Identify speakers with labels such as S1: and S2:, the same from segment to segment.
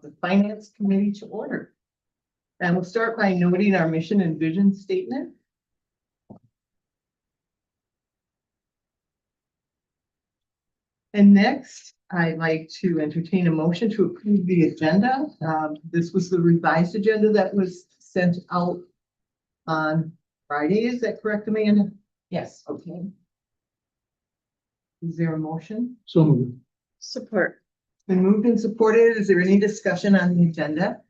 S1: the Finance Committee to order. And we'll start by noting our mission and vision statement. And next, I'd like to entertain a motion to approve the agenda. This was the revised agenda that was sent out on Friday. Is that correct, Amanda? Yes. Okay. Is there a motion?
S2: So moved.
S3: Support.
S1: Been moved and supported. Is there any discussion on the agenda?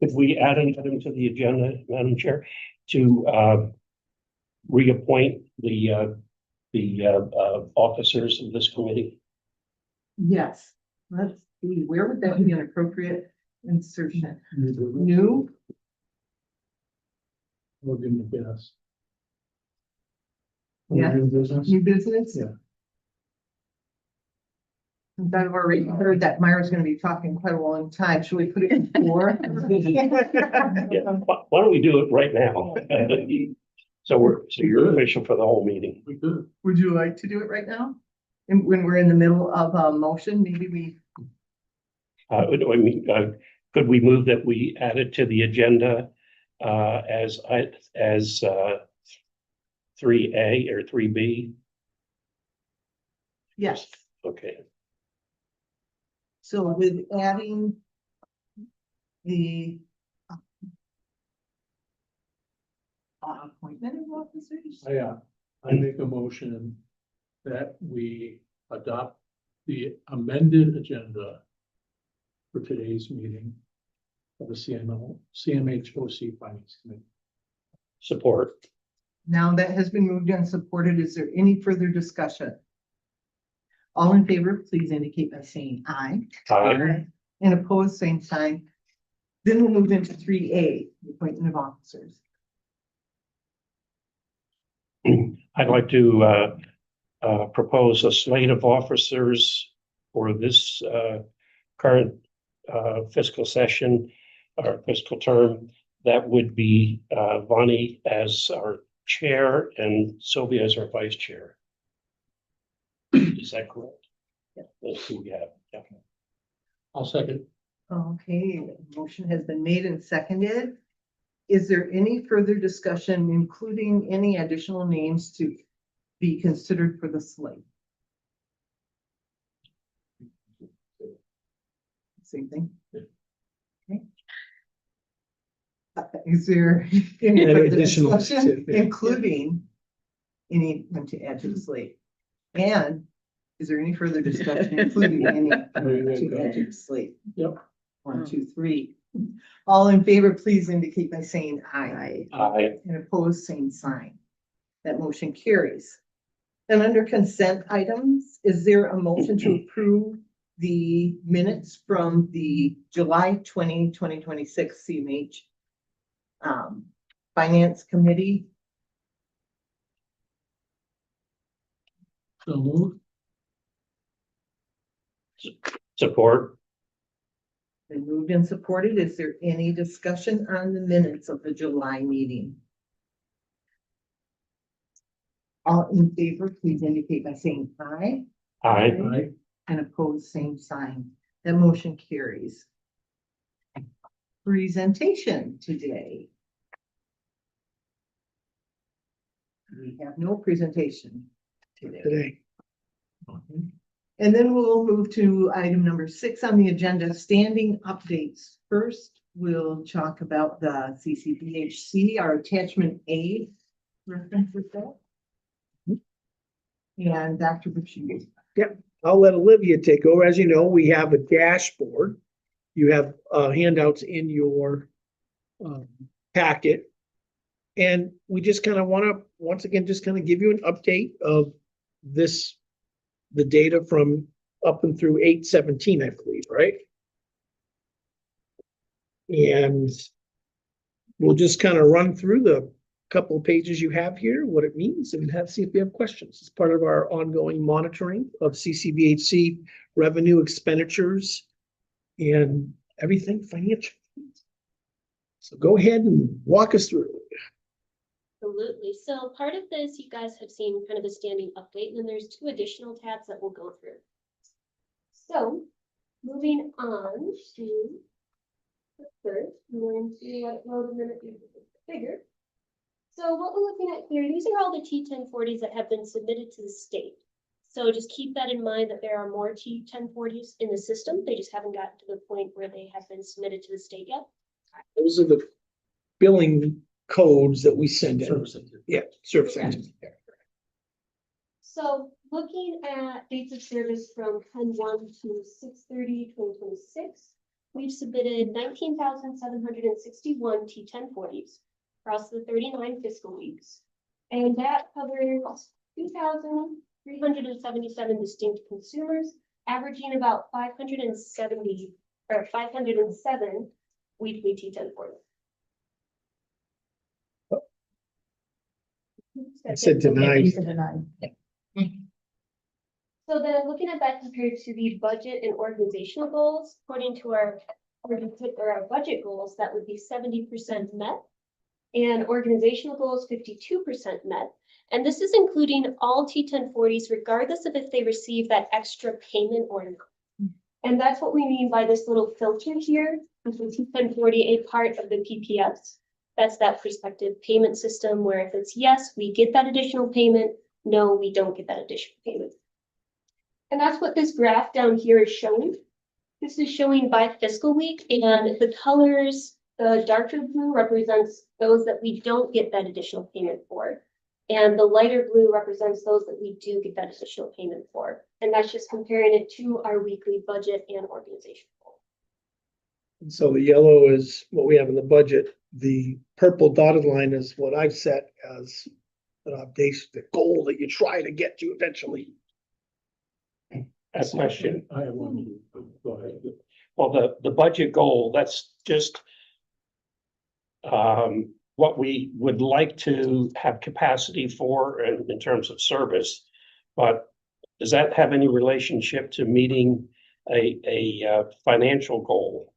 S4: If we add an item to the agenda, Madam Chair, to reappoint the officers of this committee.
S1: Yes. Let's see, where would that be an appropriate insertion? New?
S2: We'll give them a guess.
S1: Yeah.
S2: New business?
S1: New business?
S2: Yeah.
S1: Since I've already heard that Myra's gonna be talking quite a long time, should we put it in 4?
S4: Yeah, why don't we do it right now? So you're official for the whole meeting.
S2: We could.
S1: Would you like to do it right now? And when we're in the middle of a motion, maybe we,
S4: Could we move that we add it to the agenda as 3A or 3B?
S1: yes.
S4: Okay.
S1: So with adding the appointment of officers?
S2: I make a motion that we adopt the amended agenda for today's meeting of the CMH OC Finance Committee.
S4: Support.
S1: Now that has been moved and supported. Is there any further discussion? All in favor, please indicate by saying aye.
S4: Aye.
S1: And opposed, same sign. Then we'll move into 3A, the appointment of officers.
S4: I'd like to propose a slate of officers for this current fiscal session or fiscal term. That would be Vonnie as our chair and Sylvia as our vice chair. Is that correct?
S1: Yeah.
S4: Let's see, we have. Yeah.
S2: I'll second.
S1: Okay, motion has been made and seconded. Is there any further discussion, including any additional names to be considered for the slate? Same thing? Okay. Is there any
S2: Any
S1: further
S2: additional
S1: discussion,
S2: yeah.
S1: including anyone to add to the slate? And is there any further discussion, including any to add to the slate?
S2: Yep.
S1: 1, 2, 3. All in favor, please indicate by saying aye.
S4: Aye.
S1: And opposed, same sign. That motion carries. And under consent items, is there a motion to approve the minutes from the July 2026 CMH Finance Committee?
S2: So moved.
S4: Support.
S1: Been moved and supported. Is there any discussion on the minutes of the July meeting? All in favor, please indicate by saying aye.
S4: Aye.
S2: Aye.
S1: And opposed, same sign. That motion carries. Presentation today. We have no presentation today. And then we'll move to item number 6 on the agenda, standing updates. First, we'll talk about the CCBHC, our attachment A reference with that. And Dr. Bucci.
S5: I'll let Olivia take over. As you know, we have a dashboard. You have handouts in your packet. And we just kind of want to, once again, just kind of give you an update of this, the data from up and through 8/17, I believe, right? And we'll just kind of run through the couple of pages you have here, what it means, and see if you have questions. It's part of our ongoing monitoring of CCBHC revenue, expenditures, and everything financial. So go ahead and walk us through.
S3: Absolutely. So part of this, you guys have seen kind of a standing update, and then there's 2 additional tabs that we'll go through. So moving on to the first, I'm going to let it load a minute bigger. So what we're looking at here, these are all the T1040s that have been submitted to the state. So just keep that in mind that there are more T1040s in the system. They just haven't gotten to the point where they have been submitted to the state yet.
S5: Those are the billing codes that we send in.
S2: Service center.
S5: Yeah, service center.
S3: So looking at dates of service from 10/1 to 6/30/2026, we've submitted 19,761 T1040s across the 39 fiscal weeks. And that covers 2,377 distinct consumers, averaging about 570 or 507 weekly T1040s.
S5: I said denied.
S3: So then looking at that compared to the budget and organizational goals, according to our budget goals, that would be 70% met. And organizational goals, 52% met. And this is including all T1040s, regardless of if they receive that extra payment or not. And that's what we mean by this little filter here, with the T1040, a part of the PPS. That's that prospective payment system where if it's yes, we get that additional payment, no, we don't get that additional payment. And that's what this graph down here is showing. This is showing by fiscal week, and the colors, the darker blue represents those that we don't get that additional payment for. And the lighter blue represents those that we do get that additional payment for. And that's just comparing it to our weekly budget and organization goal.
S5: So the yellow is what we have in the budget. The purple dotted line is what I've set as the goal that you try to get to eventually.
S4: A question.
S2: I have one. Go ahead.
S4: Well, the budget goal, that's just what we would like to have capacity for in terms of service. But does that have any relationship to meeting a financial goal?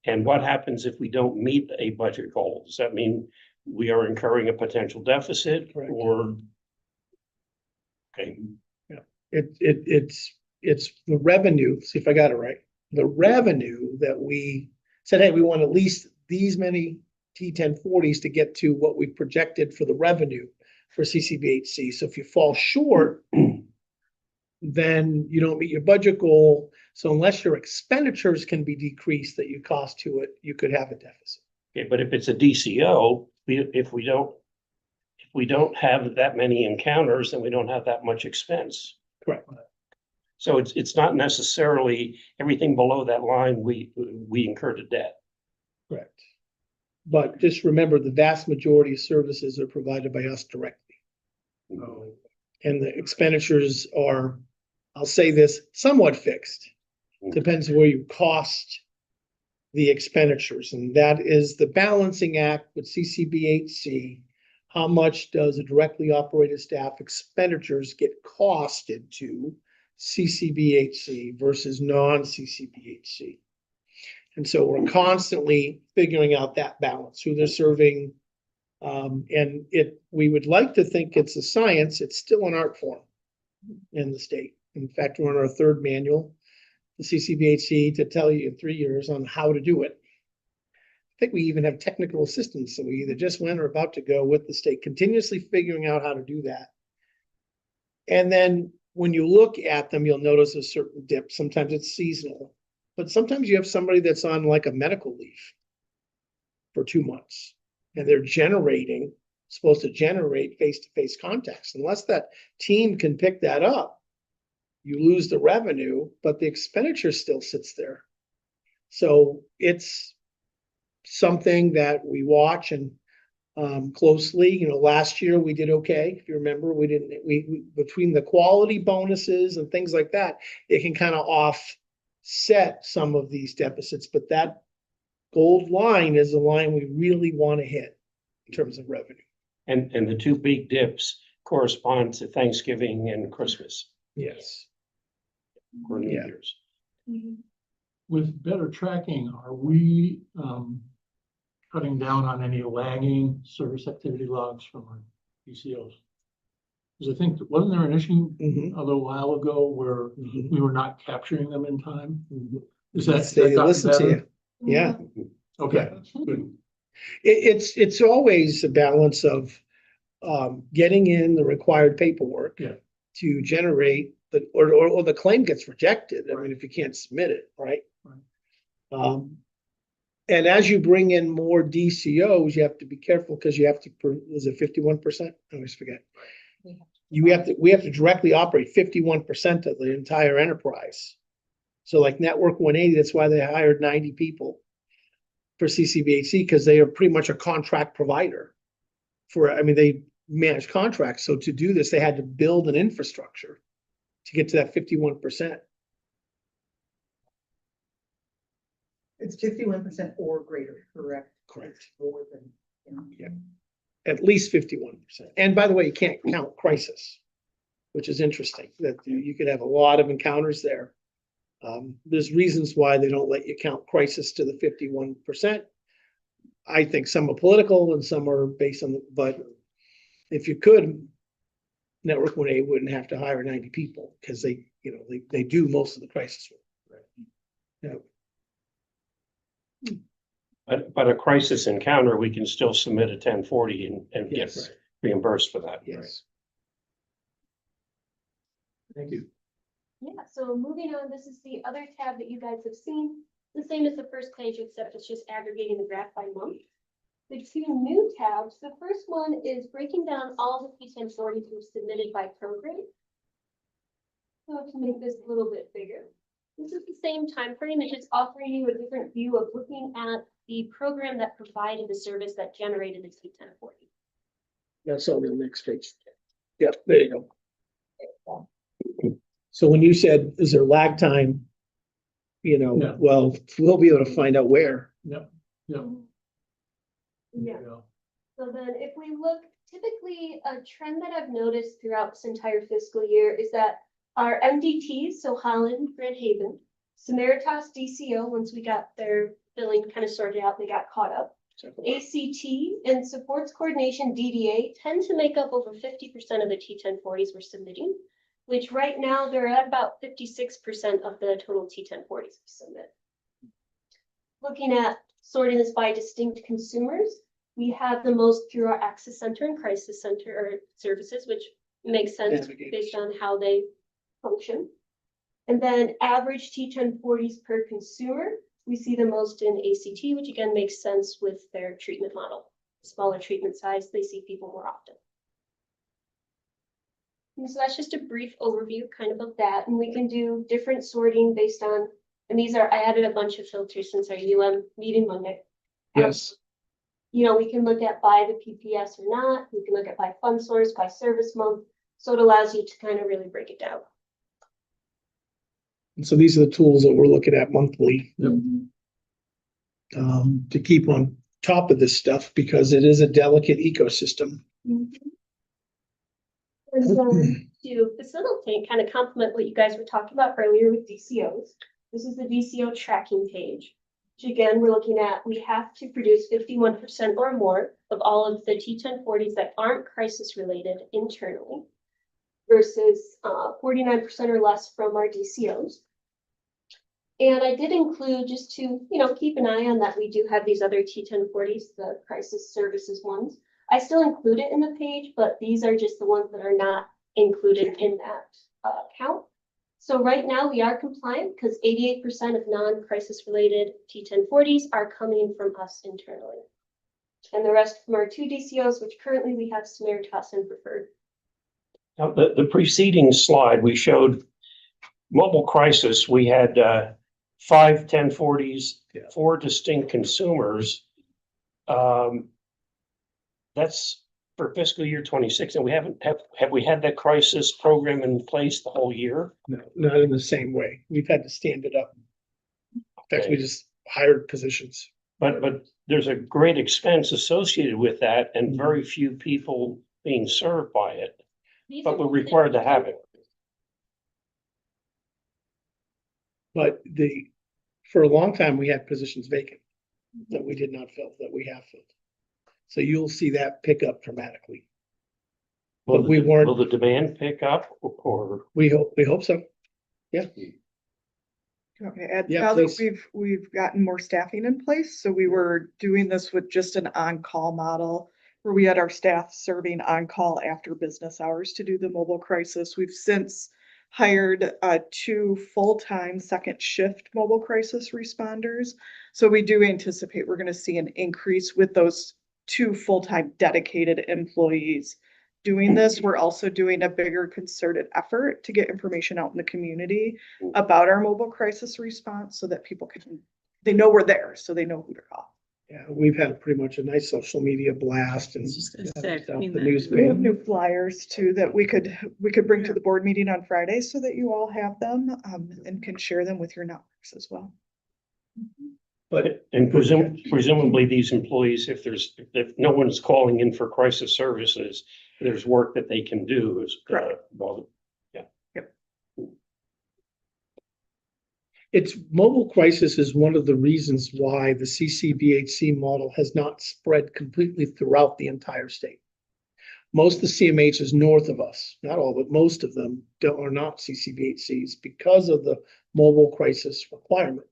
S4: And what happens if we don't meet a budget goal? Does that mean we are incurring a potential deficit?
S5: Correct.
S4: Or? Okay.
S5: It's the revenue, see if I got it right. The revenue that we said, hey, we want at least these many T1040s to get to what we projected for the revenue for CCBHC. So if you fall short, then you don't meet your budget goal. So unless your expenditures can be decreased that you cost to it, you could have a deficit.
S4: Okay, but if it's a DCO, if we don't have that many encounters, then we don't have that much expense.
S5: Correct.
S4: So it's not necessarily everything below that line we incur to debt.
S5: Correct. But just remember, the vast majority of services are provided by us directly. And the expenditures are, I'll say this, somewhat fixed. Depends where you cost the expenditures. And that is the balancing act with CCBHC. How much does a directly operated staff expenditures get costed to CCBHC versus non-CCBHC? And so we're constantly figuring out that balance, who they're serving. And we would like to think it's a science. It's still an art form in the state. In fact, we're on our third manual, the CCBHC, to tell you in 3 years on how to do it. I think we even have technical assistance, so we either just went or about to go with the state, continuously figuring out how to do that. And then when you look at them, you'll notice a certain dip. Sometimes it's seasonal, but sometimes you have somebody that's on like a medical leave for 2 months, and they're supposed to generate face-to-face contacts. Unless that team can pick that up, you lose the revenue, but the expenditure still sits there. So it's something that we watch and closely. Last year we did okay. If you remember, we between the quality bonuses and things like that, it can kind of offset some of these deficits. But that gold line is the line we really want to hit in terms of revenue.
S4: And the two big dips correspond to Thanksgiving and Christmas.
S5: Yes.
S4: Or New
S5: Yeah.
S4: Year's.
S2: With better tracking, are we cutting down on any lagging service activity logs from our DCOs?
S5: Well,
S2: Because I think, wasn't there an issue
S5: Mhm.
S2: a little while ago where
S5: Mhm.
S2: we were not capturing them in time?
S5: Mhm.
S2: Is that
S5: They
S2: gotten
S5: listen to
S2: better?
S5: you. Yeah.
S2: Okay, good.
S5: It's always a balance of getting in the required paperwork.
S2: Yeah.
S5: To generate or the claim gets rejected. I mean,
S2: Right.
S5: if you can't submit it, right?
S2: Right.
S5: And as you bring in more DCOs, you have to be careful because you have to, is it 51%? I always forget. We have to directly operate 51% of the entire enterprise. So like Network 180, that's why they hired 90 people for CCBHC, because they are pretty much a contract provider I mean, they manage contracts. So to do this, they had to build an infrastructure to get to that 51%.
S1: It's 51% or greater, correct?
S5: Correct.
S1: It's more than, you know.
S5: Yeah. At least 51%. And by the way, you can't count crisis, which is interesting, that you could have a lot of encounters there. There's reasons why they don't let you count crisis to the 51%. I think some are political and some are based on, but if you could, Network 1A wouldn't have to hire 90 people because they do most of the crisis work. Yeah.
S4: But a crisis encounter, we can still submit a 1040 and get
S5: Yes.
S4: reimbursed for that.
S5: Yes.
S2: Thank you.
S3: Yeah, so moving on, this is the other tab that you guys have seen, the same as the first page, except it's just aggregating the graph by month. The two new tabs, the first one is breaking down all the P1040s we've submitted by program. So to make this a little bit bigger, this is the same time frame. It's just offering you a different view of looking at the program that provided the service that generated the P1040.
S5: That's on the next page. Yeah, there you go. So when you said, is there lag time?
S2: Yeah.
S5: Well, we'll be able to find out where.
S2: Yep, yep.
S3: Yeah. So then if we look, typically a trend that I've noticed throughout this entire fiscal year is that our MDTs, so Holland, Grand Haven, Samaritas DCO, once we got their billing kind of sorted out, they got caught up. ACT and Supports Coordination DDA tend to make up over 50% of the T1040s we're submitting, which right now they're at about 56% of the total T1040s we submit. Looking at sorting this by distinct consumers, we have the most through our Access Center and Crisis Center or services, which makes sense
S5: Navigators.
S3: based on how they function. And then average T1040s per consumer, we see the most in ACT, which again makes sense with their treatment model. Smaller treatment size, they see people more often. And so that's just a brief overview kind of that. And we can do different sorting based on, and these are, I added a bunch of filters since our meeting Monday.
S5: Yes.
S3: We can look at by the PPS or not. We can look at by fund source, by service month. So it allows you to kind of really break it down.
S5: And so these are the tools that we're looking at monthly.
S2: Yep.
S5: To keep on top of this stuff because it is a delicate ecosystem.
S3: And then to facilitate, kind of complement what you guys were talking about earlier with DCOs, this is the DCO tracking page. Which again, we're looking at, we have to produce 51% or more of all of the T1040s that aren't crisis related internally versus 49% or less from our DCOs. And I did include just to, keep an eye on that. We do have these other T1040s, the crisis services ones. I still include it in the page, but these are just the ones that are not included in that count. So right now we are compliant because 88% of non-crisis related T1040s are coming from us internally. And the rest from our two DCOs, which currently we have Samaritas and Preferred.
S4: Now, the preceding slide, we showed mobile crisis. We had 5 1040s, 4 distinct consumers. That's for fiscal year 26, and we have we had that crisis program in place the whole year?
S5: No, not in the same way. We've had to stand it up. In fact, we
S4: Okay.
S5: just hired positions.
S4: But there's a great expense associated with that and very few people being served by it,
S3: These
S4: but
S3: are
S4: we're required to have it.
S5: But for a long time, we had positions vacant that we did not fill, that we have filled. So you'll see that pick up dramatically. But we weren't-
S4: Will the demand pick up or?
S5: We hope so. Yeah.
S6: Okay, and
S5: Yeah,
S6: now that
S5: please.
S6: we've gotten more staffing in place, so we were doing this with just an on-call model where we had our staff serving on-call after business hours to do the mobile crisis. We've since hired two full-time second shift mobile crisis responders. So we do anticipate we're gonna see an increase with those two full-time dedicated employees doing this. We're also doing a bigger concerted effort to get information out in the community about our mobile crisis response so that people can, they know we're there, so they know who to call.
S5: Yeah, we've had pretty much a nice social media blast and
S1: Just gonna
S5: stuff,
S1: say,
S5: the
S1: I've seen
S5: news.
S1: that.
S6: We have
S5: page.
S6: new flyers too that we could bring to the board meeting on Friday so that you all have them and can share them with your networks as well.
S5: But
S4: And presumably these employees, if no one's calling in for crisis services, there's work that they can do as.
S6: Correct.
S4: Well,
S5: it's mobile crisis is one of the reasons why the CCBHC model has not spread completely throughout the entire state. Most of the CMHs north of us, not all, but most of them are not CCBHCs because of the mobile crisis requirement.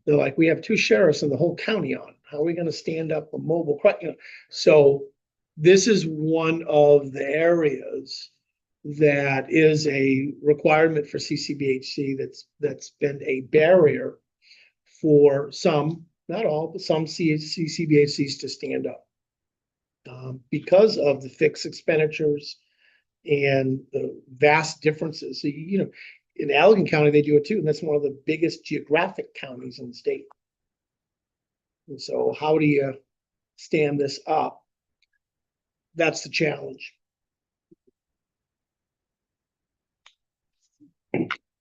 S5: They're like, we have two sheriffs in the whole county on. How are we going to stand up a mobile crisis? So this is one of the areas that is a requirement for CCBHC that's been a barrier for some, not all, but some CCBHCs to stand up. Because of the fixed expenditures and the vast differences. So, in Allegan County, they do it too, and that's one of the biggest geographic counties in the state. And so how do you stand this up? That's the challenge.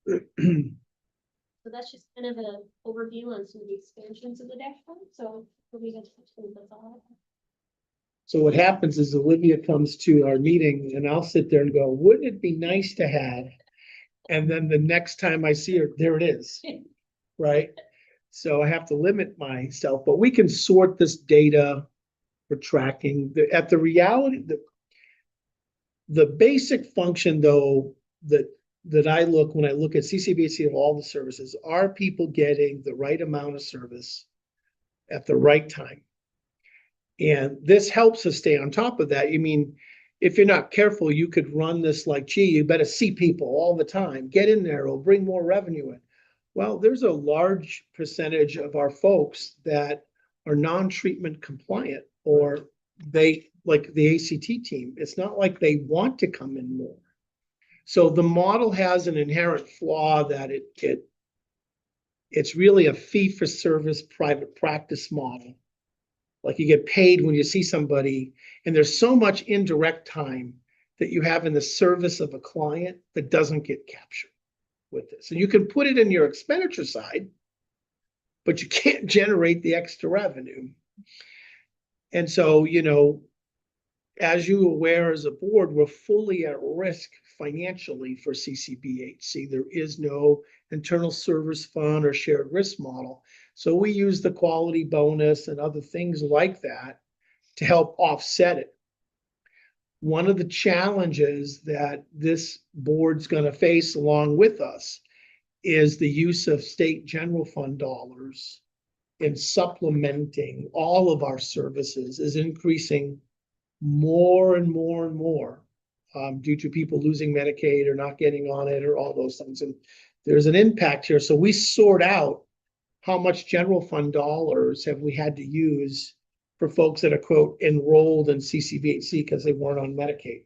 S3: So that's just kind of an overview on some of the expansions of the dashboard, so we get to that's all.
S5: So what happens is Olivia comes to our meeting and I'll sit there and go, wouldn't it be nice to have? And then the next time I see her, there it is, right? So I have to limit myself, but we can sort this data for tracking. At the reality, the basic function though, that I look, when I look at CCBHC of all the services, are people getting the right amount of service at the right time? And this helps us stay on top of that. I mean, if you're not careful, you could run this like, gee, you better see people all the time. Get in there, it'll bring more revenue in. Well, there's a large percentage of our folks that are non-treatment compliant, or they, like the ACT team, it's not like they want to come in more. So the model has an inherent flaw that it's really a fee-for-service private practice model. Like you get paid when you see somebody, and there's so much indirect time that you have in the service of a client that doesn't get captured with this. And you can put it in your expenditure side, but you can't generate the extra revenue. And so, as you're aware as a board, we're fully at risk financially for CCBHC. There is no internal service fund or shared risk model. So we use the quality bonus and other things like that to help offset it. One of the challenges that this board's going to face along with us is the use of state general fund dollars in supplementing all of our services is increasing more and more and more due to people losing Medicaid or not getting on it or all those things. And there's an impact here. So we sort out how much general fund dollars have we had to use for folks that are, quote, enrolled in CCBHC because they weren't on Medicaid.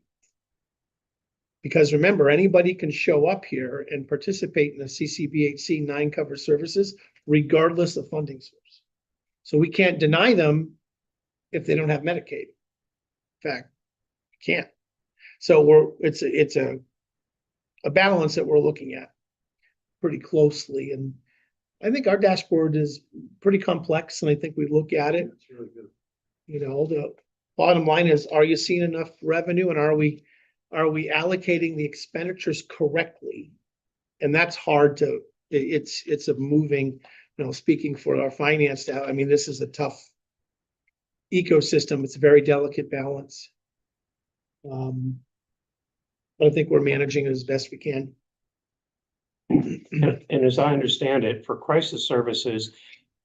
S5: Because remember, anybody can show up here and participate in the CCBHC 9 cover services, regardless of funding source. So we can't deny them if they don't have Medicaid. In fact, we can't. So it's a balance that we're looking at pretty closely. And I think our dashboard is pretty complex, and I think we look at it.
S2: It's really good.
S5: The bottom line is, are you seeing enough revenue, and are we allocating the expenditures correctly? And that's hard to, it's a moving, speaking for our finance staff, I mean, this is a tough ecosystem. It's a very delicate balance. But I think we're managing it as best we can.
S4: And as I understand it, for crisis services,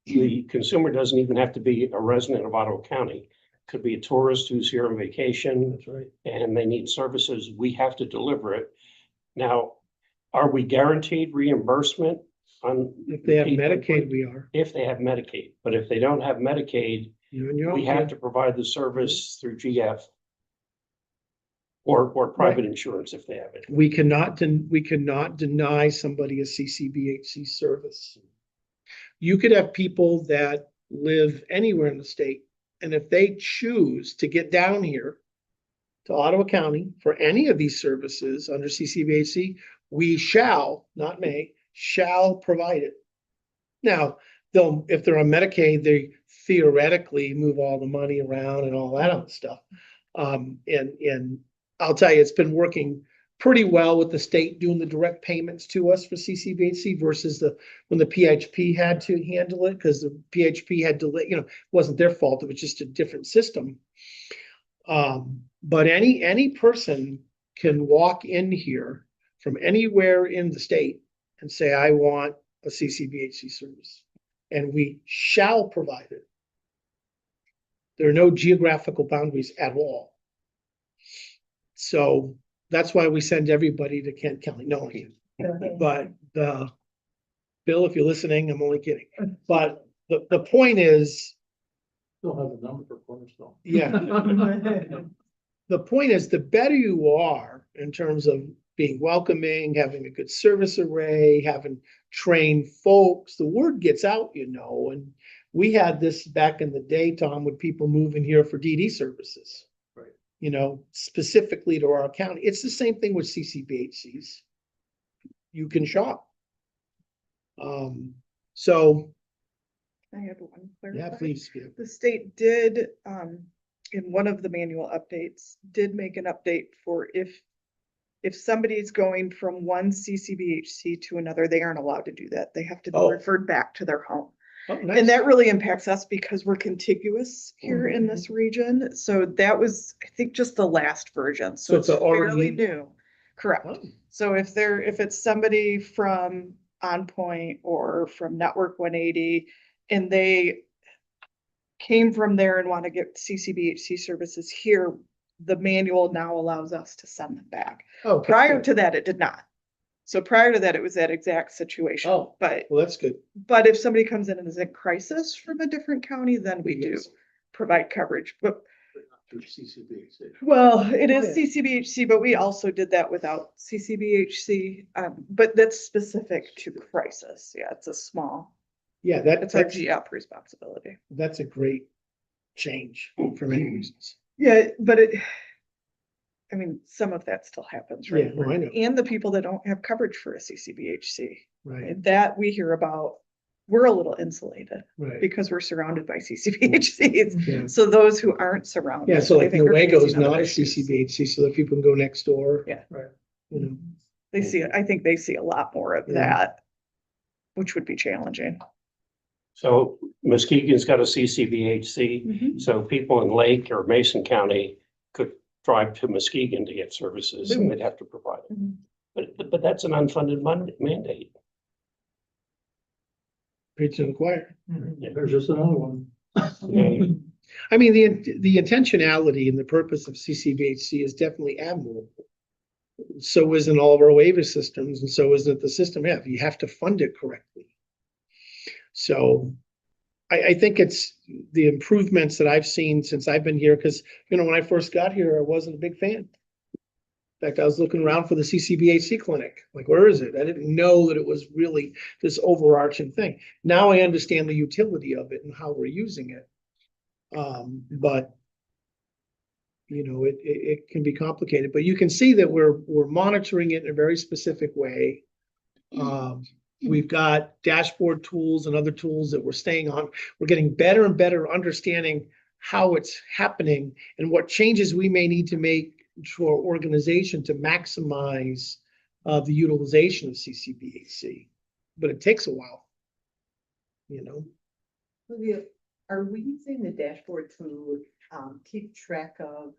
S4: the consumer doesn't even have to be a resident of Ottawa County. Could be a tourist who's here on vacation.
S5: That's right.
S4: And they need services. We have to deliver it. Now, are we guaranteed reimbursement on?
S5: If they have
S4: people?
S5: Medicaid, we are.
S4: If they have Medicaid, but if they don't have Medicaid,
S5: You're on your
S4: we
S5: own.
S4: have to provide the service through GF. Or private insurance if they have it.
S5: We cannot deny somebody a CCBHC service. You could have people that live anywhere in the state, and if they choose to get down here to Ottawa County for any of these services under CCBHC, we shall, not may, shall provide it. Now, if they're on Medicaid, they theoretically move all the money around and all that other stuff. And I'll tell you, it's been working pretty well with the state doing the direct payments to us for CCBHC versus when the PHP had to handle it, because the PHP had to, it wasn't their fault. It was just a different system. But any person can walk in here from anywhere in the state and say, I want a CCBHC service, and we shall provide it. There are no geographical boundaries at all. So that's why we send everybody to Kent County. No, but Bill, if you're listening, I'm only kidding. But the point is,
S2: Still have a number for Cornerstone.
S5: yeah. The point is, the better you are in terms of being welcoming, having a good service array, having trained folks, the word gets out, and we had this back in the day, Tom, with people moving here for DD services. Specifically to our county. It's the same thing with CCBHCs. You can shop. So.
S6: I had one
S5: Yeah,
S6: clarification.
S5: please. Yeah.
S6: The state did, in one of the manual updates, did make an update for if somebody's going from one CCBHC to another, they aren't allowed to do that. They have to be referred back to their home.
S5: Oh, nice.
S6: And that really impacts us because we're contiguous here in this region. So that was, I think, just the last version. So it's fairly new. Correct.
S5: Oh.
S6: So if it's somebody from On Point or from Network 180 and they came from there and want to get CCBHC services here, the manual now allows us to send them back.
S5: Oh,
S6: Prior to that, it did not. So prior to that, it was that exact situation.
S5: Oh,
S6: but
S5: that's good.
S6: But if somebody comes in and is in crisis from a different county, then we do provide coverage. But
S2: Through CCBHC.
S6: well, it is
S5: yeah.
S6: CCBHC, but we also did that without CCBHC. But that's specific to crisis. Yeah, it's a small.
S5: Yeah,
S6: It's our GF responsibility.
S5: that's a great change for many reasons.
S6: Yeah, but some of that still happens, right?
S5: Yeah, I know.
S6: And the people that don't have coverage for a CCBHC,
S5: Right,
S6: that we hear about, we're a little insulated
S5: right.
S6: because we're surrounded by CCBHCs.
S5: Yeah.
S6: So those who aren't surrounded.
S5: Yeah, so
S6: I
S5: like
S6: think are
S5: Newaygo is
S6: facing other
S5: not a
S6: issues.
S5: CCBHC, so that people can go next door.
S6: Yeah.
S2: Right.
S6: They see it. I think they see a lot more of
S5: Yeah.
S6: that, which would be challenging.
S4: So Muskegon's got a CCBHC, so people in Lake or Mason County could drive to Muskegon to get services and they'd have to provide it. But that's an unfunded mandate.
S5: Preach to the choir.
S2: There's just another one.
S5: I mean, the intentionality and the purpose of CCBHC is definitely admirable. So isn't all of our waiver systems, and so isn't the system. You have to fund it correctly. So I think it's the improvements that I've seen since I've been here, because, when I first got here, I wasn't a big fan. In fact, I was looking around for the CCBHC clinic. Like, where is it? I didn't know that it was really this overarching thing. Now I understand the utility of it and how we're using it. But it can be complicated, but you can see that we're monitoring it in a very specific way. We've got dashboard tools and other tools that we're staying on. We're getting better and better understanding how it's happening and what changes we may need to make to our organization to maximize the utilization of CCBHC. But it takes a while.
S1: Olivia, are we using the dashboard to keep track of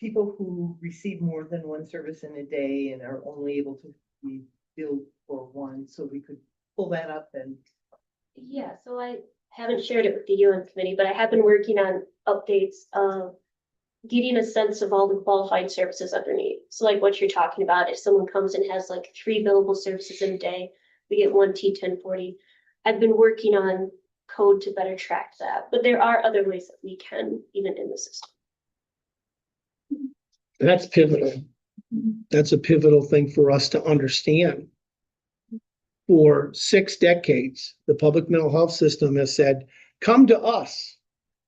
S1: people who receive more than one service in a day and are only able to be billed for one, so we could pull that up and.
S3: Yeah, so I haven't shared it with the UN committee, but I have been working on updates of getting a sense of all the qualified services underneath. So like what you're talking about, if someone comes and has like 3 billable services in a day, we get 1 T1040. I've been working on code to better track that, but there are other ways that we can, even in the system.
S5: That's pivotal. That's a pivotal thing for us to understand. For 6 decades, the public mental health system has said, come to us.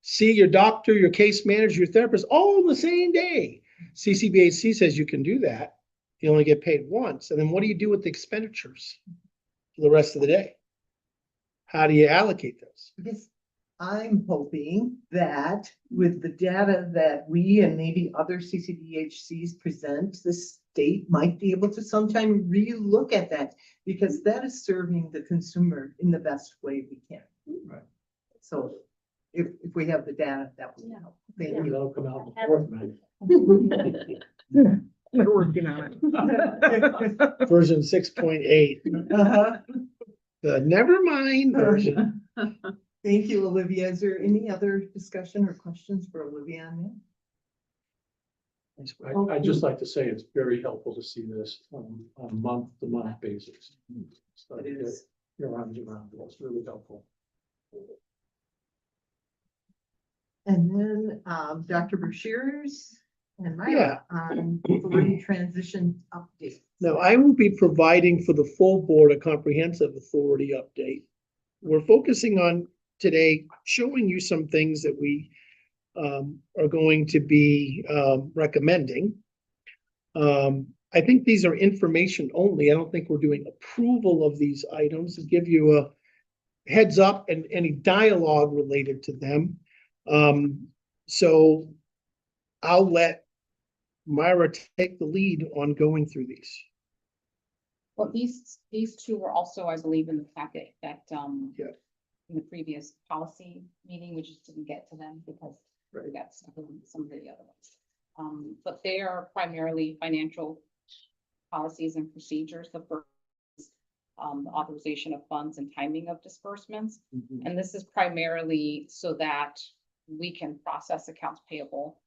S5: See your doctor, your case manager, your therapist, all on the same day. CCBHC says you can do that. You only get paid once. And then what do you do with the expenditures for the rest of the day? How do you allocate those?
S1: Because I'm hoping that with the data that we and maybe other CCBHCs present, the state might be able to sometime relook at that, because that is serving the consumer in the best way we can.
S2: Right.
S1: So if we have the data, that would help. Thank you.
S2: That'll come out in the fourth night.
S6: They're working on it.
S5: Version 6.8,
S1: Uh-huh.
S5: the never mind version.
S1: Thank you, Olivia. Is there any other discussion or questions for Olivia on that?
S2: I'd just like to say it's very helpful to see this on a month-to-month basis. So
S1: It is.
S2: your arms around it. It's really helpful.
S1: And then Dr. Brashears and
S5: Yeah.
S1: Myra on authority transition update.
S5: Now, I will be providing for the full board a comprehensive authority update. We're focusing on today, showing you some things that we are going to be recommending. I think these are information only. I don't think we're doing approval of these items, to give you a heads up and any dialogue related to them. So I'll let Myra take the lead on going through these.
S7: Well, these two were also, I believe, in the packet that,
S5: Yeah.
S7: in the previous policy meeting, we just didn't get to them because we got stuck with some of the other ones. But they are primarily financial policies and procedures. The first, the authorization of funds and timing of disbursements. And this is primarily so that we can process accounts payable,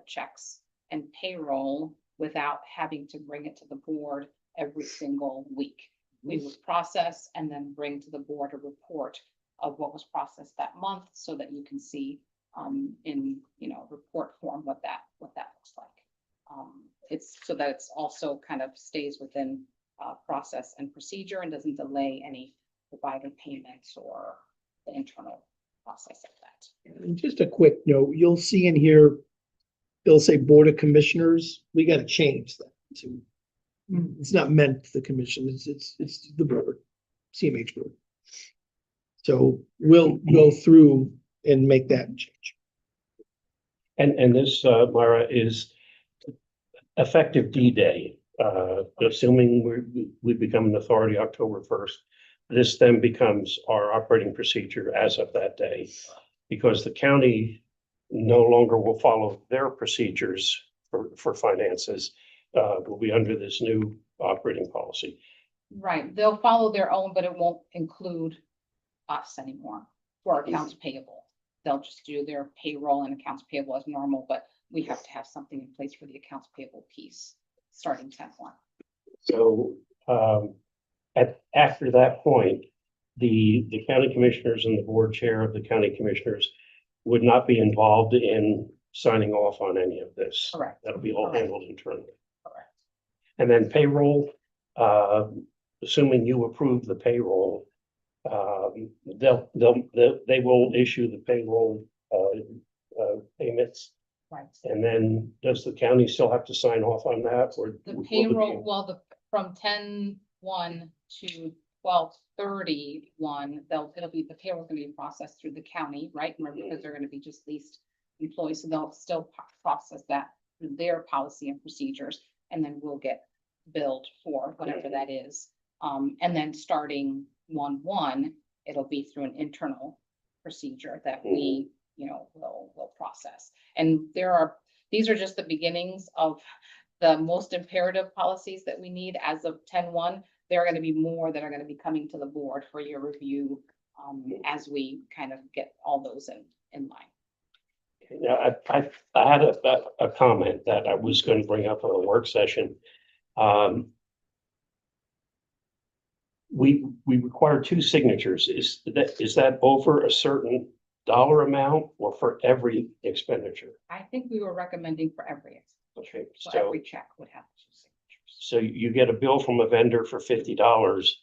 S7: checks and payroll without having to bring it to the board every single week. We would process and then bring to the board a report of what was processed that month so that you can see in, report form what that looks like. It's so that it's also kind of stays within process and procedure and doesn't delay any provider payments or the internal process of that.
S5: And just a quick note, you'll see in here, it'll say Board of Commissioners. We got to change that to, it's not meant for the commission, it's the board, CMH board. So we'll go through and make that change.
S4: And this, Myra, is effective D-Day, assuming we become an authority October 1st. This then becomes our operating procedure as of that day, because the county no longer will follow their procedures for finances. Will be under this new operating policy.
S7: Right, they'll follow their own, but it won't include us anymore for accounts payable. They'll just do their payroll and accounts payable as normal, but we have to have something in place for the accounts payable piece starting 10/1.
S4: So after that point, the county commissioners and the board chair of the county commissioners would not be involved in signing off on any of this.
S7: Correct.
S4: That'll be all
S7: Correct.
S4: handled internally.
S7: Correct.
S4: And then payroll, assuming you approve the payroll, they will issue the payroll payments.
S7: Right.
S4: And then does the county still have to sign off on that, or?
S7: The
S4: will it
S7: payroll,
S4: be-
S7: well, from 10/1 to 12/31, the payroll gonna be processed through the county, right? Remember, because they're gonna be just leased employees, so they'll still process that through their policy and procedures, and then we'll get billed for whatever that is. And then starting 1/1, it'll be through an internal procedure that we, will process. And there are These are just the beginnings of the most imperative policies that we need as of 10/1. There are gonna be more that are gonna be coming to the board for your review, as we kind of get all those in line.
S4: Yeah, I had a comment that I was going to bring up on a work session. We require 2 signatures. Is that over a certain dollar amount or for every expenditure?
S7: I think we were recommending for every,
S4: Okay,
S7: so
S4: so,
S7: every check would have 2 signatures.
S4: so you get a bill from a vendor for $50,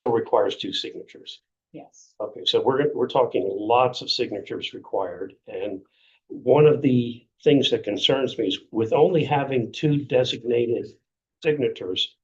S4: it requires 2 signatures.
S7: Yes.
S4: Okay, so we're talking lots of signatures required, and one of the things that concerns me is with only having 2 designated signatures,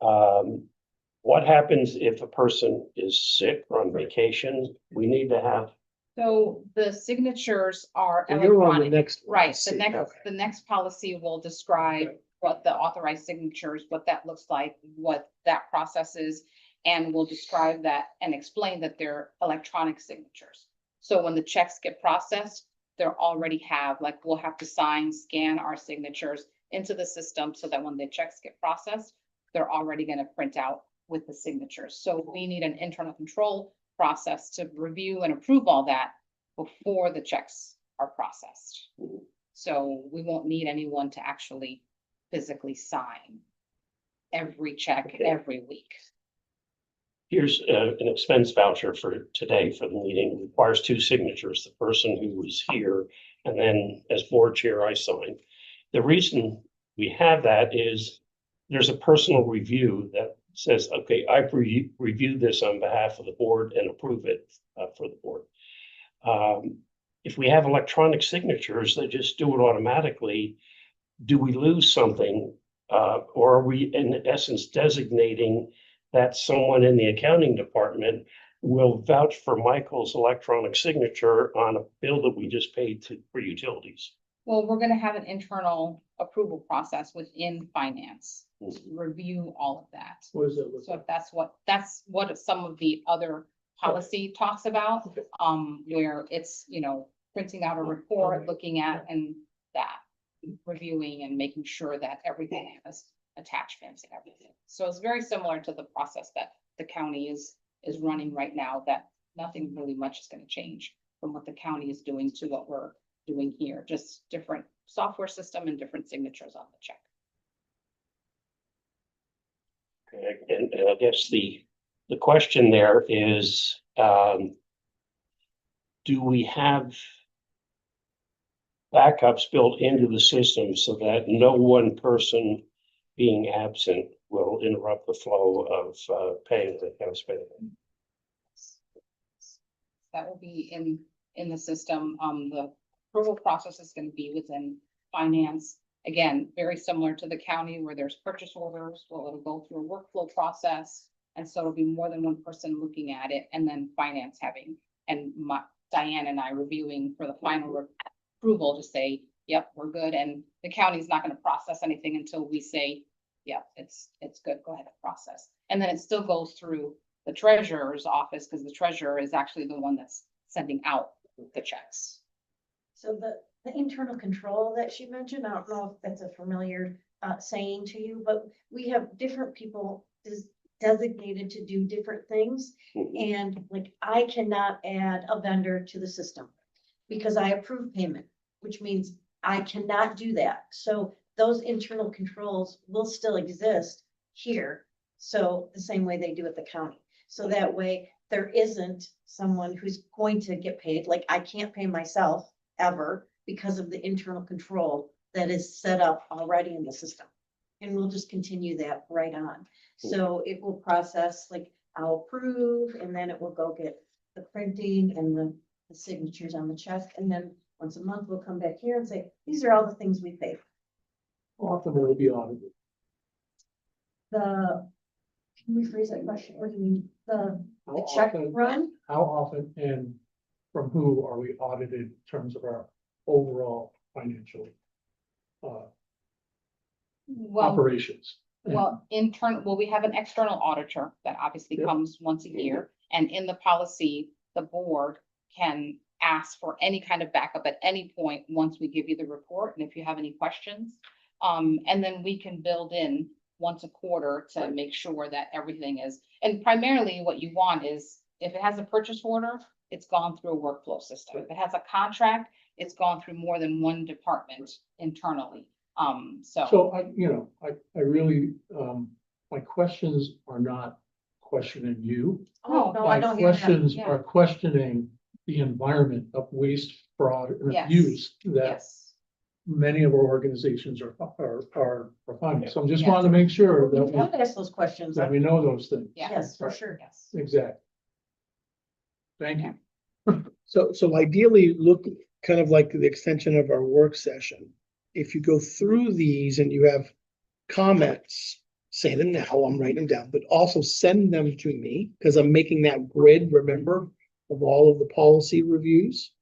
S4: what happens if a person is sick or on vacation? We need to have,
S7: So the signatures are
S5: Well, you're on the
S7: electronic,
S5: next.
S7: right?
S5: policy.
S7: The next policy will describe what the authorized signatures, what that looks like, what that process is. And will describe that and explain that they're electronic signatures. So when the checks get processed, they're already have, like, we'll have to scan our signatures into the system so that when the checks get processed, they're already gonna print out with the signatures. So we need an internal control process to review and approve all that before the checks are processed. So we won't need anyone to actually physically sign every check
S4: Okay.
S7: every week.
S4: here's an expense voucher for today for the meeting, it requires 2 signatures, the person who was here, and then as board chair, I sign. The reason we have that is there's a personal review that says, okay, I've reviewed this on behalf of the board and approve it for the board. If we have electronic signatures, they just do it automatically. Do we lose something? Or are we in essence designating that someone in the accounting department will vouch for Michael's electronic signature on a bill that we just paid for utilities?
S7: Well, we're gonna have an internal approval process within finance to review all of that.
S2: What is it?
S7: So if that's what some of the other policy talks about, where it's, printing out a report, looking at and that, reviewing and making sure that everything has attachments and everything. So it's very similar to the process that the county is running right now, that nothing really much is gonna change from what the county is doing to what we're doing here, just different software system and different signatures on the check.
S4: Okay, and I guess the question there is, do we have backups built into the system so that no one person being absent will interrupt the flow of paying the accounts payable?
S7: That will be in the system. The approval process is gonna be within finance. Again, very similar to the county where there's purchase orders, well, it'll go through a workflow process. And so it'll be more than one person looking at it and then finance having, and Diane and I reviewing for the final approval to say, yep, we're good. And the county's not gonna process anything until we say, yep, it's good, go ahead and process. And then it still goes through the treasurer's office because the treasurer is actually the one that's sending out the checks.
S8: So the internal control that she mentioned, I don't know if that's a familiar saying to you, but we have different people designated to do different things. And like, I cannot add a vendor to the system because I approve payment, which means I cannot do that. So those internal controls will still exist here. So the same way they do at the county. So that way there isn't someone who's going to get paid. Like, I can't pay myself ever because of the internal control that is set up already in the system. And we'll just continue that right on. So it will process, like, I'll approve, and then it will go get the printing and the signatures on the check. And then once a month, we'll come back here and say, these are all the things we paid.
S2: Often it will be audited.
S8: Can we phrase that question? What do you mean? The
S2: How
S8: check
S2: often-
S8: run?
S2: How often and from who are we audited in terms of our overall financial
S7: Well,
S2: operations?
S7: we have an external auditor that obviously
S2: Yep.
S7: comes once a year. And in the policy, the board can ask for any kind of backup at any point, once we give you the report, and if you have any questions. And then we can build in once a quarter to make sure that everything is, and primarily what you want is, if it has a purchase order, it's gone through a workflow system. If it has a contract, it's gone through more than one department internally.
S2: So I really, my questions are not questioning you.
S8: Oh, no, I
S2: My
S8: don't hear that.
S2: questions
S7: yeah.
S2: are questioning the environment of waste, fraud, and
S7: Yes.
S2: abuse that
S7: Yes,
S2: many of our organizations are finding. So I'm just
S7: Yeah.
S2: wanting to make sure
S8: We
S2: that
S8: have asked those questions.
S2: that we know those things.
S7: yeah.
S8: Yes, for
S2: Right.
S8: sure.
S7: Yes.
S2: Exactly. Thank you.
S5: So ideally, look kind of like the extension of our work session. If you go through these and you have comments, say them now, I'm writing them down, but also send them to me, because I'm making that grid, remember, of all of the policy reviews.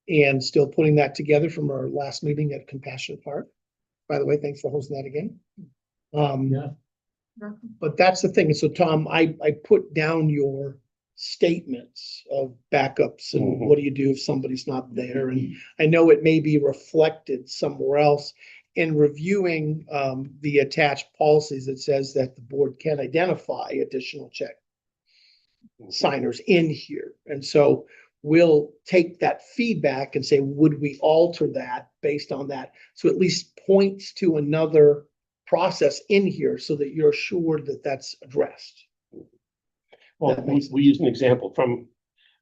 S5: And still putting that together from our last meeting at Compassionate Park. By the way, thanks for hosting that again.
S2: Yeah.
S5: But that's the thing. So Tom, I put down your statements of backups and
S4: Mhm.
S5: what do you do if somebody's not there? And I know it may be reflected somewhere else. In reviewing the attached policies, it says that the board can identify additional check signers in here. And so we'll take that feedback and say, would we alter that based on that? So at least points to another process in here so that you're assured that that's addressed.
S4: Well,
S5: That makes
S4: we use an example from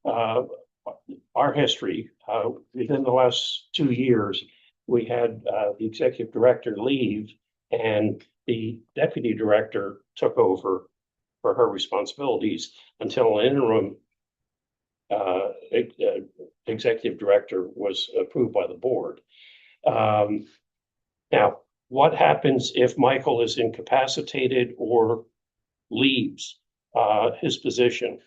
S4: our history. Within the last 2 years, we had the executive director leave and the deputy director took over for her responsibilities until an interim executive director was approved by the board. Now, what happens if Michael is incapacitated or leaves his position?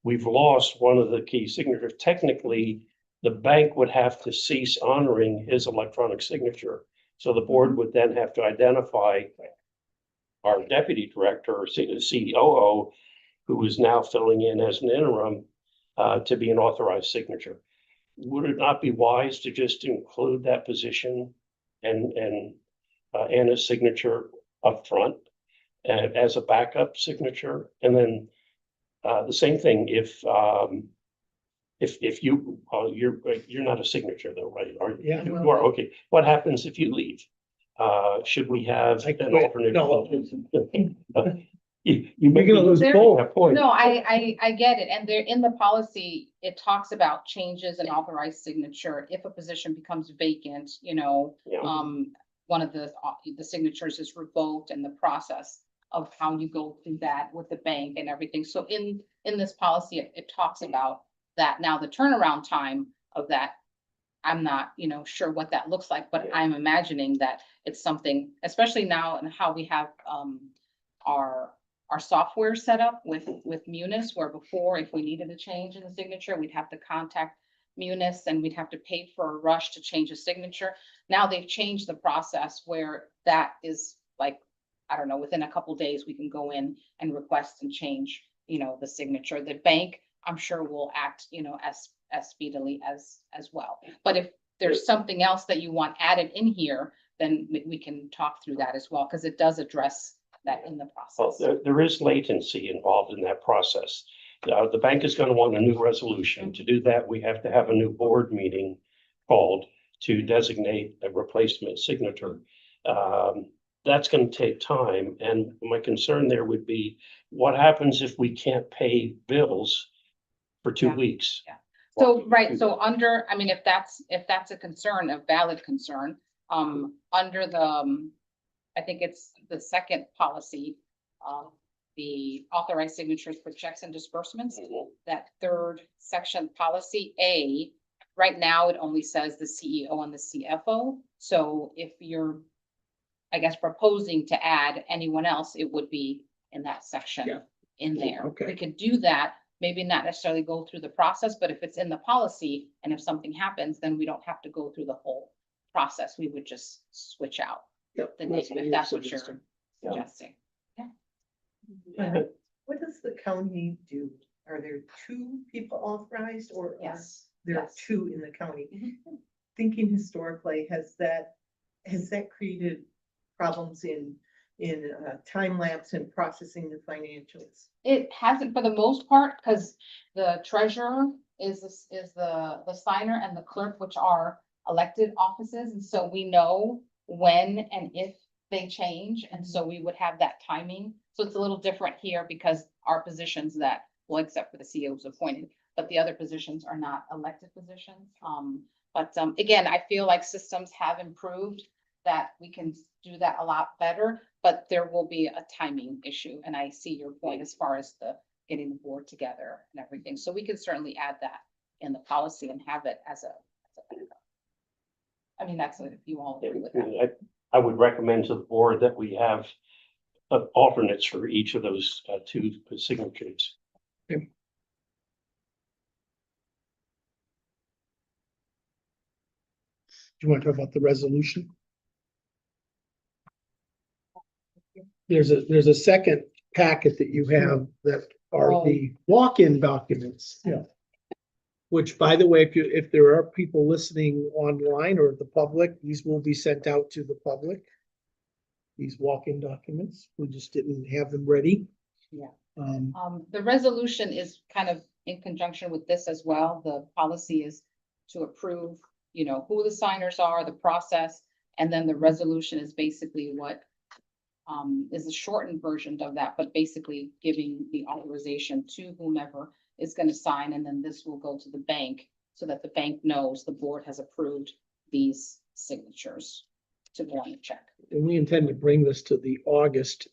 S4: We've lost one of the key signatures. Technically, the bank would have to cease honoring his electronic signature. So the board would then have to identify our deputy director or COO, who is now filling in as an interim, to be an authorized signature. Would it not be wise to just include that position and Anna's signature up front as a backup signature? And then the same thing if you you're not a signature though, right?
S5: Yeah.
S4: You are, okay. What happens if you leave? Should we have
S5: I
S4: an
S5: quit.
S4: alternate?
S5: No.
S4: You may
S5: You're gonna lose
S7: There-
S5: both.
S4: that point.
S7: No, I get it. And there, in the policy, it talks about changes in authorized signature. If a position becomes vacant,
S4: Yeah.
S7: one of the signatures is revoked, and the process of how you go through that with the bank and everything. So in this policy, it talks about that. Now, the turnaround time of that, I'm not, sure what that looks like, but
S4: Yeah.
S7: I'm imagining that it's something, especially now and how we have our software set up with Munis, where before, if we needed a change in the signature, we'd have to contact Munis and we'd have to pay for a rush to change a signature. Now they've changed the process where that is like, I don't know, within a couple days, we can go in and request and change, the signature. The bank, I'm sure, will act, as speedily as well. But if there's something else that you want added in here, then we can talk through that as well, because it does address that in the
S4: Well,
S7: process.
S4: there is latency involved in that process. The bank is going to want a new resolution. To do that, we have to have a new board meeting called to designate a replacement signature. That's going to take time. And my concern there would be, what happens if we can't pay bills for 2
S7: Yeah.
S4: weeks?
S7: Yeah. So, right, so under, I mean, if that's a concern, a valid concern, under the, I think it's the second policy, the authorized signatures for checks and disbursements, that third section, policy A, right now it only says the CEO and the CFO. So if you're, I guess, proposing to add anyone else, it would be in that section.
S5: Yeah.
S7: In there.
S5: Okay.
S7: We could do that, maybe not necessarily go through the process, but if it's in the policy and if something happens, then we don't have to go through the whole process. We would just switch out
S5: Yep.
S7: the name, if that's what you're
S4: Yeah.
S7: suggesting.
S1: What does the county do? Are there two people authorized or?
S7: Yes.
S1: There are
S7: Yes.
S1: 2 in the county.
S7: Mhm.
S1: Thinking historically, has that created problems in time lapse and processing the financials?
S7: It hasn't for the most part, because the treasurer is, the signer and the clerk, which are elected offices, and so we know when and if they change, and so we would have that timing. So it's a little different here because our positions that, well, except for the CEO is appointed, but the other positions are not elected positions. But again, I feel like systems have improved, that we can do that a lot better, but there will be a timing issue. And I see your point as far as the getting the board together and everything. So we can certainly add that in the policy and have it as a backup. I mean, that's if you all agree with that.
S4: I would recommend to the board that we have alternates for each of those 2 signatures.
S5: Do you want to talk about the resolution? There's a second packet that you have that are the walk-in documents.
S2: Yeah.
S5: Which, by the way, if there are people listening online or the public, these will be sent out to the public. These walk-in documents, we just didn't have them ready.
S7: Yeah.
S5: Um,
S7: The resolution is kind of in conjunction with this as well. The policy is to approve, who the signers are, the process, and then the resolution is basically what is a shortened version of that, but basically giving the authorization to whomever is going to sign, and then this will go to the bank so that the bank knows the board has approved these signatures to go on the check.
S5: and we intend to bring this to the August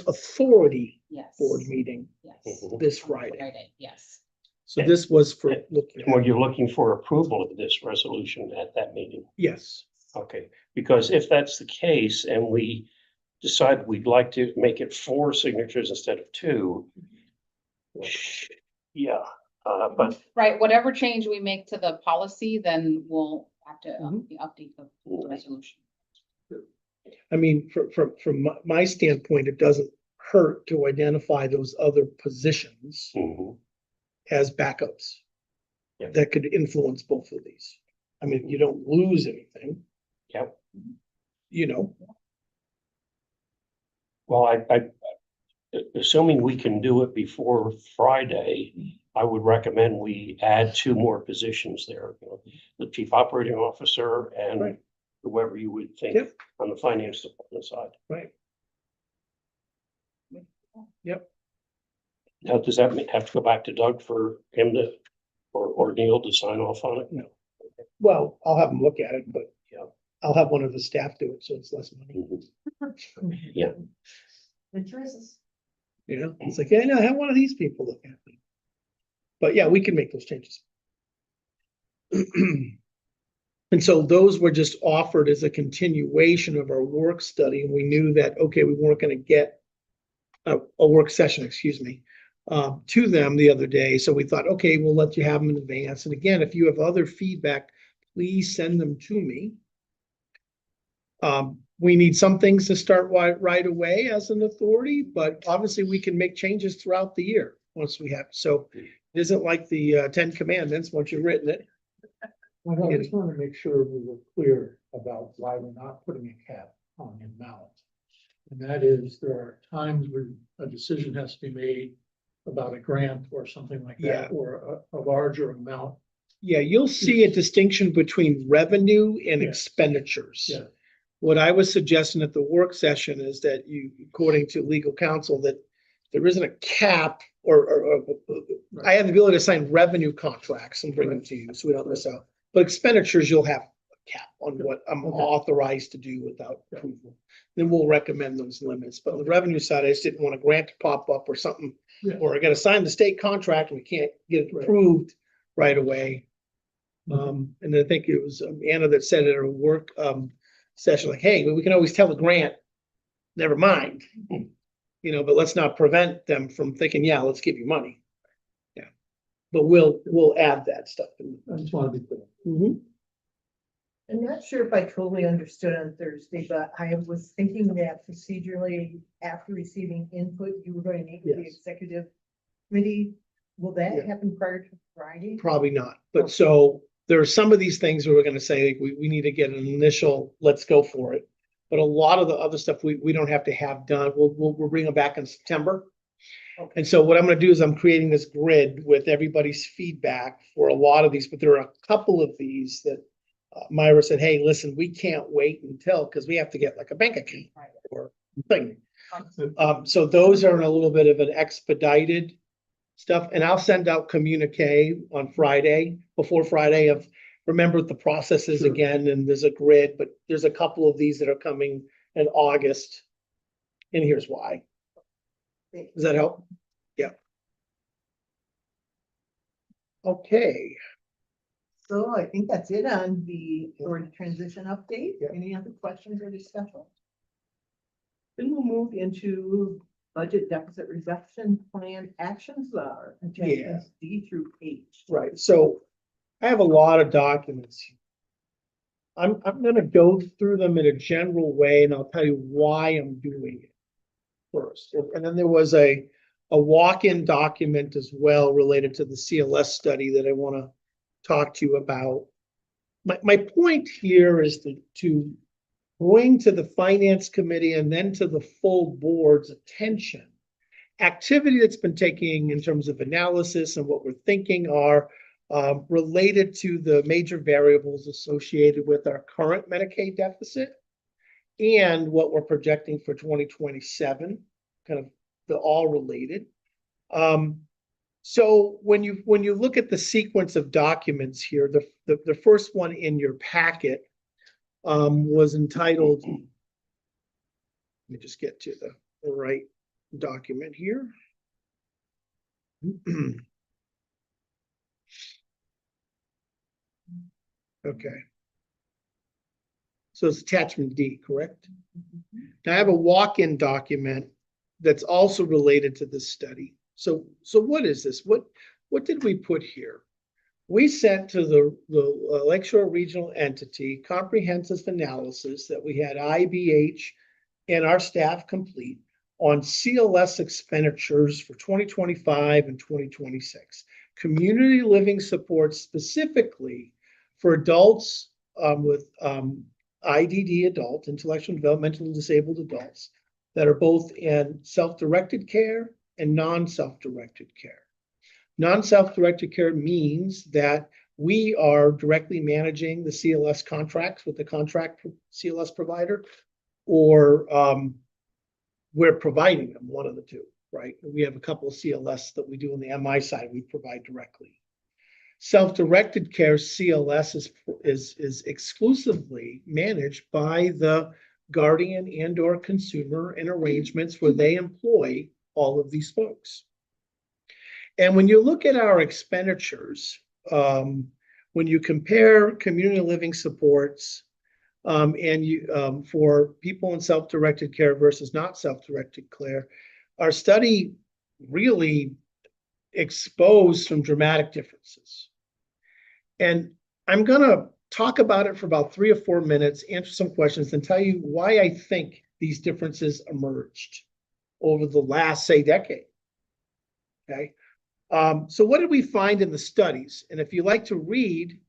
S5: authority
S7: Yes.
S5: board meeting
S7: Yes.
S5: this
S7: On
S5: Friday.
S7: Yes.
S5: So this was for looking
S4: Well,
S5: at,
S4: you're looking for approval of this resolution at that meeting.
S5: yes.
S4: Okay, because if that's the case and we decide we'd like to make it 4 signatures instead of 2. Yeah, but
S7: Right, whatever change we make to the policy, then we'll have to
S5: Mhm.
S7: update the resolution.
S5: I mean, from my standpoint, it doesn't hurt to identify those other positions
S4: mhm,
S5: as backups.
S4: Yeah.
S5: That could influence both of these. I mean, you don't lose anything.
S4: Yep. Well, I assuming we can do it before Friday, I would recommend we add 2 more positions there. The chief operating officer and
S5: Right.
S4: whoever you would think
S5: Yep.
S4: on the finance department side.
S5: Right. Yep.
S4: Now, does that have to go back to Doug for him to, or Neil to sign off on it?
S5: No. Well, I'll have them look at it, but
S4: Yeah.
S5: I'll have one of the staff do it, so it's less money.
S4: Mhm. Yeah.
S8: Good choices.
S5: It's like, yeah, no, have one of these people look at it. But yeah, we can make those changes. And so those were just offered as a continuation of our work study, and we knew that, okay, we weren't gonna get a work session, excuse me, to them the other day. So we thought, okay, we'll let you have them in advance. And again, if you have other feedback, please send them to me. We need some things to start right away as an authority, but obviously we can make changes throughout the year once we have. So it isn't like the 10 commandments, once you've written it.
S2: Well, I just want to make sure we were clear about why we're not putting a cap on the amount. And that is, there are times where a decision has to be made about a grant or something like
S5: Yeah.
S2: that, or a larger amount.
S5: Yeah, you'll see a distinction between revenue and
S2: Yeah.
S5: expenditures.
S2: Yeah.
S5: What I was suggesting at the work session is that you, according to legal counsel, that there isn't a cap or I have the ability to sign revenue contracts and bring them to you, so we don't miss out. But expenditures, you'll have a cap on what I'm
S2: Okay.
S5: authorized to do without
S2: Yeah.
S5: approval. Then we'll recommend those limits. But on the revenue side, I just didn't want a grant to pop up or something,
S2: Yeah.
S5: or I gotta sign the state contract and we can't get it
S2: Right.
S5: approved right away. And I think it was Anna that said at her work session, like, hey, we can always tell the grant, never mind. But let's not prevent them from thinking, yeah, let's give you money. Yeah. But we'll add that stuff.
S2: I just want to be clear.
S5: Mhm.
S1: I'm not sure if I totally understood on Thursday, but I was thinking that procedurally, after receiving input, you were going to meet with the
S5: Yes.
S1: executive committee Will that
S5: Yeah.
S1: happen prior to Friday?
S5: Probably not, but so there are some of these things where we're gonna say, like, we need to get an initial, let's go for it. But a lot of the other stuff, we don't have to have done, we'll bring them back in September.
S1: Okay.
S5: And so what I'm gonna do is I'm creating this grid with everybody's feedback for a lot of these, but there are a couple of these that Myra said, hey, listen, we can't wait until, because we have to get like a bank account or thing. So those are in a little bit of an expedited stuff, and I'll send out communique on Friday, before Friday, of remember what the process is again, and there's a grid, but there's a couple of these that are coming in August. And here's why. Does that help? Yeah. Okay.
S1: So I think that's it on the board transition update.
S5: Yeah.
S1: Any other questions or discussion? Then we'll move into budget deficit reduction plan actions are attachments D through H.
S5: Right, so I have a lot of documents here. I'm gonna go through them in a general way, and I'll tell you why I'm doing it first. And then there was a walk-in document as well related to the CLS study that I want to talk to you about. My point here is to bring to the finance committee and then to the full board's attention activity that's been taking in terms of analysis, and what we're thinking are related to the major variables associated with our current Medicaid deficit and what we're projecting for 2027, kind of the all related. So when you look at the sequence of documents here, the first one in your packet was entitled, let me just get to the right document here. Okay. So it's attachment D, correct? Now I have a walk-in document that's also related to this study. So what is this? What did we put here? We sent to the Lakeshore Regional Entity comprehensive analysis that we had IBH and our staff complete on CLS expenditures for 2025 and 2026. Community living support specifically for adults with IDD adult, intellectual and developmentally disabled adults, that are both in self-directed care and non-self-directed care. Non-self-directed care means that we are directly managing the CLS contracts with the contract CLS provider, or we're providing them, one of the two, right? We have a couple of CLS that we do on the MI side, we provide directly. Self-directed care CLS is exclusively managed by the guardian and or consumer in arrangements where they employ all of these folks. And when you look at our expenditures, when you compare community living supports and you for people in self-directed care versus not self-directed care, our study really exposed some dramatic differences. And I'm gonna talk about it for about 3 or 4 minutes, answer some questions, and tell you why I think these differences emerged over the last, say, decade. Okay. So what did we find in the studies? And if you like to read,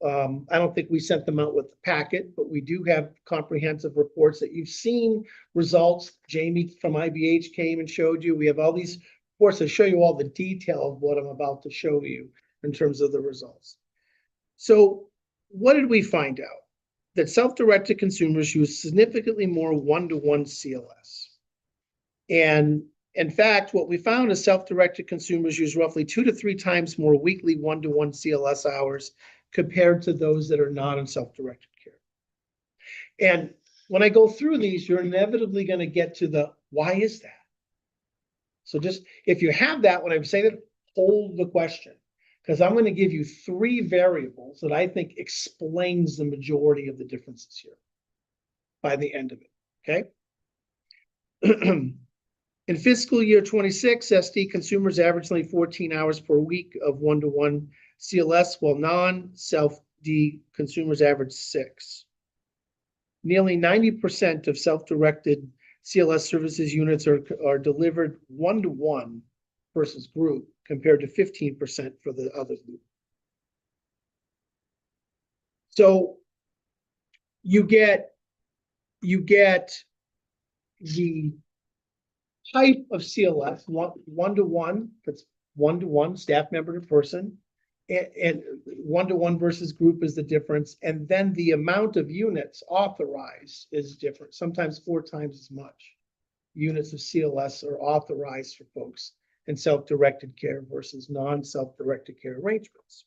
S5: I don't think we sent them out with the packet, but we do have comprehensive reports that you've seen results. Jamie from IBH came and showed you. We have all these reports that show you all the detail of what I'm about to show you in terms of the results. So what did we find out? That self-directed consumers use significantly more one-to-one CLS. And in fact, what we found is self-directed consumers use roughly 2 to 3 times more weekly one-to-one CLS hours compared to those that are not in self-directed care. And when I go through these, you're inevitably going to get to the why is that? So just if you have that, when I'm saying it, hold the question, because I'm going to give you 3 variables that I think explains the majority of the differences here by the end of it. Okay. In fiscal year 26, SD consumers averaged only 14 hours per week of one-to-one CLS, while non-self-D consumers averaged 6. Nearly 90% of self-directed CLS services units are delivered one-to-one versus group, compared to 15% for the other group. So you get the type of CLS, one-to-one, that's one-to-one, staff member to person, and one-to-one versus group is the difference. And then the amount of units authorized is different, sometimes 4 times as much. Units of CLS are authorized for folks in self-directed care versus non-self-directed care arrangements.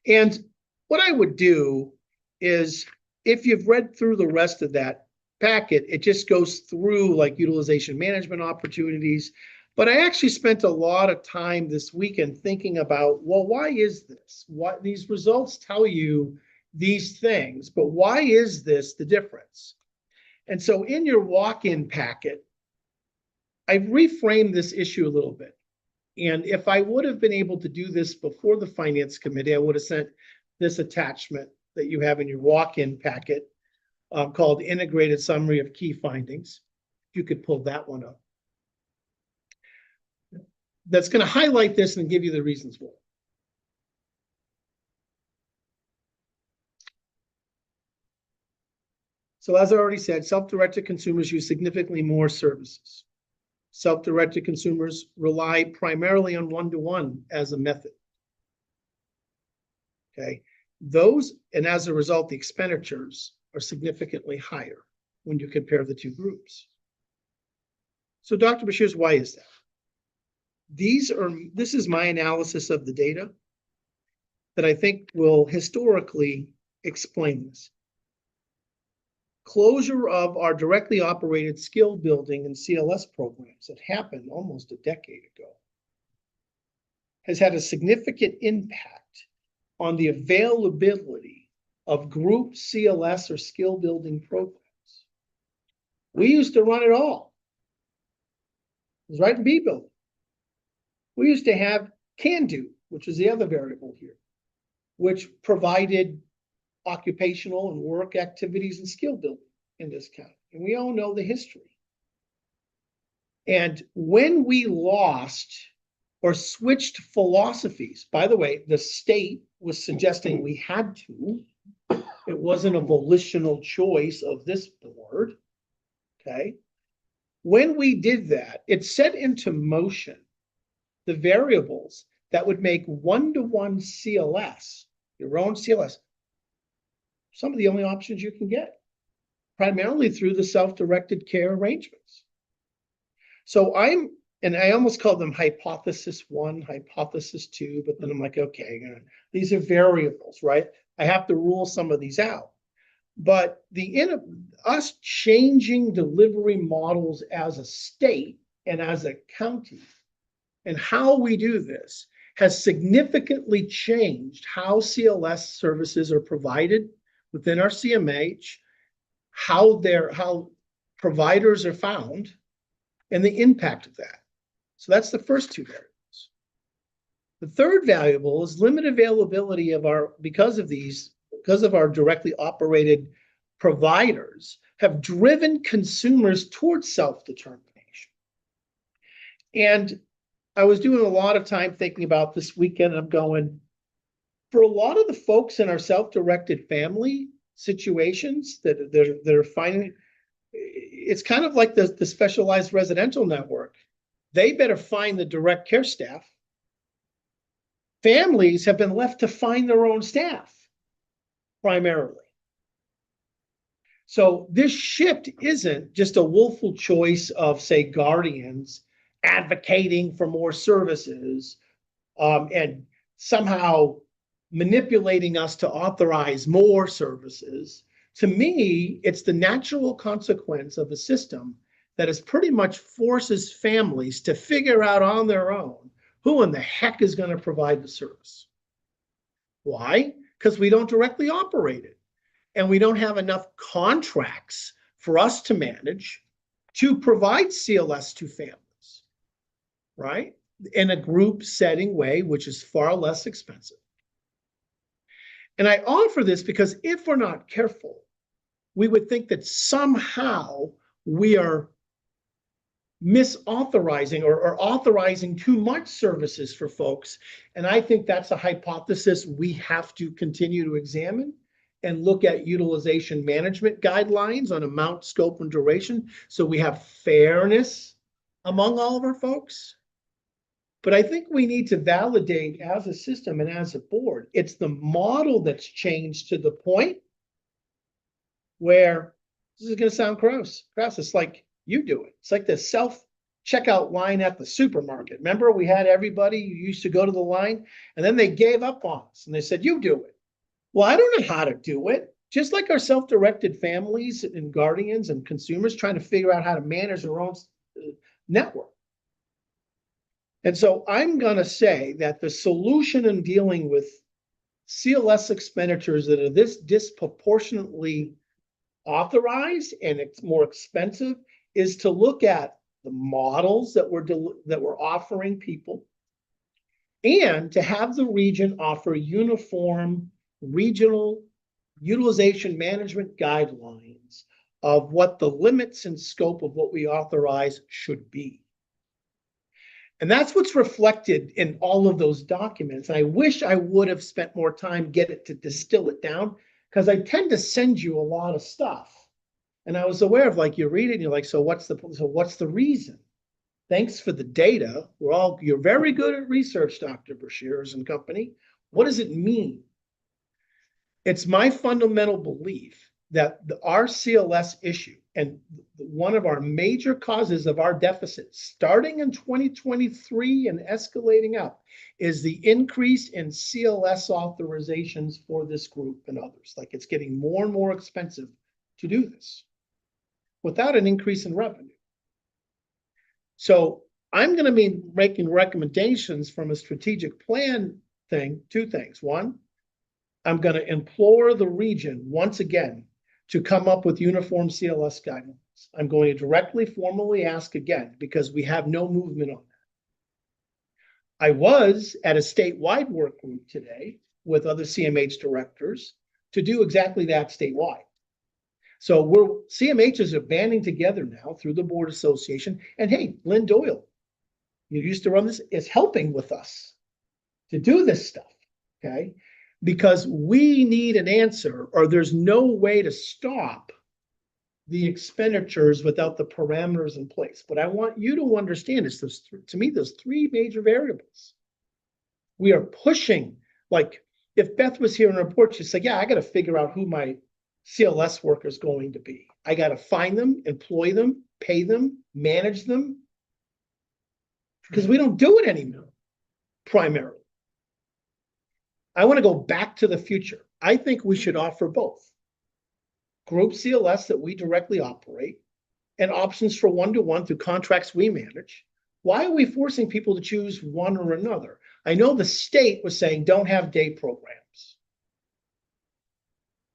S5: And what I would do is, if you've read through the rest of that packet, it just goes through like utilization management opportunities. But I actually spent a lot of time this weekend thinking about, well, why is this? What these results tell you these things, but why is this the difference? And so in your walk-in packet, I've reframed this issue a little bit. And if I would have been able to do this before the finance committee, I would have sent this attachment that you have in your walk-in packet called Integrated Summary of Key Findings. You could pull that one up. That's going to highlight this and give you the reasons why. So as I already said, self-directed consumers use significantly more services. Self-directed consumers rely primarily on one-to-one as a method. Okay, and as a result, the expenditures are significantly higher when you compare the two groups. So Dr. Bashir's, why is that? This is my analysis of the data that I think will historically explain this. Closure of our directly operated skill building and CLS programs that happened almost a decade ago has had a significant impact on the availability of group CLS or skill building programs. We used to run it all. It was right in B building. We used to have can do, which is the other variable here, which provided occupational and work activities and skill building in this county. And we all know the history. And when we lost or switched philosophies, by the way, the state was suggesting we had to. It wasn't a volitional choice of this board, okay? When we did that, it set into motion the variables that would make one-to-one CLS, your own CLS, some of the only options you can get, primarily through the self-directed care arrangements. So and I almost call them hypothesis 1, hypothesis 2, but then I'm like, okay, these are variables, right? I have to rule some of these out. But us changing delivery models as a state and as a county and how we do this has significantly changed how CLS services are provided within our CMH, how providers are found, and the impact of that. So that's the first 2 variables. The third variable is limited availability of because of our directly operated providers have driven consumers towards self-determination. And I was doing a lot of time thinking about this weekend, and I'm going, for a lot of the folks in our self-directed family situations that are finding, it's kind of like the specialized residential network. They better find the direct care staff. Families have been left to find their own staff, primarily. So this shift isn't just a willful choice of, say, guardians advocating for more services and somehow manipulating us to authorize more services. To me, it's the natural consequence of a system that is pretty much forces families to figure out on their own who in the heck is going to provide the service. Why? Because we don't directly operate it. And we don't have enough contracts for us to manage to provide CLS to families, right? In a group setting way, which is far less expensive. And I offer this because if we're not careful, we would think that somehow we are misauthorizing or authorizing too much services for folks. And I think that's a hypothesis we have to continue to examine and look at utilization management guidelines on amount, scope, and duration. So we have fairness among all of our folks. But I think we need to validate as a system and as a board, it's the model that's changed to the point where this is going to sound gross. It's like you do it. It's like the self-checkout line at the supermarket. Remember, we had everybody who used to go to the line, and then they gave up on us and they said, you do it. Well, I don't know how to do it. Just like our self-directed families and guardians and consumers trying to figure out how to manage their own network. And so I'm going to say that the solution in dealing with CLS expenditures that are this disproportionately authorized and it's more expensive is to look at the models that we're offering people and to have the region offer uniform regional utilization management guidelines of what the limits and scope of what we authorize should be. And that's what's reflected in all of those documents. And I wish I would have spent more time to distill it down, because I tend to send you a lot of stuff. And I was aware of, like, you read it and you're like, so what's the reason? Thanks for the data. You're very good at research, Dr. Brashears and company. What does it mean? It's my fundamental belief that our CLS issue and one of our major causes of our deficit starting in 2023 and escalating up is the increase in CLS authorizations for this group and others. Like, it's getting more and more expensive to do this without an increase in revenue. So I'm going to be making recommendations from a strategic plan thing, two things. One, I'm going to implore the region once again to come up with uniform CLS guidelines. I'm going to directly, formally ask again, because we have no movement on that. I was at a statewide work group today with other CMH directors to do exactly that statewide. So CMHs are banding together now through the board association. And hey, Lynn Doyle, you used to run this, is helping with us to do this stuff, okay? Because we need an answer, or there's no way to stop the expenditures without the parameters in place. But I want you to understand is to me, there's three major variables. We are pushing, like if Beth was here in a report, she'd say, yeah, I got to figure out who my CLS worker is going to be. I got to find them, employ them, pay them, manage them, because we don't do it anymore, primarily. I want to go back to the future. I think we should offer both. Group CLS that we directly operate and options for one-to-one through contracts we manage. Why are we forcing people to choose one or another? I know the state was saying don't have day programs.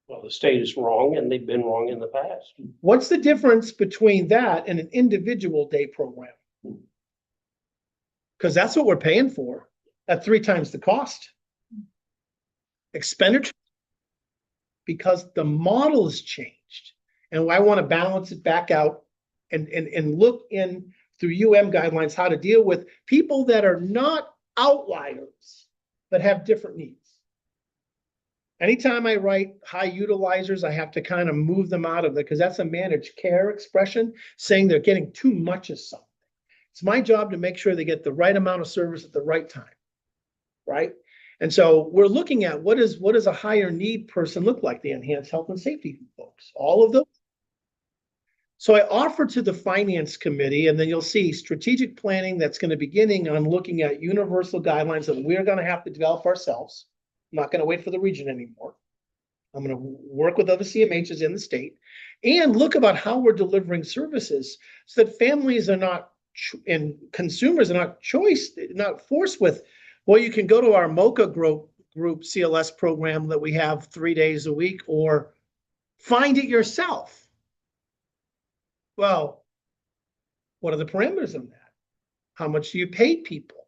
S4: Well, the state is wrong and they've been wrong in the past.
S5: What's the difference between that and an individual day program? Because that's what we're paying for at 3 times the cost. Expenditure, because the model has changed. And I want to balance it back out and look in through guidelines how to deal with people that are not outliers, but have different needs. Anytime I write high utilizers, I have to kind of move them out of it, because that's a managed care expression saying they're getting too much of something. It's my job to make sure they get the right amount of service at the right time, right? And so we're looking at what does a higher need person look like, the enhanced health and safety folks, all of those. So I offer to the finance committee, and then you'll see strategic planning that's going to be beginning on looking at universal guidelines that we're going to have to develop ourselves. I'm not going to wait for the region anymore. I'm going to work with other CMHs in the state and look about how we're delivering services so that families are not and consumers are not forced with, well, you can go to our MOCA group CLS program that we have 3 days a week, or find it yourself. Well, what are the parameters on that? How much do you pay people?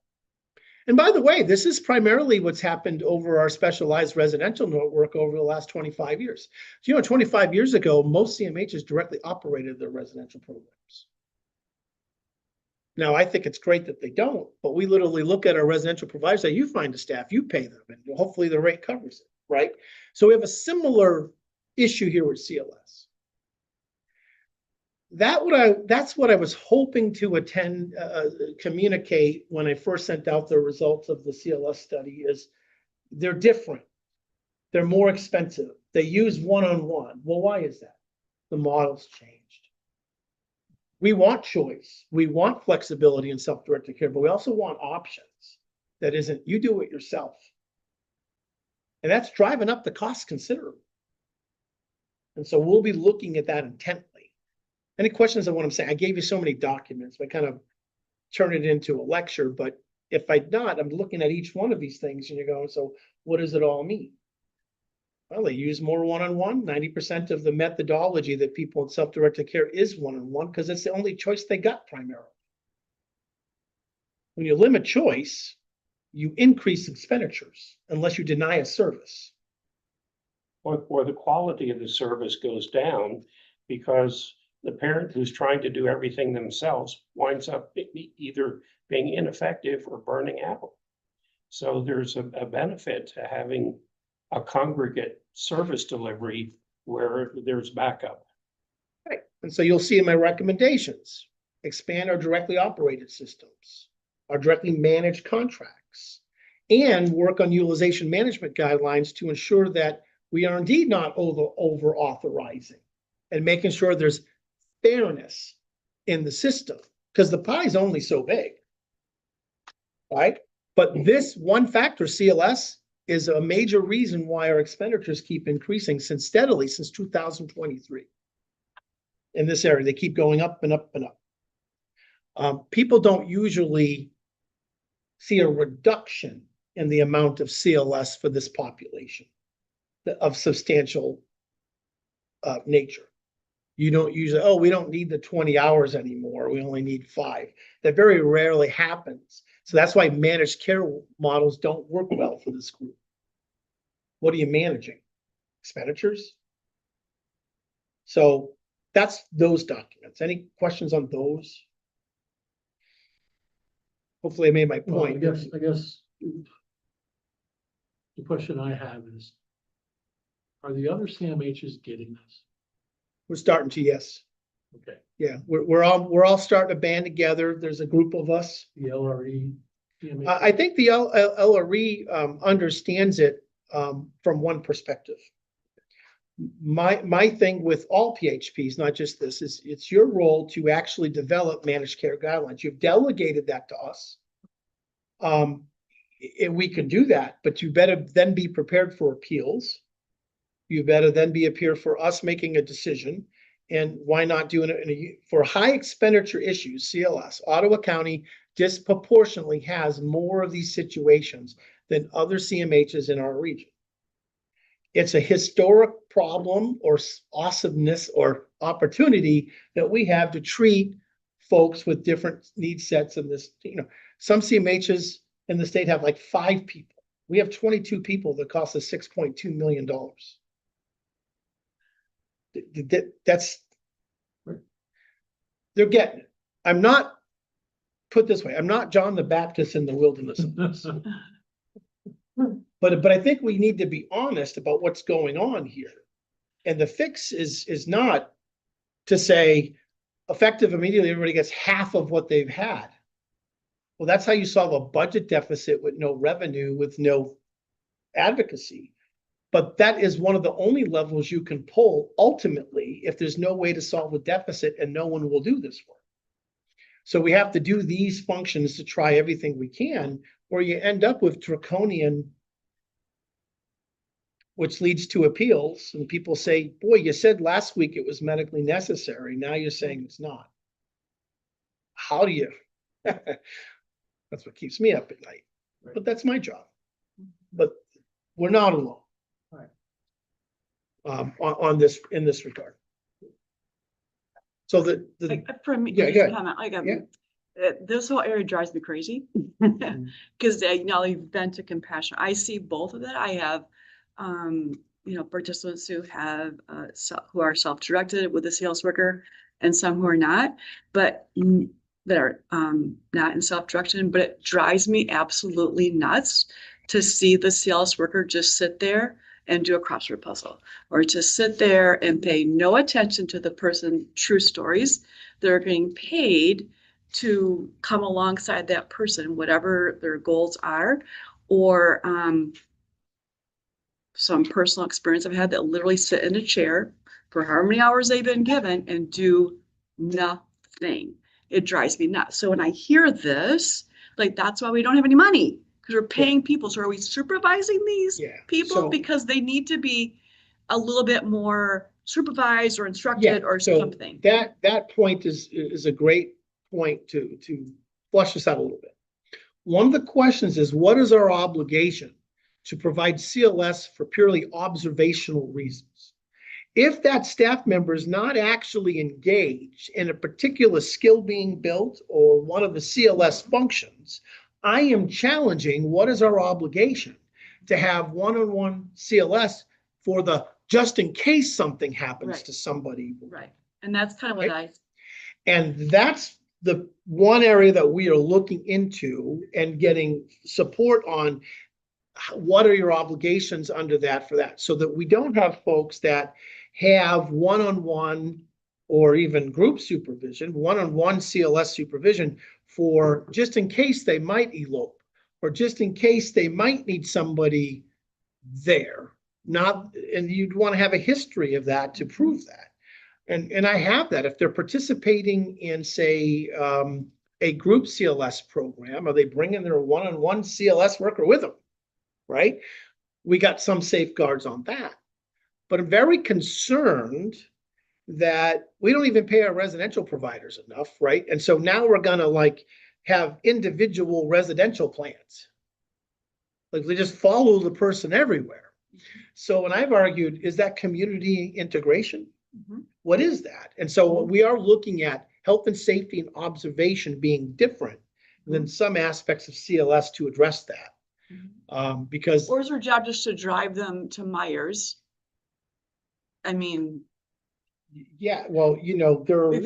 S5: And by the way, this is primarily what's happened over our specialized residential network over the last 25 years. So, 25 years ago, most CMHs directly operated their residential programs. Now, I think it's great that they don't, but we literally look at our residential providers, say, you find a staff, you pay them, and hopefully the rate covers it, right? So we have a similar issue here with CLS. That's what I was hoping to communicate when I first sent out the results of the CLS study is they're different. They're more expensive. They use one-on-one. Well, why is that? The model's changed. We want choice. We want flexibility and self-directed care, but we also want options. That isn't, you do it yourself. And that's driving up the cost considerably. And so we'll be looking at that intently. Any questions on what I'm saying? I gave you so many documents. I kind of turn it into a lecture, but if I not, I'm looking at each one of these things and you're going, so what does it all mean? Well, they use more one-on-one. 90% of the methodology that people in self-directed care is one-on-one because it's the only choice they got primarily. When you limit choice, you increase expenditures unless you deny a service.
S4: Or the quality of the service goes down because the parent who's trying to do everything themselves winds up either being ineffective or burning out. So there's a benefit to having a congregate service delivery where there's backup.
S5: Right. And so you'll see in my recommendations, expand our directly operated systems, our directly managed contracts, and work on utilization management guidelines to ensure that we are indeed not over authorizing and making sure there's fairness in the system because the pie is only so big, right? But this one factor, CLS, is a major reason why our expenditures keep increasing steadily since 2023. In this area, they keep going up and up and up. People don't usually see a reduction in the amount of CLS for this population of substantial nature. You don't usually, oh, we don't need the 20 hours anymore. We only need 5. That very rarely happens. So that's why managed care models don't work well for this group. What are you managing? Expenditures? So that's those documents. Any questions on those? Hopefully I made my
S2: Well,
S5: point.
S2: I guess the question I have is, are the other CMHs getting this?
S5: We're starting to, yes.
S2: Okay,
S5: Yeah, we're all starting to band together. There's a group of us.
S2: the LRE, CMH?
S5: I think the LRE understands it from one perspective. My thing with all PHPs, not just this, is it's your role to actually develop managed care guidelines. You've delegated that to us. We can do that, but you better then be prepared for appeals. You better then be prepared for us making a decision. And why not doing it for high expenditure issues, CLS, Ottawa County disproportionately has more of these situations than other CMHs in our region. It's a historic problem or awesomeness or opportunity that we have to treat folks with different need sets in this. Some CMHs in the state have like 5 people. We have 22 people that cost us $6.2 million. That's, they're getting it. I'm not, put this way, I'm not John the Baptist in the wilderness of this. But I think we need to be honest about what's going on here. And the fix is not to say effective immediately, everybody gets half of what they've had. Well, that's how you solve a budget deficit with no revenue, with no advocacy. But that is one of the only levels you can pull ultimately if there's no way to solve a deficit and no one will do this work. So we have to do these functions to try everything we can, or you end up with draconian, which leads to appeals. And people say, boy, you said last week it was medically necessary. Now you're saying it's not. How do you? That's what keeps me up at night.
S2: Right.
S5: But that's my job. But we're not alone. On this, in this regard. So
S9: For me,
S5: Yeah,
S9: just
S5: go ahead.
S9: comment,
S5: Yeah.
S9: this whole area drives me crazy. Cause you've been to compassion. I see both of it. I have, participants who have, who are self-directed with a sales worker and some who are not. But that are not in self-direction, but it drives me absolutely nuts to see the sales worker just sit there and do a crossword puzzle, or just sit there and pay no attention to the person, true stories. They're getting paid to come alongside that person, whatever their goals are, or some personal experience I've had that literally sit in a chair for how many hours they've been given and do nothing. It drives me nuts. So when I hear this, like, that's why we don't have any money, because we're paying people. So are we supervising these
S5: Yeah,
S9: people
S5: so-
S9: because they need to be a little bit more supervised or instructed or
S5: so
S9: something?
S5: That point is a great point to flush this out a little bit. One of the questions is, what is our obligation to provide CLS for purely observational reasons? If that staff member is not actually engaged in a particular skill being built or one of the CLS functions, I am challenging what is our obligation to have one-on-one CLS for the just in case something happens
S9: Right.
S5: to somebody.
S9: Right. And that's kind of what I,
S5: And that's the one area that we are looking into and getting support on. What are your obligations under that for that? So that we don't have folks that have one-on-one or even group supervision, one-on-one CLS supervision for just in case they might elope, or just in case they might need somebody there. Not, and you'd want to have a history of that to prove that. And I have that. If they're participating in, say, a group CLS program, are they bringing their one-on-one CLS worker with them, right? We got some safeguards on that. But I'm very concerned that we don't even pay our residential providers enough, right? And so now we're gonna like have individual residential plans. Like we just follow the person everywhere. So, and I've argued, is that community integration?
S9: Mhm.
S5: What is that? And so we are looking at health and safety and observation being different than some aspects of CLS to address that. Because
S9: or is our job just to drive them to Myers? I mean,
S5: yeah, well, you know, there
S9: if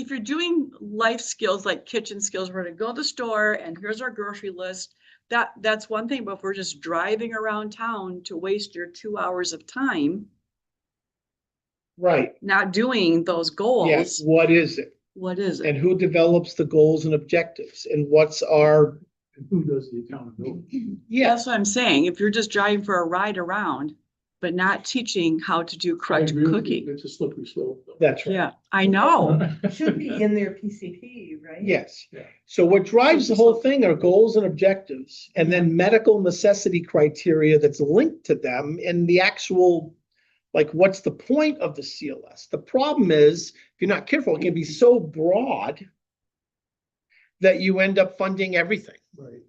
S9: you're doing life skills like kitchen skills, we're gonna go to the store and here's our grocery list. That's one thing, but if we're just driving around town to waste your 2 hours of time,
S5: right.
S9: not doing those
S5: Yes,
S9: goals,
S5: what is it?
S9: what is
S5: And
S9: it?
S5: who develops the goals and objectives? And what's our,
S2: And who does the accountability?
S5: yeah,
S9: That's what I'm saying. If you're just driving for a ride around, but not teaching how to do
S2: I
S9: correct
S2: agree with you.
S9: cooking.
S2: It's a slippery slope, though.
S5: that's right.
S9: Yeah, I know.
S1: Should be in their PCP, right?
S5: Yes.
S2: Yeah.
S5: So what drives the whole thing are goals and objectives, and then medical necessity criteria that's linked to them in the actual, like, what's the point of the CLS? The problem is, if you're not careful, it can be so broad that you end up funding everything.
S2: Right.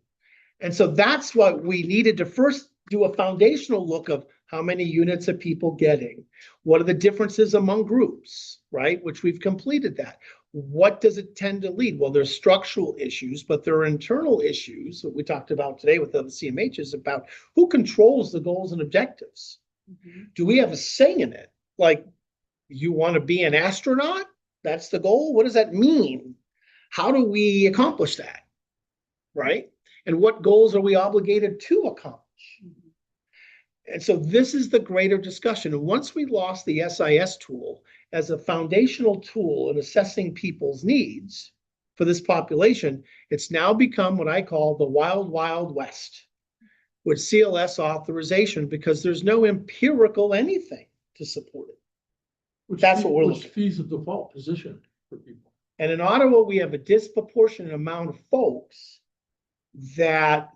S5: And so that's what we needed to first do, a foundational look of how many units are people getting? What are the differences among groups, right? Which we've completed that. What does it tend to lead? Well, there's structural issues, but there are internal issues that we talked about today with the CMHs about who controls the goals and objectives. Do we have a say in it? Like, you want to be an astronaut? That's the goal? What does that mean? How do we accomplish that? Right? And what goals are we obligated to accomplish? And so this is the greater discussion. And once we lost the SIS tool as a foundational tool in assessing people's needs for this population, it's now become what I call the wild, wild west with CLS authorization, because there's no empirical anything to support it. That's what we're
S2: Which
S5: looking at.
S2: fees the default position for people.
S5: And in Ottawa, we have a disproportionate amount of folks that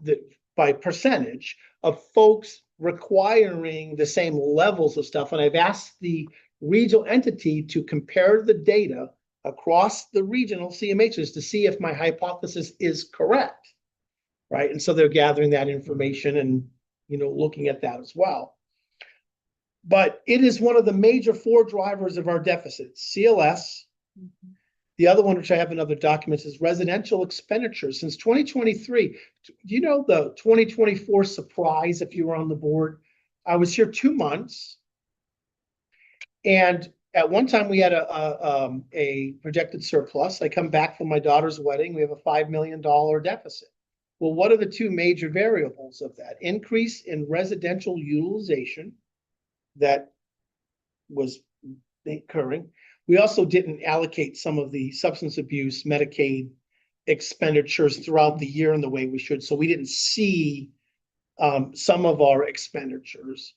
S5: by percentage of folks requiring the same levels of stuff. And I've asked the regional entity to compare the data across the regional CMHs to see if my hypothesis is correct. Right. And so they're gathering that information and, you know, looking at that as well. But it is one of the major 4 drivers of our deficits: CLS. The other one, which I have in other documents, is residential expenditures. Since 2023, do you know the 2024 surprise if you were on the board? I was here 2 months. And at one time, we had a projected surplus. I come back from my daughter's wedding, we have a $5 million deficit. Well, what are the two major variables of that? Increase in residential utilization that was occurring. We also didn't allocate some of the substance abuse, Medicaid expenditures throughout the year in the way we should. So we didn't see some of our expenditures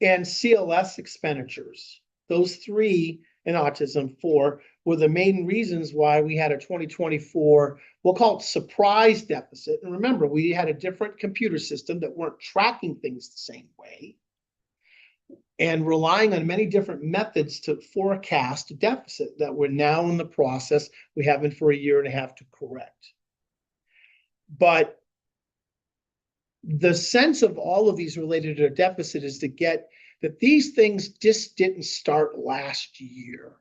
S5: and CLS expenditures. Those three in autism, 4 were the main reasons why we had a 2024, we'll call it surprise deficit. And remember, we had a different computer system that weren't tracking things the same way and relying on many different methods to forecast a deficit that we're now in the process, we have been for a year and a half to correct. But the sense of all of these related to a deficit is to get that these things just didn't start last year.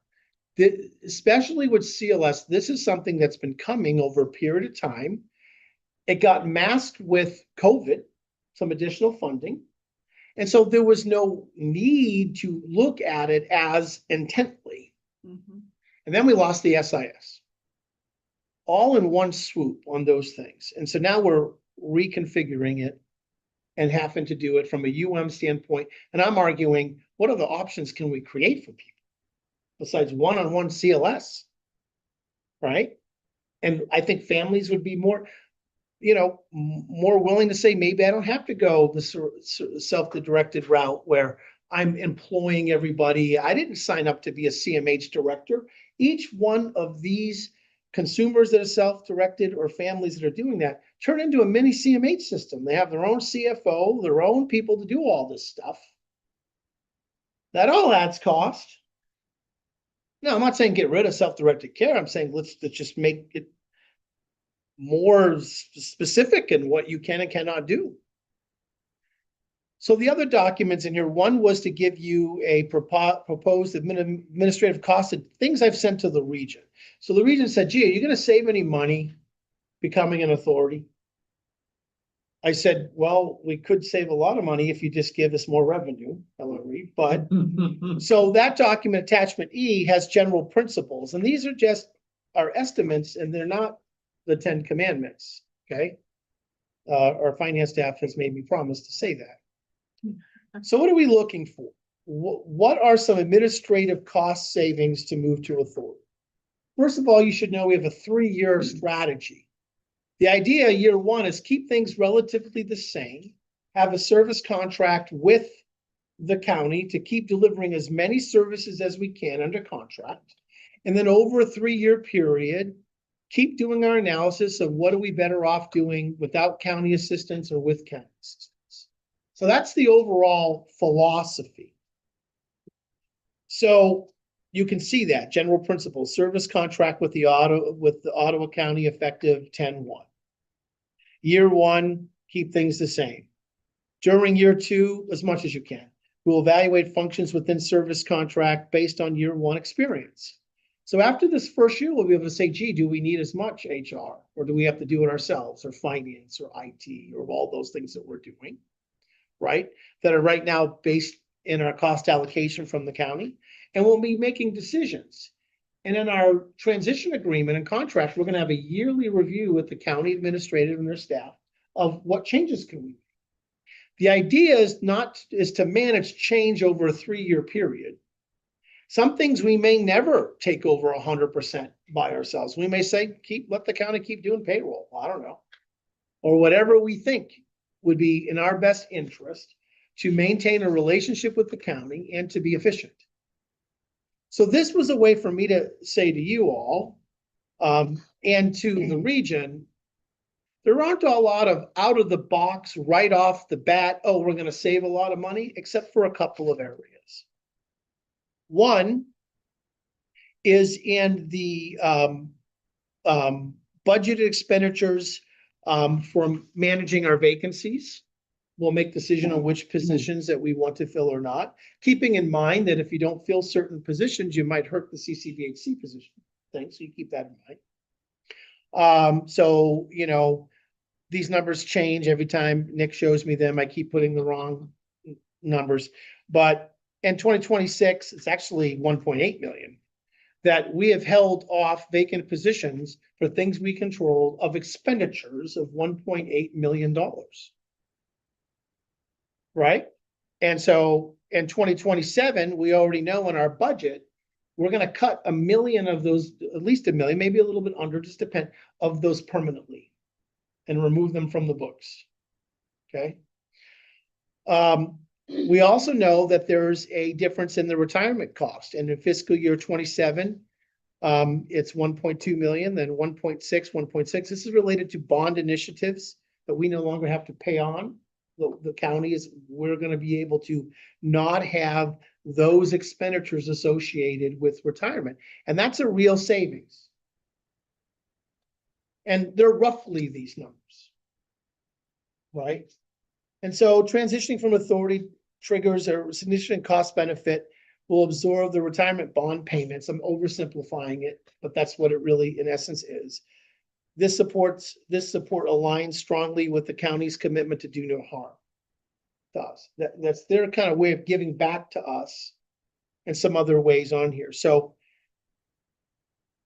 S5: Especially with CLS, this is something that's been coming over a period of time. It got masked with COVID, some additional funding. And so there was no need to look at it as intently.
S9: Mhm.
S5: And then we lost the SIS. All in one swoop on those things. And so now we're reconfiguring it and having to do it from a UM standpoint. And I'm arguing, what other options can we create for people besides one-on-one CLS, right? And I think families would be more, more willing to say, maybe I don't have to go the self-directed route where I'm employing everybody. I didn't sign up to be a CMH director. Each one of these consumers that are self-directed or families that are doing that turn into a mini CMH system. They have their own CFO, their own people to do all this stuff. That all adds cost. No, I'm not saying get rid of self-directed care. I'm saying let's just make it more specific in what you can and cannot do. So the other documents in here, one was to give you a proposed administrative costs and things I've sent to the region. So the region said, gee, are you going to save any money becoming an authority? I said, well, we could save a lot of money if you just give us more revenue, Hillary. But so that document, attachment E, has general principles. And these are just our estimates, and they're not the 10 commandments, okay? Our finance staff has made me promise to say that. So what are we looking for? What are some administrative cost savings to move to authority? First of all, you should know we have a 3-year strategy. The idea year 1 is keep things relatively the same, have a service contract with the county to keep delivering as many services as we can under contract. And then over a 3-year period, keep doing our analysis of what are we better off doing without county assistance or with county assistance. So that's the overall philosophy. So you can see that general principle, service contract with the Ottawa County effective 10/1. Year 1, keep things the same. During year 2, as much as you can. We'll evaluate functions within service contract based on year 1 experience. So after this first year, we'll be able to say, gee, do we need as much HR? Or do we have to do it ourselves, or finance, or IT, or all those things that we're doing, right? That are right now based in our cost allocation from the county. And we'll be making decisions. And in our transition agreement and contract, we're going to have a yearly review with the county administrative and their staff of what changes can we make. The idea is to manage change over a 3-year period. Some things we may never take over 100% by ourselves. We may say, let the county keep doing payroll. I don't know. Or whatever we think would be in our best interest to maintain a relationship with the county and to be efficient. So this was a way for me to say to you all and to the region, there aren't a lot of out of the box, right off the bat, oh, we're going to save a lot of money, except for a couple of areas. One is in the budgeted expenditures for managing our vacancies. We'll make decision on which positions that we want to fill or not, keeping in mind that if you don't fill certain positions, you might hurt the CCVHC position thing. So you keep that in mind. So, these numbers change every time Nick shows me them. I keep putting the wrong numbers, but and 2026, it's actually 1.8 million. That we have held off vacant positions for things we control of expenditures of $1.8 million. Right? And so in 2027, we already know in our budget, we're gonna cut 1 million of those, at least 1 million, maybe a little bit under, just depend, of those permanently. And remove them from the books. Okay? We also know that there's a difference in the retirement cost, and in fiscal year 27, it's 1.2 million, then 1.6, 1.6. This is related to bond initiatives that we no longer have to pay on. The county is, we're gonna be able to not have those expenditures associated with retirement, and that's a real savings. And they're roughly these numbers. Right? And so transitioning from authority triggers a significant cost benefit, will absorb the retirement bond payments. I'm oversimplifying it, but that's what it really in essence is. This support aligns strongly with the county's commitment to do no harm. That's their kind of way of giving back to us and some other ways on here. So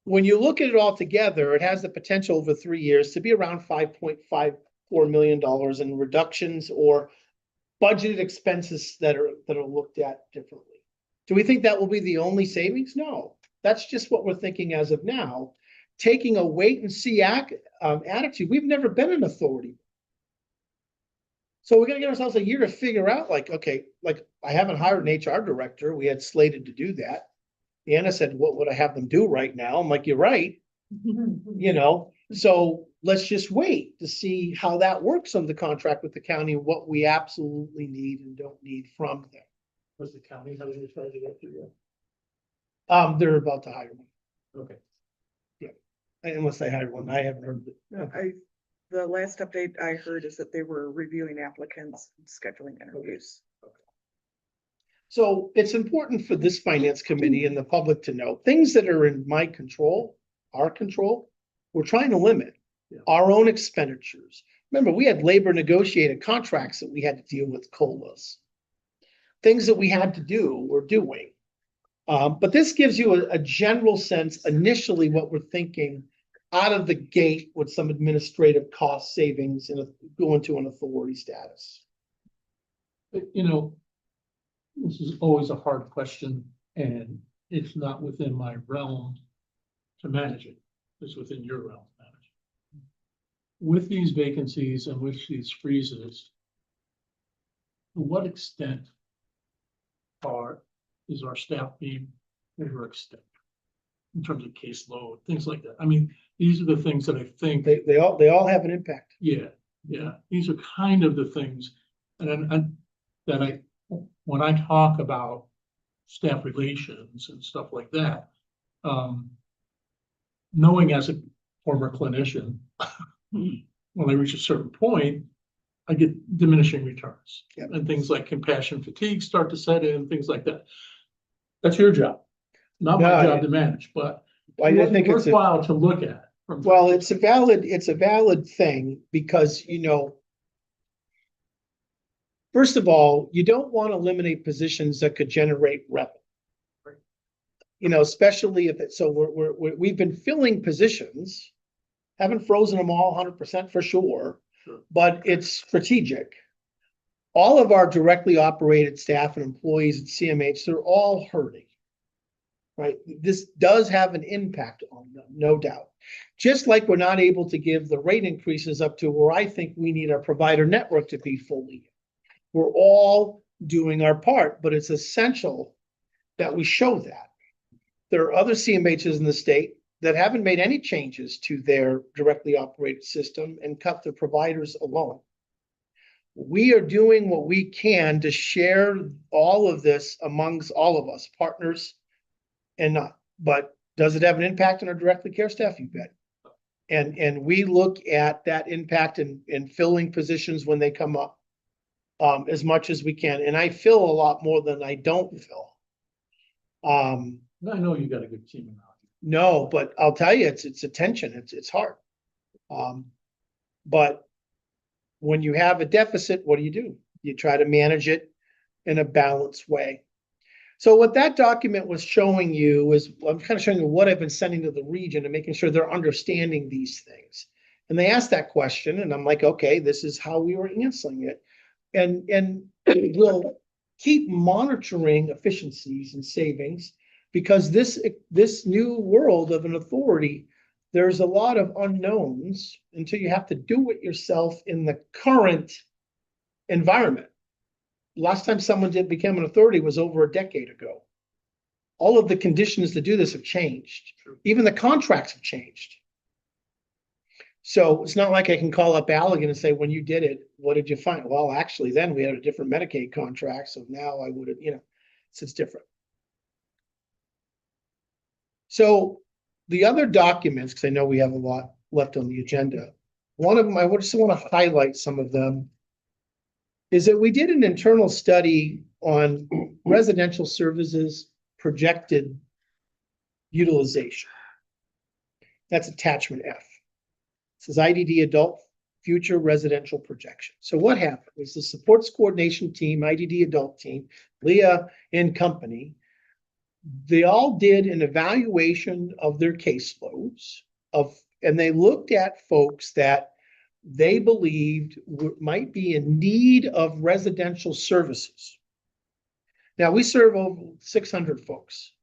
S5: when you look at it all together, it has the potential over 3 years to be around $5.54 million in reductions or budgeted expenses that are looked at differently. Do we think that will be the only savings? No, that's just what we're thinking as of now. Taking a wait and see attitude. We've never been an authority. So we're gonna give ourselves a year to figure out, like, okay, like I haven't hired an HR director. We had slated to do that. Anna said, what would I have them do right now? I'm like, you're right. You know, so let's just wait to see how that works on the contract with the county, what we absolutely need and don't need from them.
S2: Was the county having a try to get through that?
S5: They're about to hire one.
S2: Okay.
S5: Yeah, unless they hire one, I haven't heard of it.
S6: No, the last update I heard is that they were reviewing applicants, and scheduling interviews.
S5: So it's important for this finance committee and the public to know things that are in my control, our control. We're trying to limit our own expenditures. Remember, we had labor negotiated contracts that we had to deal with COLAs. Things that we had to do, we're doing. But this gives you a general sense initially what we're thinking out of the gate with some administrative cost savings and going to an authority status.
S2: But, you know, this is always a hard question, and it's not within my realm to manage it. It's within your realm to manage it. With these vacancies and with these freezes, to what extent is our staff being overextended in terms of caseload, things like that? I mean, these are the things that I think
S5: They all have an impact.
S2: yeah, these are kind of the things, and that when I talk about staff relations and stuff like that, knowing as a former clinician, when I reach a certain point, I get diminishing returns.
S5: Yep.
S2: And things like compassion fatigue start to set in, things like that. That's your job, not my job to manage, but
S5: I think it's
S2: worthwhile to look at.
S5: well, it's a valid thing because, you know, first of all, you don't want to eliminate positions that could generate revenue. You know, especially if it's, so we've been filling positions, haven't frozen them all 100% for sure, but it's strategic. All of our directly operated staff and employees at CMH, they're all hurting. Right? This does have an impact on them, no doubt. Just like we're not able to give the rate increases up to where I think we need our provider network to be fully. We're all doing our part, but it's essential that we show that. There are other CMHs in the state that haven't made any changes to their directly operated system and cut their providers alone. We are doing what we can to share all of this amongst all of us, partners and not. But does it have an impact on our directly care staff? You bet. And we look at that impact in filling positions when they come up as much as we can. And I fill a lot more than I don't fill.
S2: I know you got a good team around you.
S5: No, but I'll tell you, it's attention. It's hard. But when you have a deficit, what do? You try to manage it in a balanced way. So what that document was showing you is, I'm kind of showing you what I've been sending to the region and making sure they're understanding these things. And they asked that question and I'm like, okay, this is how we were answering it. And we'll keep monitoring efficiencies and savings because this new world of an authority, there's a lot of unknowns until you have to do it yourself in the current environment. Last time someone became an authority was over a decade ago. All of the conditions to do this have changed. Even the contracts have changed. So it's not like I can call up Allegan and say, when you did it, what did you find? Well, actually, then we had a different Medicaid contract. So now I would have, so it's different. So the other documents, because I know we have a lot left on the agenda. One of them, I just want to highlight some of them, is that we did an internal study on residential services projected utilization. That's attachment F. It says IDD adult future residential projection. So what happened was the supports coordination team, IDD adult team, Leah and company, they all did an evaluation of their caseloads and they looked at folks that they believed might be in need of residential services. Now we serve over 600 folks,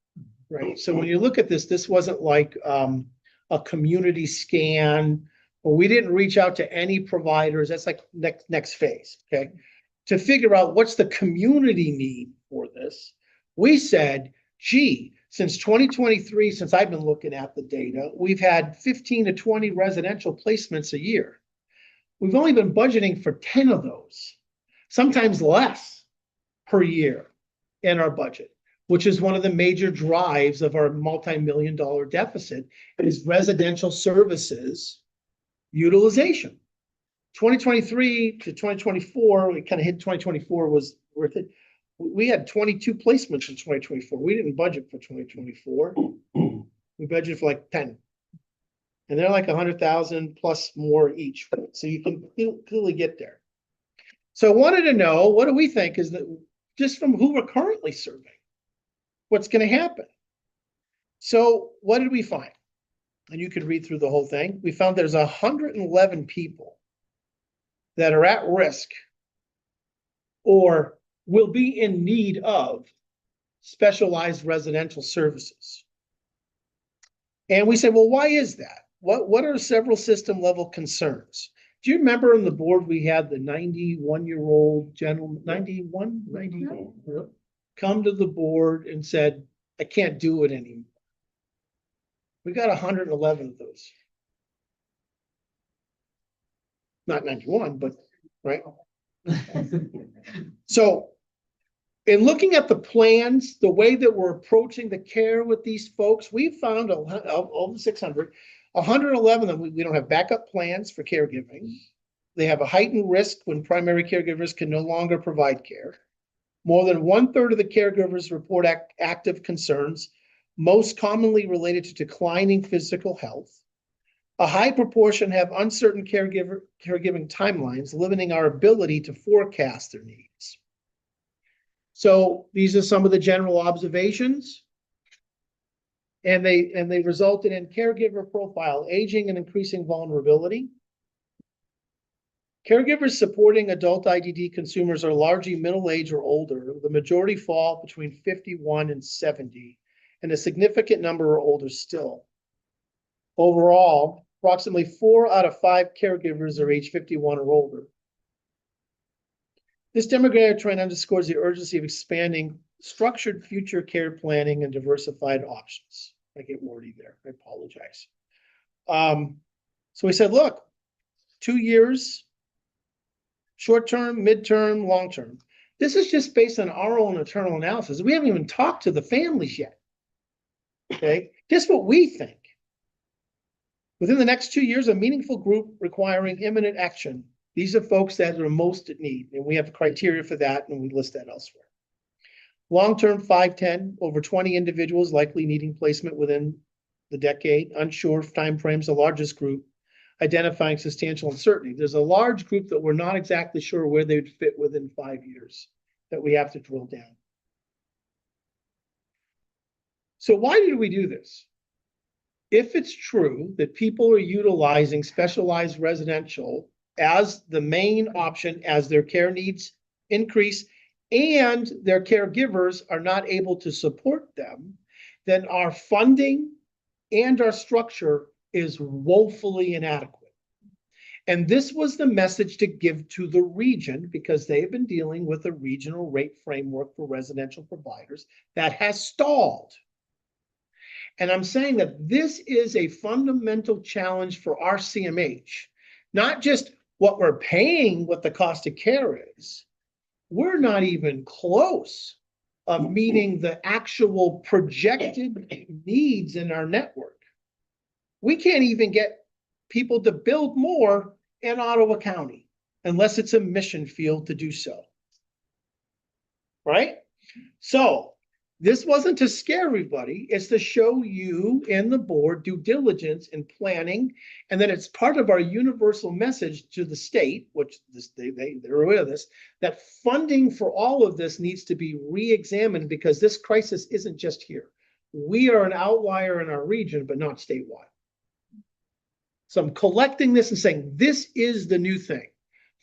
S5: right? So when you look at this, this wasn't like a community scan, or we didn't reach out to any providers. That's like next phase, okay? To figure out what's the community need for this, we said, gee, since 2023, since I've been looking at the data, we've had 15 to 20 residential placements a year. We've only been budgeting for 10 of those, sometimes less per year in our budget, which is one of the major drives of our multi-million-dollar deficit is residential services utilization. 2023 to 2024, we kind of hit 2024 was worth it. We had 22 placements in 2024. We didn't budget for 2024. We budgeted for like 10. And they're like 100,000 plus more each. So you can clearly get there. So I wanted to know, what do we think is that just from who we're currently serving, what's going to happen? So what did we find? And you could read through the whole thing. We found there's 111 people that are at risk or will be in need of specialized residential services. And we said, well, why is that? What are several system level concerns? Do you remember on the board we had the 91-year-old gentleman, 90, come to the board and said, I can't do it anymore. We got 111 of those. Not 91, but right. So in looking at the plans, the way that we're approaching the care with these folks, we found of the 600, 111 of them, we don't have backup plans for caregiving. They have a heightened risk when primary caregivers can no longer provide care. More than 1/3 of the caregivers report active concerns, most commonly related to declining physical health. A high proportion have uncertain caregiving timelines, limiting our ability to forecast their needs. So these are some of the general observations. And they resulted in caregiver profile, aging and increasing vulnerability. Caregivers supporting adult IDD consumers are largely middle-aged or older. The majority fall between 51 and 70, and a significant number are older still. Overall, approximately 4 out of 5 caregivers are age 51 or older. This demographic trend underscores the urgency of expanding structured future care planning and diversified options. I get wordy there, I apologize. So we said, look, 2 years, short-term, midterm, long-term. This is just based on our own internal analysis. We haven't even talked to the families yet. Okay, just what we think. Within the next 2 years, a meaningful group requiring imminent action. These are folks that are most at need, and we have criteria for that, and we list that elsewhere. Long-term, 5, 10, over 20 individuals likely needing placement within the decade. Unsure timeframes, the largest group, identifying substantial uncertainty. There's a large group that we're not exactly sure where they would fit within 5 years that we have to drill down. So why did we do this? If it's true that people are utilizing specialized residential as the main option as their care needs increase and their caregivers are not able to support them, then our funding and our structure is woefully inadequate. And this was the message to give to the region because they've been dealing with a regional rate framework for residential providers that has stalled. And I'm saying that this is a fundamental challenge for our CMH, not just what we're paying, what the cost of care is. We're not even close of meeting the actual projected needs in our network. We can't even get people to build more in Ottawa County unless it's a mission field to do so. Right? So this wasn't to scare everybody. It's to show you and the board due diligence in planning, and that it's part of our universal message to the state, which they're aware of this, that funding for all of this needs to be re-examined because this crisis isn't just here. We are an outlier in our region, but not statewide. So I'm collecting this and saying, this is the new thing.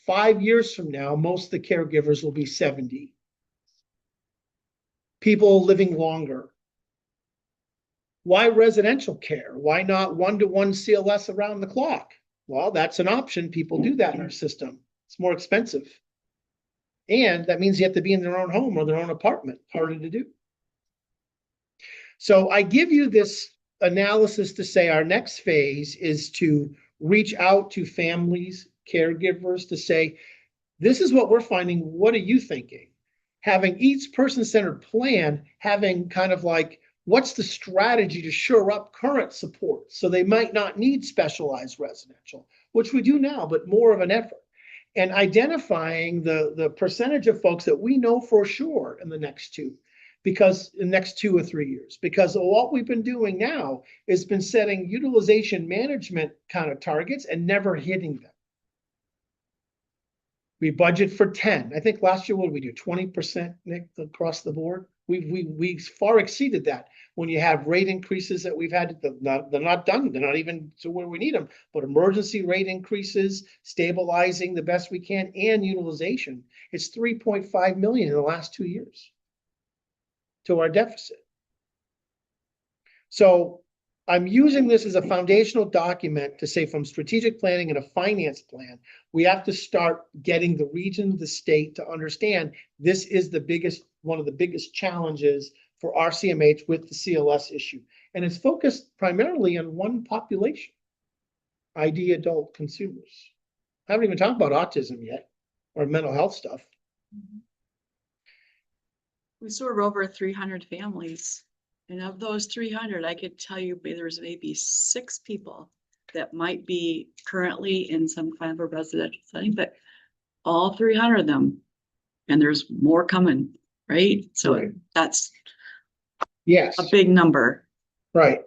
S5: 5 years from now, most of the caregivers will be 70. People living longer. Why residential care? Why not one-to-one CLS around the clock? Well, that's an option. People do that in our system. It's more expensive. And that means you have to be in their own home or their own apartment. Harder to do. So I give you this analysis to say our next phase is to reach out to families, caregivers to say, this is what we're finding. What are you thinking? Having each person-centered plan, having kind of like, what's the strategy to shore up current support? So they might not need specialized residential, which we do now, but more of an effort. And identifying the percentage of folks that we know for sure in the next 2 or 3 years. Because what we've been doing now is been setting utilization management kind of targets and never hitting them. We budget for 10. I think last year, what did we do? 20%, Nick, across the board? We far exceeded that. When you have rate increases that we've had, they're not done. They're not even to where we need them. But emergency rate increases, stabilizing the best we can, and utilization. It's 3.5 million in the last 2 years to our deficit. So I'm using this as a foundational document to say from strategic planning and a finance plan, we have to start getting the region, the state to understand this is one of the biggest challenges for our CMH with the CLS issue. And it's focused primarily on one population, ID adult consumers. I haven't even talked about autism yet or mental health stuff.
S9: We serve over 300 families. And of those 300, I could tell you there's maybe 6 people that might be currently in some kind of a residential setting, but all 300 of them, and there's more coming, right? So
S5: Right.
S9: That's
S5: Yes.
S9: a big number.
S5: Right.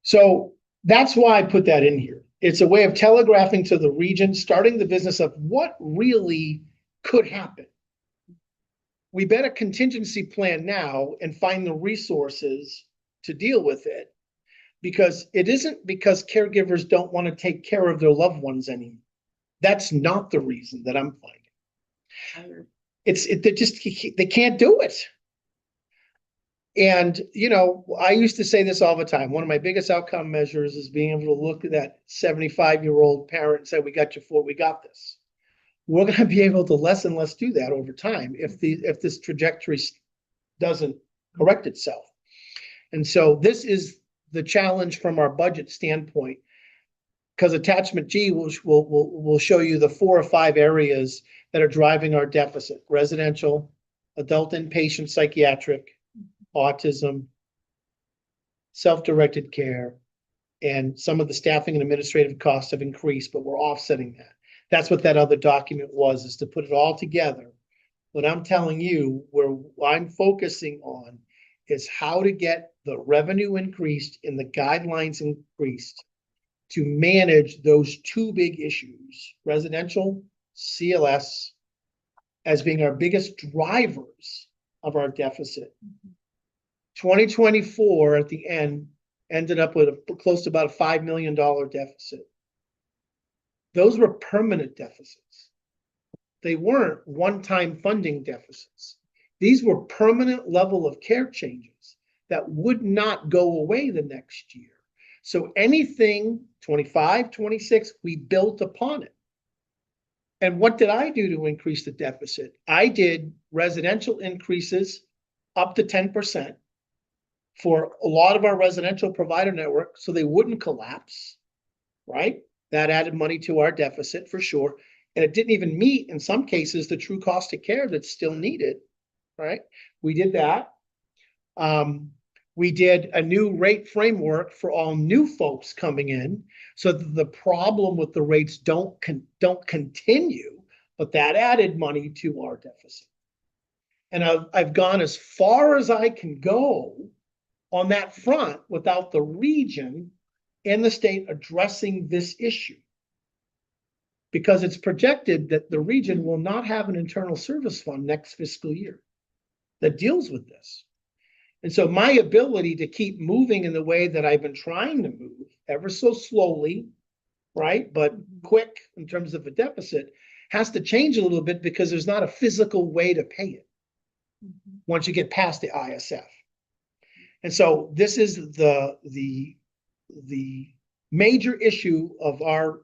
S5: So that's why I put that in here. It's a way of telegraphing to the region, starting the business of what really could happen. We better contingency plan now and find the resources to deal with it, because it isn't because caregivers don't want to take care of their loved ones anymore. That's not the reason that I'm finding. They can't do it. And, I used to say this all the time. One of my biggest outcome measures is being able to look at that 75-year-old parent and say, we got this. We're going to be able to less and less do that over time if this trajectory doesn't correct itself. And so this is the challenge from our budget standpoint, because attachment G will show you the 4 or 5 areas that are driving our deficit: residential, adult inpatient psychiatric, autism, self-directed care, and some of the staffing and administrative costs have increased, but we're offsetting that. That's what that other document was, is to put it all together. What I'm telling you, where I'm focusing on, is how to get the revenue increased and the guidelines increased to manage those 2 big issues, residential, CLS, as being our biggest drivers of our deficit. 2024 at the end ended up with close to about a $5 million deficit. Those were permanent deficits. They weren't one-time funding deficits. These were permanent level of care changes that would not go away the next year. So anything 25, 26, we built upon it. And what did I do to increase the deficit? I did residential increases up to 10% for a lot of our residential provider network so they wouldn't collapse, right? That added money to our deficit for sure. And it didn't even meet, in some cases, the true cost of care that's still needed, right? We did that. We did a new rate framework for all new folks coming in, so that the problem with the rates don't continue, but that added money to our deficit. And I've gone as far as I can go on that front without the region and the state addressing this issue. Because it's projected that the region will not have an internal service fund next fiscal year that deals with this. And so my ability to keep moving in the way that I've been trying to move, ever so slowly, right, but quick in terms of a deficit, has to change a little bit because there's not a physical way to pay it once you get past the ISF. And so this is the major issue of our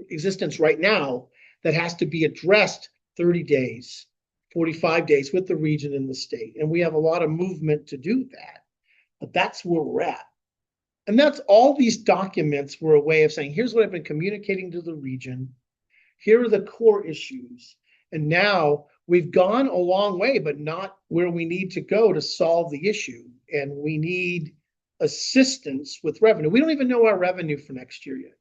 S5: existence right now that has to be addressed 30 days, 45 days with the region and the state. And we have a lot of movement to do that, but that's where we're at. And that's all these documents were a way of saying, here's what I've been communicating to the region. Here are the core issues. And now we've gone a long way, but not where we need to go to solve the issue. And we need assistance with revenue. We don't even know our revenue for next year yet.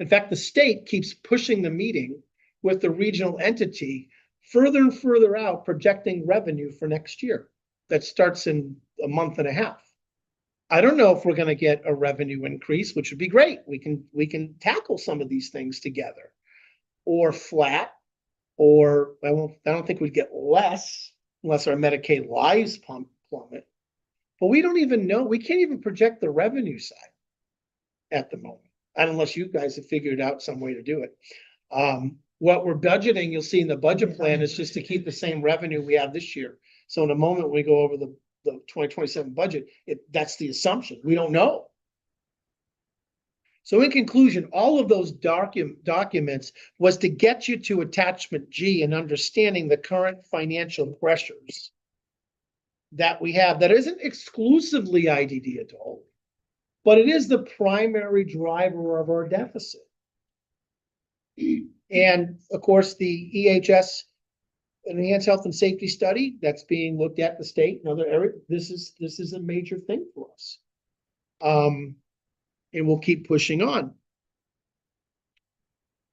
S5: In fact, the state keeps pushing the meeting with the regional entity further and further out, projecting revenue for next year. That starts in a month and a half. I don't know if we're going to get a revenue increase, which would be great. We can tackle some of these things together, or flat, or I don't think we'd get less unless our Medicaid lives plummet. But we don't even know. We can't even project the revenue side at the moment, unless you guys have figured out some way to do it. What we're budgeting, you'll see in the budget plan, is just to keep the same revenue we have this year. So in a moment, when we go over the 2027 budget, that's the assumption. We don't know. So in conclusion, all of those documents was to get you to attachment G and understanding the current financial pressures that we have. That isn't exclusively IDD adult, but it is the primary driver of our deficit. And of course, the EHS, Enhanced Health and Safety Study, that's being looked at the state and other areas. This is a major thing for us. And we'll keep pushing on.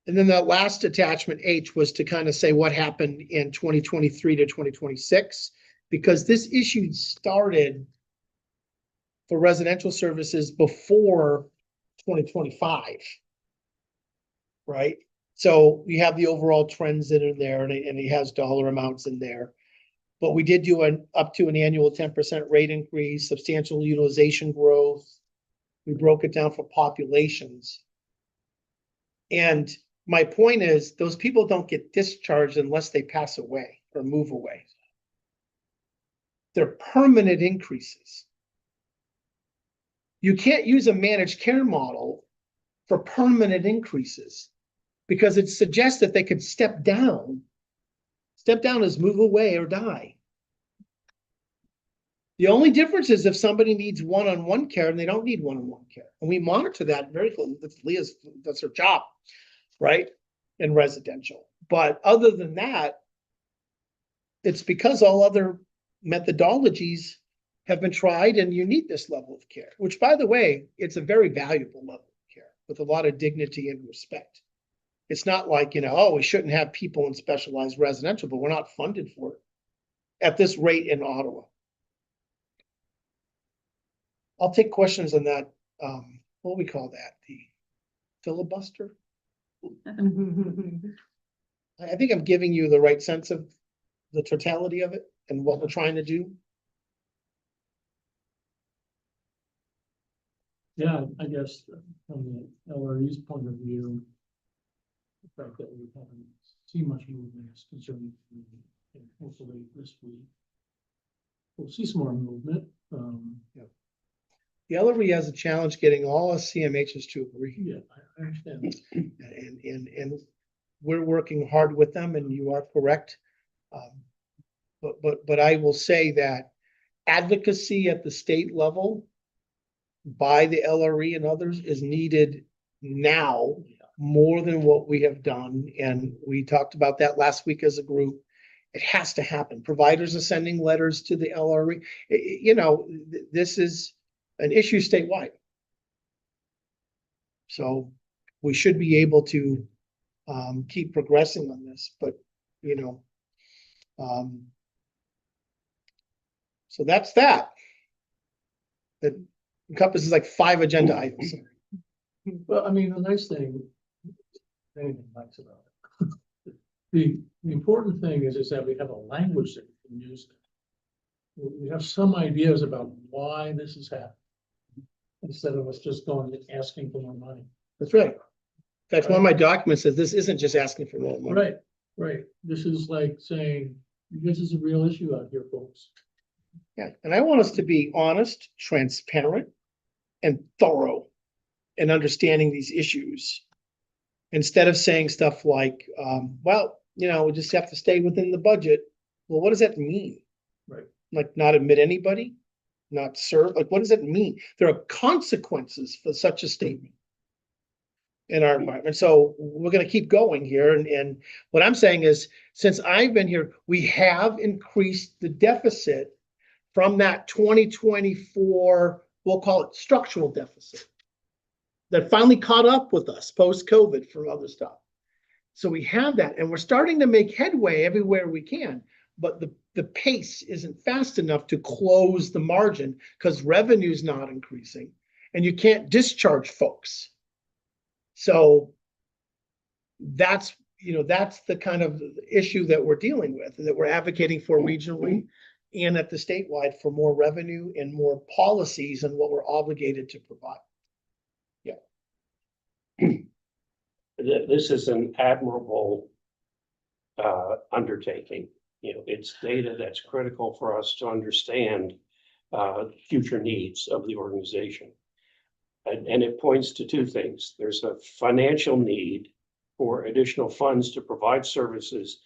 S5: And then that last attachment H was to kind of say what happened in 2023 to 2026, because this issue started for residential services before 2025, right? So we have the overall trends that are there, and it has dollar amounts in there. But we did do up to an annual 10% rate increase, substantial utilization growth. We broke it down for populations. And my point is, those people don't get discharged unless they pass away or move away. They're permanent increases. You can't use a managed care model for permanent increases because it suggests that they could step down. Step down is move away or die. The only difference is if somebody needs one-on-one care and they don't need one-on-one care. And we monitor that very closely. That's her job, right? In residential. But other than that, it's because all other methodologies have been tried and you need this level of care, which, by the way, it's a very valuable level of care with a lot of dignity and respect. It's not like, oh, we shouldn't have people in specialized residential, but we're not funded for it at this rate in Ottawa. I'll take questions on that. What do we call that? The filibuster? I think I'm giving you the right sense of the totality of it and what we're trying to do.
S2: Yeah, I guess from the LRE's point of view, the fact that we haven't seen much movement is concerning to me, and hopefully this week we'll see some more movement.
S5: The LRE has a challenge getting all CMHs to agree.
S2: Yeah, I understand.
S5: And we're working hard with them, and you are correct. But I will say that advocacy at the state level by the LRE and others is needed now more than what we have done. And we talked about that last week as a group. It has to happen. Providers are sending letters to the LRE. You know, this is an issue statewide. So we should be able to keep progressing on this, but you know, so that's that. That encompasses like 5 agenda items.
S2: Well, I mean, the nice thing, anything nice about it. The important thing is that we have a language that we can use. We have some ideas about why this is happening, instead of us just going and asking for more money.
S5: That's right. That's one of my documents says this isn't just asking for more money.
S2: Right, right. This is like saying, this is a real issue out here, folks.
S5: Yeah, and I want us to be honest, transparent, and thorough in understanding these issues. Instead of saying stuff like, well, you know, we just have to stay within the budget. Well, what does that mean?
S2: Right.
S5: Like not admit anybody, not serve, like what does it mean? There are consequences for such a statement in our environment. So we're gonna keep going here. And what I'm saying is, since I've been here, we have increased the deficit from that 2024, we'll call it structural deficit, that finally caught up with us post-COVID for other stuff. So we have that, and we're starting to make headway everywhere we can, but the pace isn't fast enough to close the margin because revenue's not increasing and you can't discharge folks. So that's, you know, that's the kind of issue that we're dealing with, that we're advocating for regionally and at the statewide for more revenue and more policies and what we're obligated to provide.
S4: This is an admirable undertaking. You know, it's data that's critical for us to understand future needs of the organization. And it points to 2 things. There's a financial need for additional funds to provide services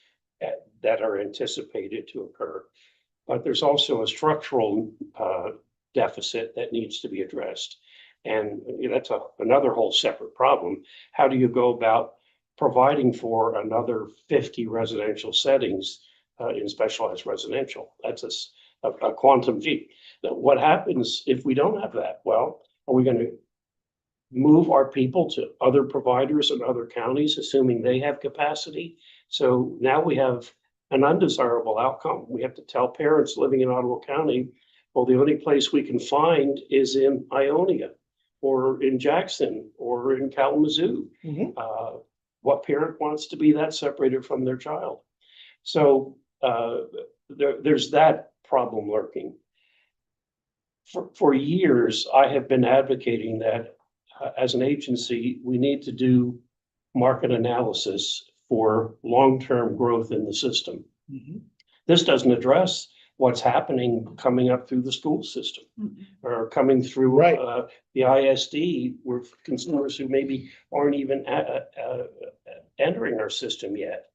S4: that are anticipated to occur. But there's also a structural deficit that needs to be addressed. And that's another whole separate problem. How do you go about providing for another 50 residential settings in specialized residential? That's a quantum leap. What happens if we don't have that? Well, are we going to move our people to other providers in other counties, assuming they have capacity? So now we have an undesirable outcome. We have to tell parents living in Ottawa County, well, the only place we can find is in Ionia, or in Jackson, or in Kalamazoo. What parent wants to be that separated from their child? So there's that problem lurking. For years, I have been advocating that as an agency, we need to do market analysis for long-term growth in the system. This doesn't address what's happening coming up through the school system or coming through the ISD, where consumers who maybe aren't even entering our system yet.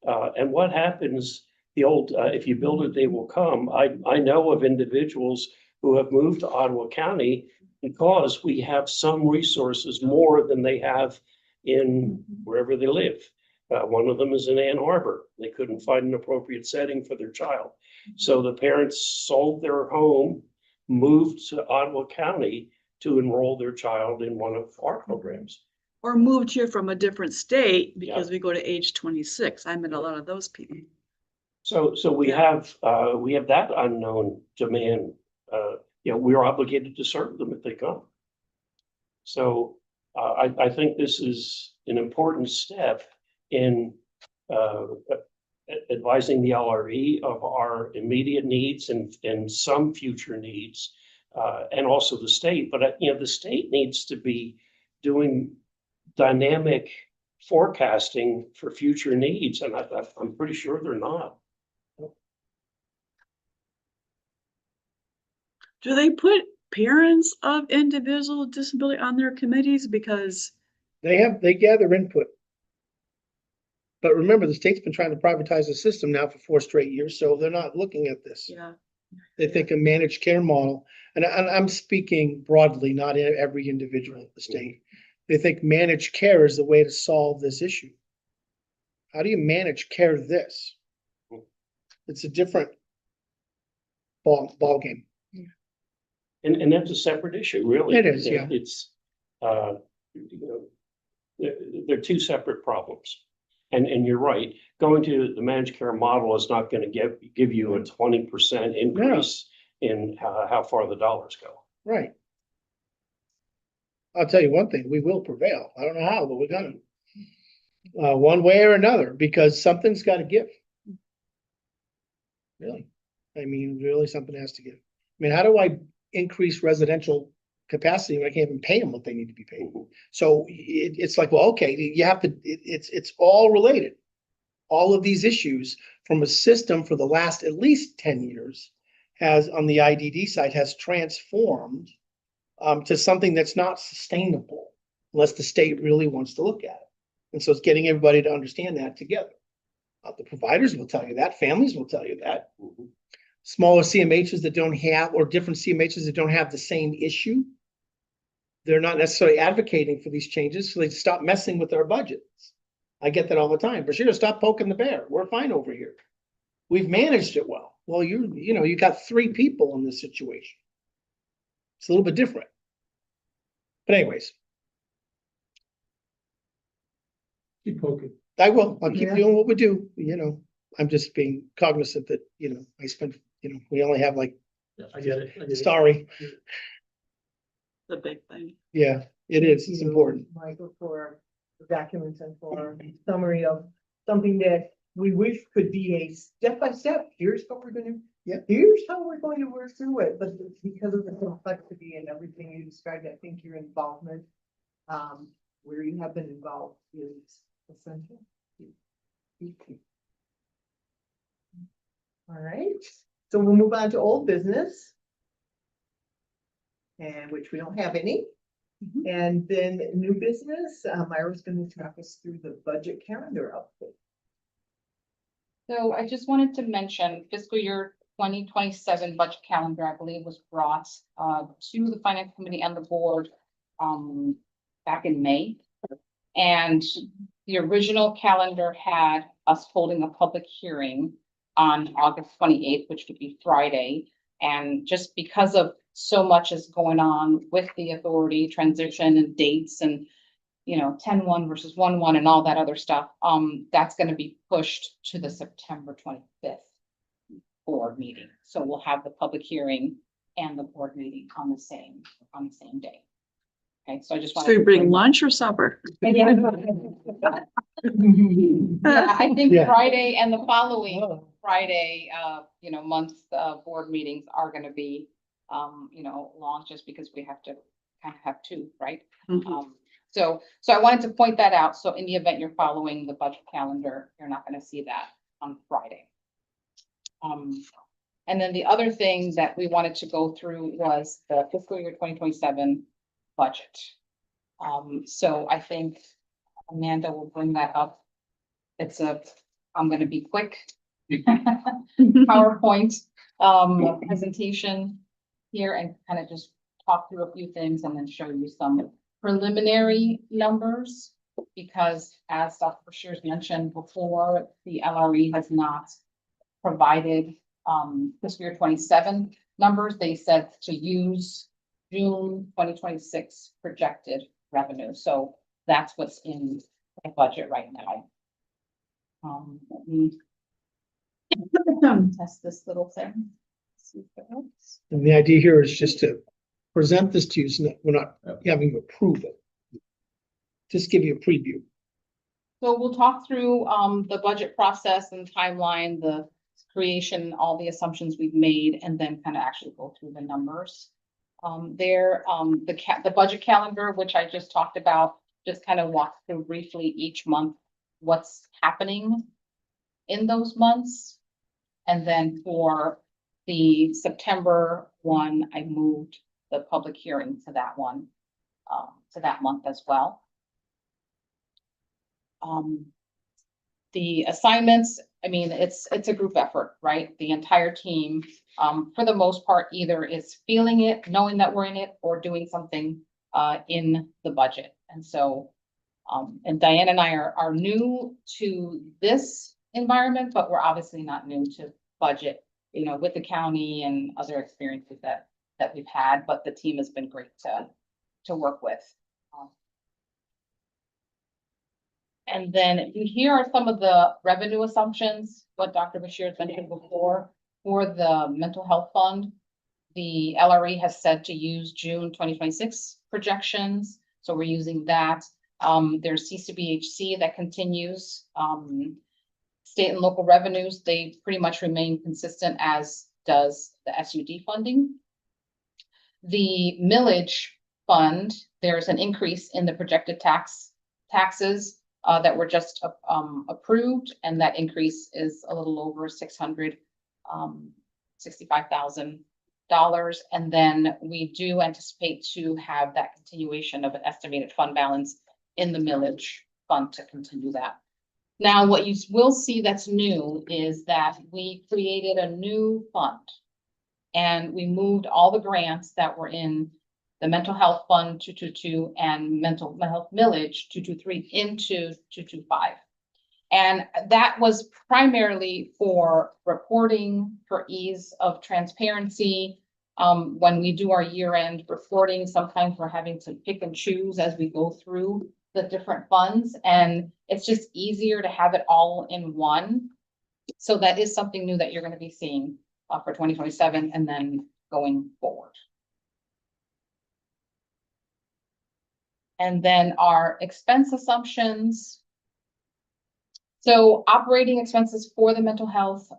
S4: And what happens, the old, if you build it, they will come. I know of individuals who have moved to Ottawa County because we have some resources more than they have in wherever they live. One of them is in Ann Arbor. They couldn't find an appropriate setting for their child. So the parents sold their home, moved to Ottawa County to enroll their child in one of our programs.
S9: Or moved here from a different state because we go to age 26. I met a lot of those people.
S4: So we have that unknown demand. You know, we're obligated to serve them if they come. So I think this is an important step in advising the LRE of our immediate needs and some future needs and also the state, but the state needs to be doing dynamic forecasting for future needs, and I'm pretty sure they're not.
S9: Do they put parents of individual with disability on their committees? Because
S5: They gather input. But remember, the state's been trying to privatize the system now for 4 straight years, so they're not looking at this.
S9: yeah,
S5: They think a managed care model, and I'm speaking broadly, not every individual in the state. They think managed care is the way to solve this issue. How do you manage care this? It's a different ball game.
S4: And that's a separate issue, really.
S5: It is, yeah.
S4: It's, they're two separate problems. And you're right, going to the managed care model is not gonna give you a 20% increase in how far the dollars go.
S5: Right. I'll tell you one thing, we will prevail. I don't know how, but we're gonna. One way or another, because something's gotta give. Really. I mean, really, something has to give. I mean, how do I increase residential capacity when I can't even pay them what they need to be paid? So it's like, well, okay, you have to, it's all related. All of these issues from a system for the last at least 10 years has, on the IDD side, has transformed to something that's not sustainable unless the state really wants to look at it. And so it's getting everybody to understand that together. The providers will tell you that, families will tell you that. Smaller CMHs that don't have, or different CMHs that don't have the same issue, they're not necessarily advocating for these changes, so they stop messing with our budgets. I get that all the time. Brashida, stop poking the bear. We're fine over here. We've managed it well. Well, you got 3 people in this situation. It's a little bit different. But anyways,
S2: Keep poking.
S5: I will. I'll keep
S1: Yeah.
S5: doing what we do. I'm just being cognizant that, I spent, we only have like,
S2: Yeah, I get it.
S5: sorry.
S9: the big thing.
S5: Yeah, it is. It's
S1: Thank you,
S5: important.
S1: Michael, for the documents and for a summary of something that we wish could be a step-by-step. Here's what we're gonna, here's how we're going to work through it, but because of the complexity and everything you described, I think your involvement, where you have been involved is essential. All right, so we'll move on to old business. And which we don't have any. And then new business, Myra's gonna talk us through the budget calendar update.
S7: So I just wanted to mention fiscal year 2027 budget calendar, I believe, was brought to the finance committee and the board back in May. And the original calendar had us holding a public hearing on August 28th, which would be Friday. And just because of so much is going on with the authority transition and dates and 10-1 versus 1-1 and all that other stuff, that's going to be pushed to the September 25th board meeting. So we'll have the public hearing and the board meeting on the same day. Okay, so I just want
S9: So you bring lunch or supper?
S7: Yeah, I think
S5: Yeah.
S7: Friday and the following Friday, month board meetings are gonna be, long just because we have to kind of have 2, right?
S9: Mhm.
S7: So I wanted to point that out. So in the event you're following the budget calendar, you're not gonna see that on Friday. And then the other thing that we wanted to go through was the fiscal year 2027 budget. So I think Amanda will bring that up. I'm gonna be quick. PowerPoint presentation here and kind of just talk through a few things and then show you some preliminary numbers. Because as Dr. Bashir's mentioned before, the LRE has not provided fiscal year 27 numbers. They said to use June 2026 projected revenue. So that's what's in the budget right now. Let me test this little thing. See if it works.
S5: And the idea here is just to present this to you, so that we're not having you approve it. Just give you a preview.
S7: So we'll talk through the budget process and timeline, the creation, all the assumptions we've made, and then kind of actually go through the numbers. The budget calendar, which I just talked about, just kind of walk through briefly each month, what's happening in those months. And then for the September one, I moved the public hearing to that one, to that month as well. The assignments, I mean, it's a group effort, right? The entire team, for the most part, either is feeling it, knowing that we're in it, or doing something in the budget. And so, and Diane and I are new to this environment, but we're obviously not new to budget, you know, with the county and other experiences that we've had, but the team has been great to work with. And then here are some of the revenue assumptions, what Dr. Bashir has mentioned before. For the mental health fund, the LRE has said to use June 2026 projections, so we're using that. There's CCBHC that continues. State and local revenues, they pretty much remain consistent, as does the SUD funding. The millage fund, there's an increase in the projected taxes that were just approved, and that increase is a little over $665,000. And then we do anticipate to have that continuation of an estimated fund balance in the millage fund to continue that. Now, what you will see that's new is that we created a new fund, and we moved all the grants that were in the mental health fund 222 and mental health millage 223 into 225. And that was primarily for reporting, for ease of transparency. When we do our year-end reporting, sometimes we're having to pick and choose as we go through the different funds, and it's just easier to have it all in one. So that is something new that you're going to be seeing for 2027 and then going forward. And then our expense assumptions. So operating expenses for the mental health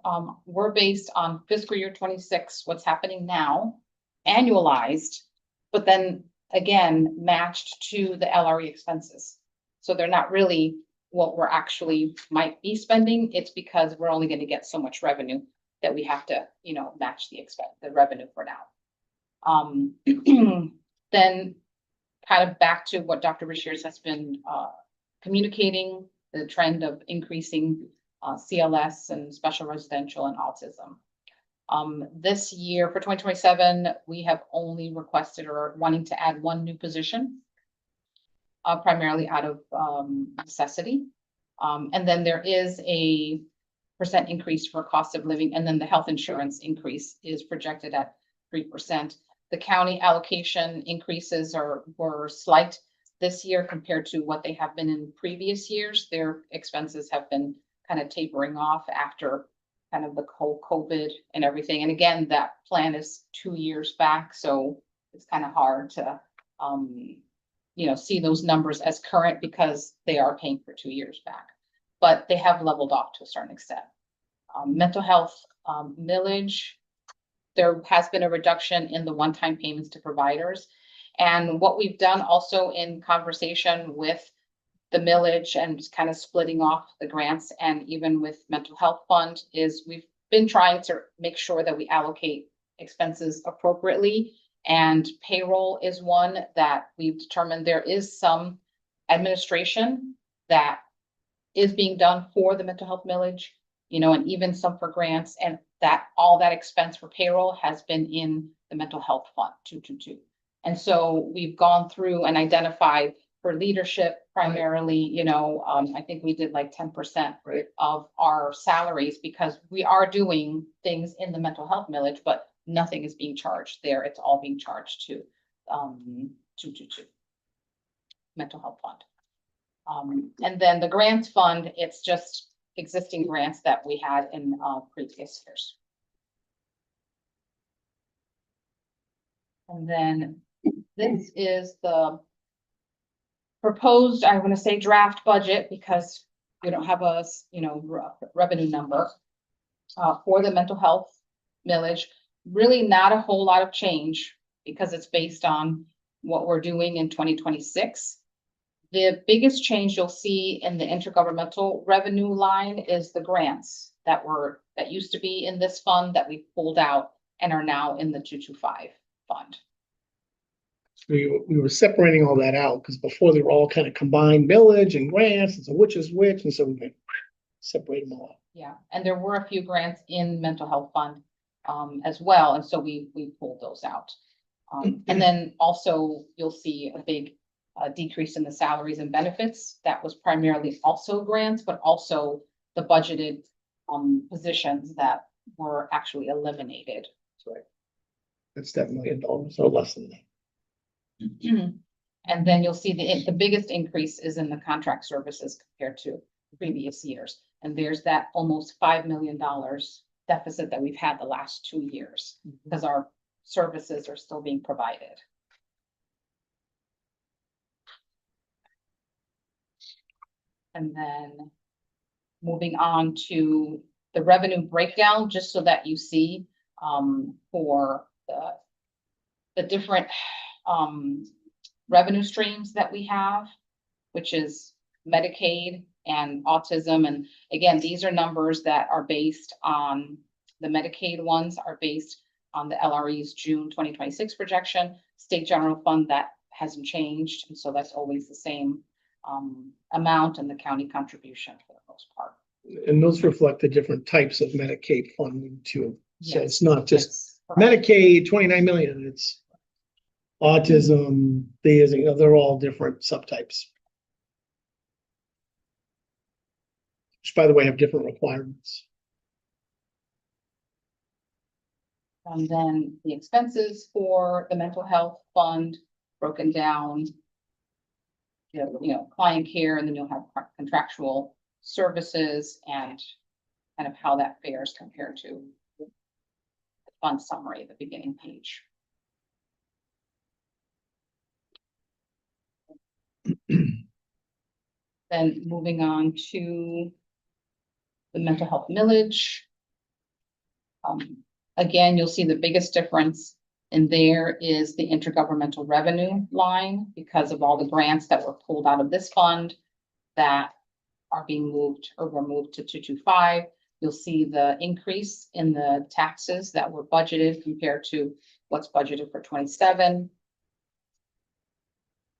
S7: were based on fiscal year 26, what's happening now, annualized, but then again, matched to the LRE expenses. So they're not really what we're actually might be spending. It's because we're only going to get so much revenue that we have to, you know, match the revenue for now. Then kind of back to what Dr. Bashir has been communicating, the trend of increasing CLS and special residential and autism. This year for 2027, we have only requested or wanting to add one new position, primarily out of necessity. And then there is a % increase for cost of living, and then the health insurance increase is projected at 3%. The county allocation increases were slight this year compared to what they have been in previous years. Their expenses have been kind of tapering off after kind of the whole COVID and everything. And again, that plan is 2 years back, so it's kind of hard to, you know, see those numbers as current because they are paying for 2 years back, but they have leveled off to a certain extent. Mental health millage, there has been a reduction in the one-time payments to providers. And what we've done also in conversation with the millage and just kind of splitting off the grants and even with mental health fund is we've been trying to make sure that we allocate expenses appropriately. And payroll is one that we've determined there is some administration that is being done for the mental health millage, you know, and even some for grants, and that all that expense for payroll has been in the mental health fund 222. And so we've gone through and identified for leadership primarily, you know, I think we did like 10% of our salaries because we are doing things in the mental health millage, but nothing is being charged there. It's all being charged to 222 mental health fund. And then the grants fund, it's just existing grants that we had in previous years. And then this is the proposed, I want to say draft budget because we don't have a, you know, revenue number for the mental health millage. Really not a whole lot of change because it's based on what we're doing in 2026. The biggest change you'll see in the intergovernmental revenue line is the grants that used to be in this fund that we pulled out and are now in the 225 fund.
S5: We were separating all that out because before they were all kind of combined millage and grants, and so which is which, and so we went separate them all out.
S7: Yeah, and there were a few grants in mental health fund as well, and so we pulled those out. And then also you'll see a big decrease in the salaries and benefits. That was primarily also grants, but also the budgeted positions that were actually eliminated.
S5: That's $7 million or less than that.
S7: And then you'll see the biggest increase is in the contract services compared to previous years. And there's that almost $5 million deficit that we've had the last 2 years because our services are still being provided. And then moving on to the revenue breakdown, just so that you see for the different revenue streams that we have, which is Medicaid and autism. And again, these are numbers that are based on the Medicaid ones are based on the LRE's June 2026 projection. State general fund, that hasn't changed. And so that's always the same amount, and the county contribution for the most part.
S5: And those reflect the different types of Medicaid funding too. So
S7: Yes,
S5: it's not just
S7: that's correct.
S5: Medicaid, 29 million, it's autism, theism, they're all different subtypes. Which, by the way, have different requirements.
S7: And then the expenses for the mental health fund broken down. You know, client care, and then you'll have contractual services and kind of how that fares compared to the fund summary at the beginning page. Then moving on to the mental health millage. Again, you'll see the biggest difference in there is the intergovernmental revenue line because of all the grants that were pulled out of this fund that are being moved or were moved to 225. You'll see the increase in the taxes that were budgeted compared to what's budgeted for 27.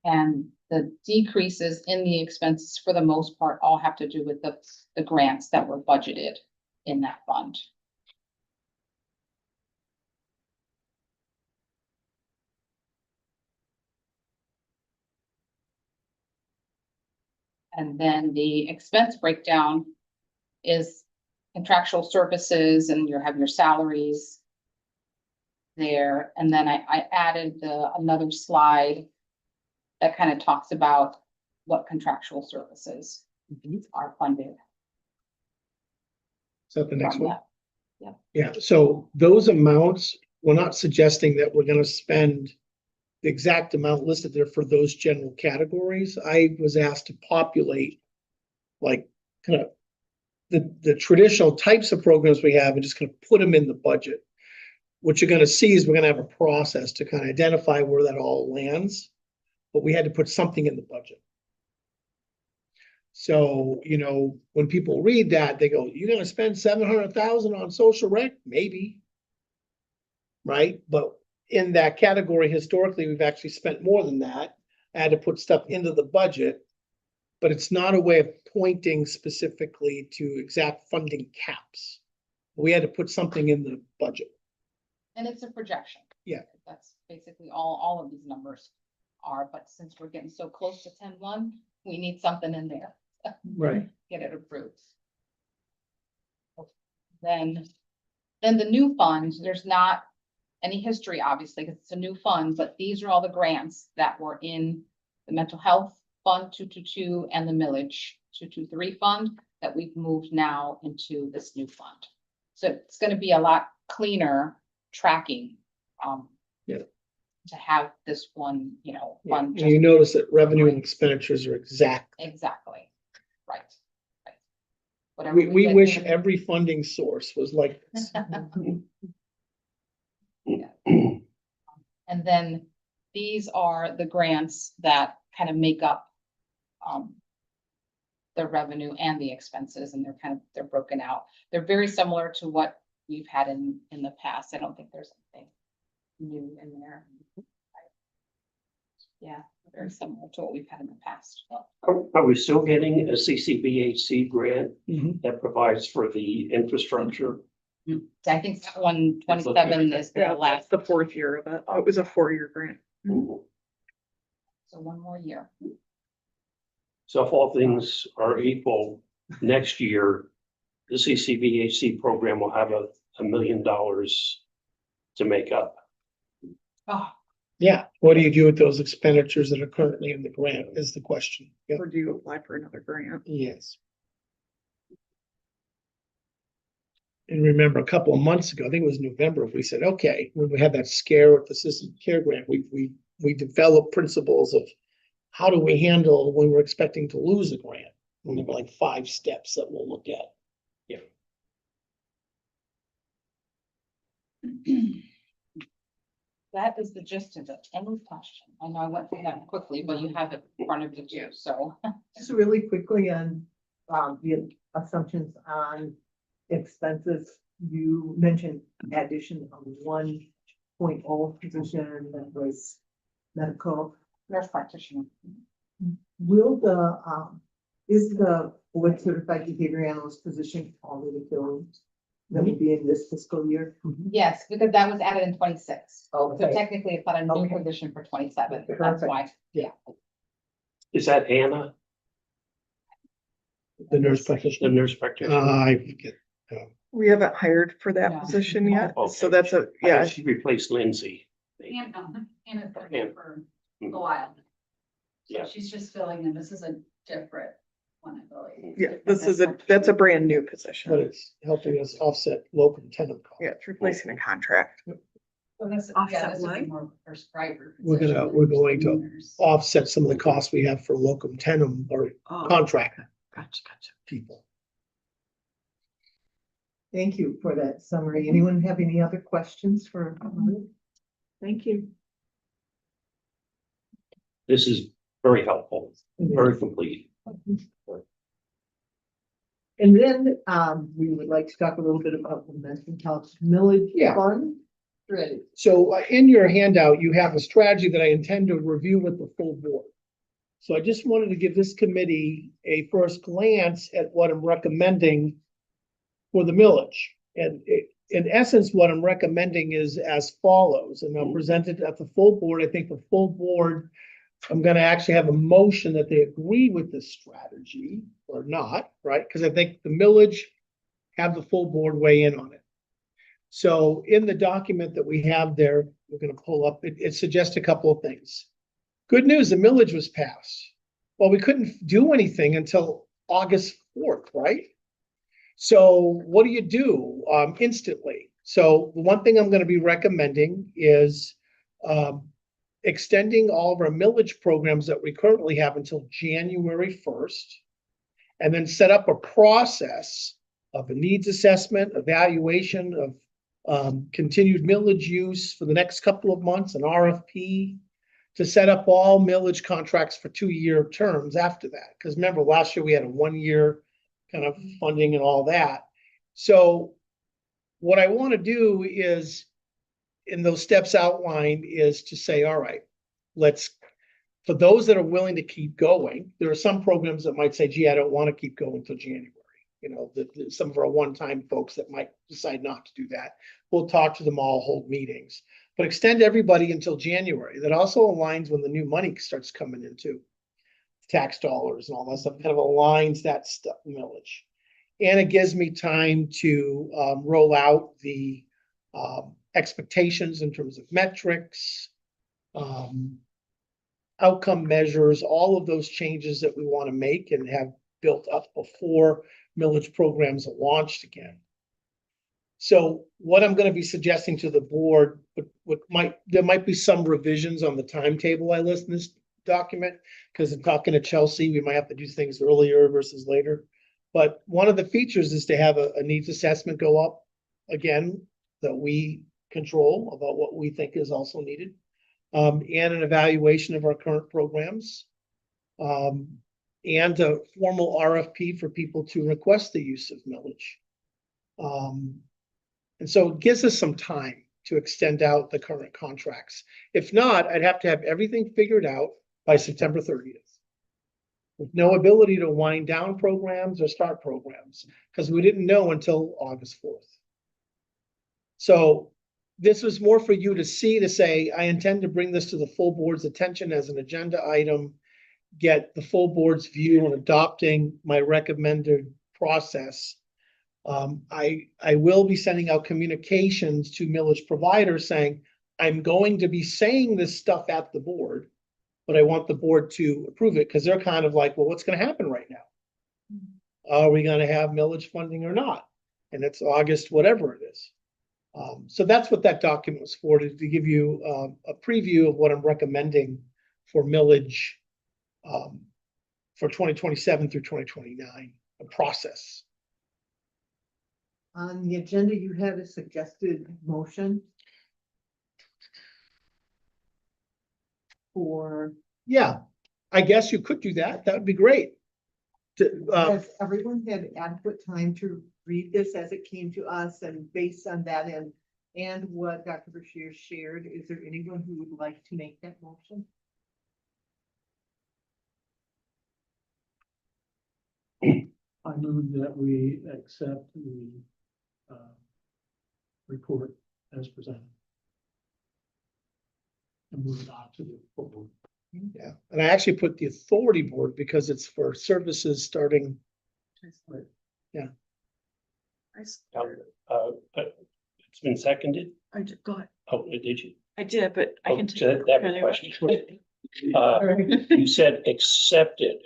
S7: And the decreases in the expenses, for the most part, all have to do with the grants that were budgeted in that fund. And then the expense breakdown is contractual services, and you have your salaries there. And then I added another slide that kind of talks about what contractual services are funded.
S5: So the next
S7: from
S5: one.
S7: that.
S5: Yeah, so those amounts, we're not suggesting that we're gonna spend the exact amount listed there for those general categories. I was asked to populate like kind of the traditional types of programs we have and just kind of put them in the budget. What you're gonna see is we're gonna have a process to kind of identify where that all lands, but we had to put something in the budget. So, you know, when people read that, they go, you're gonna spend 700,000 on social rec? Maybe. Right? But in that category, historically, we've actually spent more than that. I had to put stuff into the budget, but it's not a way of pointing specifically to exact funding caps. We had to put something in the budget.
S7: And it's a projection.
S5: Yeah.
S7: That's basically all of these numbers are, but since we're getting so close to 10-1, we need something in there.
S5: Right.
S7: Get it approved. Then the new funds, there's not any history, obviously, because it's a new fund, but these are all the grants that were in the mental health fund 222 and the millage 223 fund that we've moved now into this new fund. So it's going to be a lot cleaner tracking.
S5: Yeah.
S7: To have this one, you know,
S5: Yeah.
S7: fund.
S5: And
S7: just-
S5: you notice that revenue and expenditures are exact.
S7: Exactly, right. Whatever
S5: We
S7: get
S5: wish
S7: in-
S5: every funding source was like this.
S7: And And then these are the grants that kind of make up the revenue and the expenses, and they're broken out. They're very similar to what we've had in the past. I don't think there's anything new in there. Yeah, very similar to what we've had in the past.
S4: Are we still getting a CCBHC grant
S5: Mhm.
S4: that provides for the infrastructure?
S7: I think that one, 27 is the
S6: Yeah,
S7: last,
S6: that's the fourth year of it. It was a 4-year grant.
S7: so one more year.
S4: So if all things are equal, next year, the CCBHC program will have $1 million to make up.
S7: Oh,
S5: Yeah, what do you do with those expenditures that are currently in the grant is the question. Yep.
S6: Or do you apply for another grant?
S5: Yes. And remember, a couple of months ago, I think it was November, we said, okay, when we had that scare with the system care grant, we developed principles of how do we handle when we're expecting to lose a grant? And there were like 5 steps that we'll look at.
S7: that is the gist of it. Any question? I know I went through that quickly, but you have it in front of you too, so.
S1: Just really quickly on, the assumptions on expenses. You mentioned addition of 1.0 position that was medical.
S7: Nurse practitioner.
S1: Will is the board certified behavior analyst position already filled? That would be in this fiscal year?
S7: Yes, because that was added in 26. So
S1: Okay.
S7: technically it's not a new
S1: Okay.
S7: position for 27. That's
S1: Perfect.
S7: why. Yeah.
S4: Is that Hannah,
S5: The nurse
S4: the
S5: practitioner.
S4: nurse practitioner?
S5: I forget.
S6: We haven't hired for that
S7: No.
S6: position yet, so
S4: Okay.
S6: that's yeah.
S4: She replaced Lindsay.
S10: Anna's been
S4: And-
S10: there for a while.
S4: Yeah.
S10: She's just filling in. This is a different one, I believe.
S6: Yeah, that's a brand new position.
S5: But it's helping us offset locum tenant costs.
S6: Yeah, it's replacing a contract.
S10: So this,
S9: Offset
S10: yeah, this would be
S9: what?
S10: more prescriber.
S5: We're going to
S10: nurse.
S5: offset some of the costs we have for locum tenens or
S9: Oh,
S5: contract
S9: gotcha.
S5: people.
S1: Thank you for that summary. Anyone have any other questions for? Thank you.
S4: This is very helpful, very complete.
S1: And then, we would like to talk a little bit about the mental health millage
S5: Yeah.
S1: fund. Ready.
S5: So in your handout, you have a strategy that I intend to review with the full board. So I just wanted to give this committee a first glance at what I'm recommending for the millage. And in essence, what I'm recommending is as follows, and I'll present it at the full board. I think the full board, I'm gonna actually have a motion that they agree with this strategy or not, right? Because I think the millage, have the full board weigh in on it. So in the document that we have there, we're gonna pull up, it suggests a couple of things. Good news, the millage was passed. Well, we couldn't do anything until August 4th, right? So what do? Instantly? So the one thing I'm gonna be recommending is extending all of our millage programs that we currently have until January 1st. And then set up a process of a needs assessment, evaluation of continued millage use for the next couple of months, an RFP to set up all millage contracts for 2-year terms after that. Because remember, last year we had a 1-year kind of funding and all that. So what I want to do is, in those steps outlined, is to say, all right, for those that are willing to keep going, there are some programs that might say, gee, I don't want to keep going until January. You know, some of our one-time folks that might decide not to do that. We'll talk to them all, hold meetings, but extend everybody until January. That also aligns when the new money starts coming into tax dollars and all that stuff, kind of aligns that stuff, millage. And it gives me time to roll out the expectations in terms of metrics, outcome measures, all of those changes that we want to make and have built up before millage programs are launched again. So what I'm going to be suggesting to the board, there might be some revisions on the timetable I list in this document, because I'm talking to Chelsea, we might have to do things earlier versus later. But one of the features is to have a needs assessment go up again that we control about what we think is also needed. and an evaluation of our current programs. And a formal RFP for people to request the use of millage. And so it gives us some time to extend out the current contracts. If not, I'd have to have everything figured out by September 30th. With no ability to wind down programs or start programs, because we didn't know until August 4th. So this was more for you to see, to say, I intend to bring this to the full board's attention as an agenda item, get the full board's view on adopting my recommended process. I will be sending out communications to millage providers saying, I'm going to be saying this stuff at the board, but I want the board to approve it, because they're kind of like, well, what's going to happen right now? Are we going to have millage funding or not? And it's August, whatever it is. So that's what that document was for, to give you a preview of what I'm recommending for millage for 2027 through 2029, a process.
S1: On the agenda, you have a suggested motion for,
S5: Yeah, I guess you could do that. That would be great.
S1: has everyone had adequate time to read this as it came to us, and based on that and what Dr. Bashir shared, is there anyone who would like to make that motion?
S2: I move that we accept the report as presented. And move it on to the full board.
S5: Yeah, and I actually put the authority board because it's for services starting. Yeah.
S4: It's been seconded.
S9: I did, go ahead.
S4: Oh, did you?
S9: I did, but I
S4: Oh,
S9: can.
S4: so that was a question. You said accepted.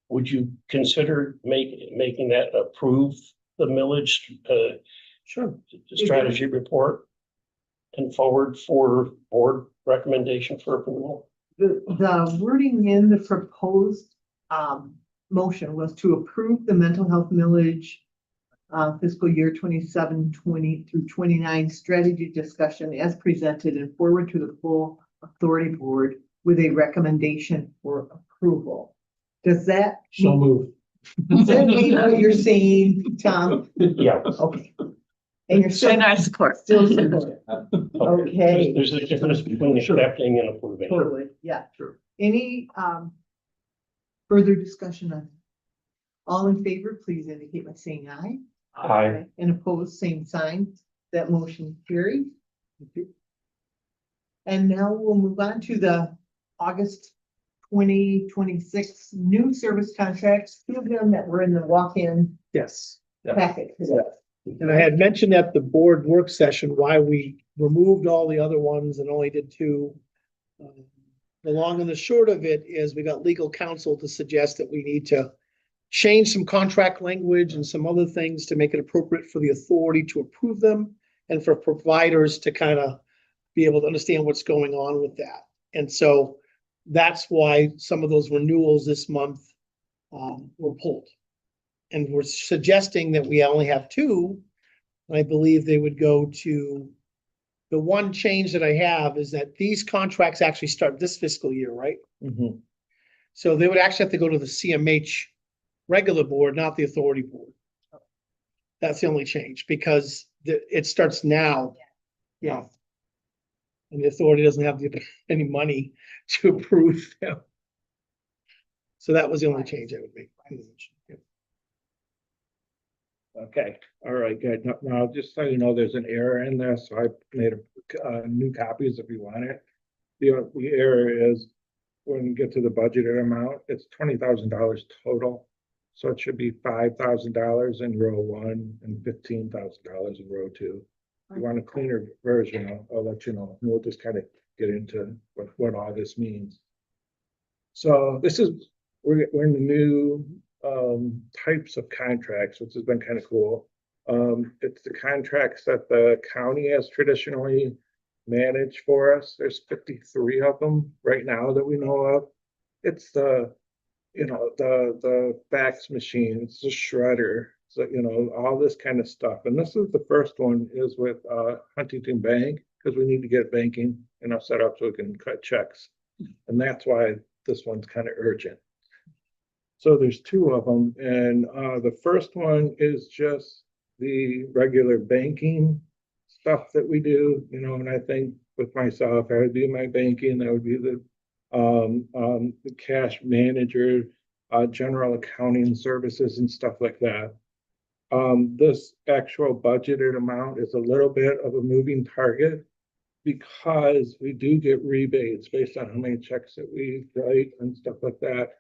S4: Would you consider making that approve the millage,
S5: Sure.
S4: the strategy report and forward for board recommendation for approval?
S1: The wording in the proposed motion was to approve the mental health millage fiscal year 27-20 through 29 strategy discussion as presented and forward to the full authority board with a recommendation for approval. Does that?
S2: So move.
S1: Does that mean what you're saying, Tom?
S4: Yeah.
S1: Okay. And you're still,
S9: And I support.
S1: still support. Okay.
S4: There's a difference between accepting and approving.
S1: Totally, yeah, sure. Any further discussion on? All in favor, please indicate by saying aye.
S4: Aye.
S1: And opposed, same sign. That motion carried. And now we'll move on to the August 2026 new service contracts, two of them that were in the walk-in
S5: Yes.
S1: packet today.
S5: And I had mentioned at the board work session why we removed all the other ones and only did two. The long and the short of it is we got legal counsel to suggest that we need to change some contract language and some other things to make it appropriate for the authority to approve them and for providers to kind of be able to understand what's going on with that. And so that's why some of those renewals this month were pulled. And we're suggesting that we only have two. I believe they would go to, the one change that I have is that these contracts actually start this fiscal year, right? So they would actually have to go to the CMH regular board, not the authority board. That's the only change, because it starts now. Yeah. And the authority doesn't have any money to approve them. So that was the only change I would make.
S11: Okay, all right, good. Now, just so you know, there's an error in this, so I made new copies if you want it. The error is when you get to the budgeted amount, it's $20,000 total. So it should be $5,000 in row one and $15,000 in row two. If you want a cleaner version, I'll let you know. And we'll just kind of get into what all this means. So this is, we're in the new types of contracts, which has been kind of cool. It's the contracts that the county has traditionally managed for us. There's 53 of them right now that we know of. It's the, the fax machine, it's the shredder, so, all this kind of stuff. And this is the first one is with Huntington Bank, because we need to get banking, set up so we can cut checks. And that's why this one's kind of urgent. So there's two of them, and the first one is just the regular banking stuff that we do, and I think with myself, I would do my banking, that would be the cash manager, general accounting services and stuff like that. This actual budgeted amount is a little bit of a moving target because we do get rebates based on how many checks that we write and stuff like that.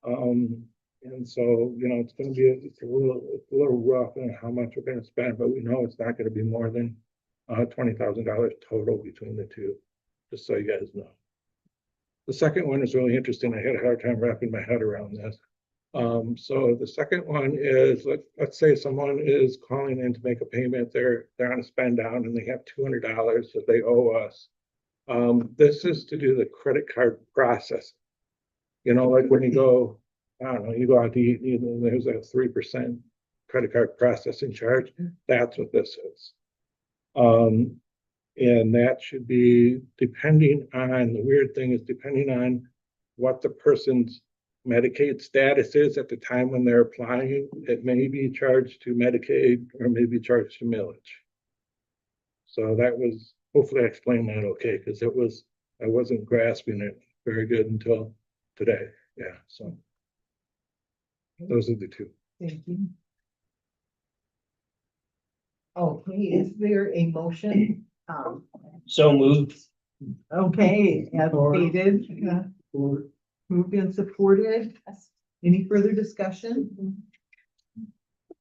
S11: And so, it's gonna be, it's a little rough on how much we're gonna spend, but we know it's not gonna be more than $20,000 total between the two, just so you guys know. The second one is really interesting. I had a hard time wrapping my head around this. So the second one is, let's say someone is calling in to make a payment, they're on a spend down and they have $200 that they owe us. This is to do the credit card process. Like when you go, I don't know, you go out to eat, there's a 3% credit card processing charge. That's what this is. And that should be depending on, the weird thing is depending on what the person's Medicaid status is at the time when they're applying, it may be charged to Medicaid or may be charged to millage. So that was, hopefully I explained that okay, because I wasn't grasping it very good until today. Yeah, so those are the two.
S1: Thank you. Okay, is there a motion?
S4: So moved.
S1: Okay, as stated, moved and supported. Any further discussion?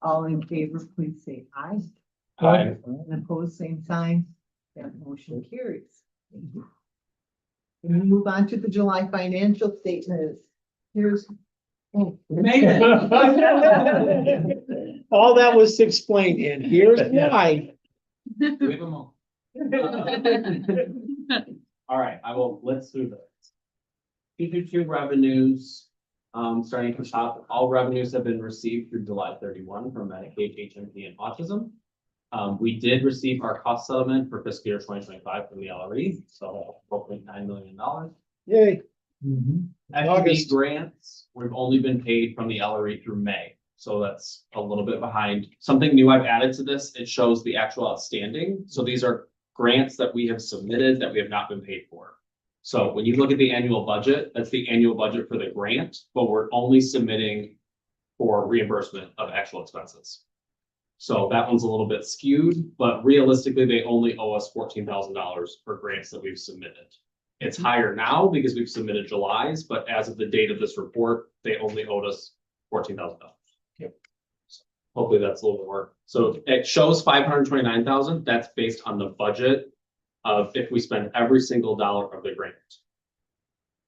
S1: All in favor, please say aye.
S4: Aye.
S1: And opposed, same sign. That motion carries. Thank you. And we move on to the July financial statements. Here's. Oh,
S5: All that was explained, and here's why.
S12: We have a moment. All right, let's do this. 222 revenues, starting from top, all revenues have been received through July 31 from Medicaid, HMP, and autism. We did receive our cost settlement for fiscal year 2025 from the LRE, so $4.9 million.
S5: Yay.
S12: FEB
S5: August.
S12: grants, we've only been paid from the LRE through May, so that's a little bit behind. Something new I've added to this, it shows the actual outstanding. So these are grants that we have submitted that we have not been paid for. So when you look at the annual budget, that's the annual budget for the grant, but we're only submitting for reimbursement of actual expenses. So that one's a little bit skewed, but realistically, they only owe us $14,000 for grants that we've submitted. It's higher now because we've submitted July's, but as of the date of this report, they only owed us $14,000.
S5: Yep.
S12: So hopefully that's a little more. So it shows 529,000. That's based on the budget of if we spend every single dollar of the grant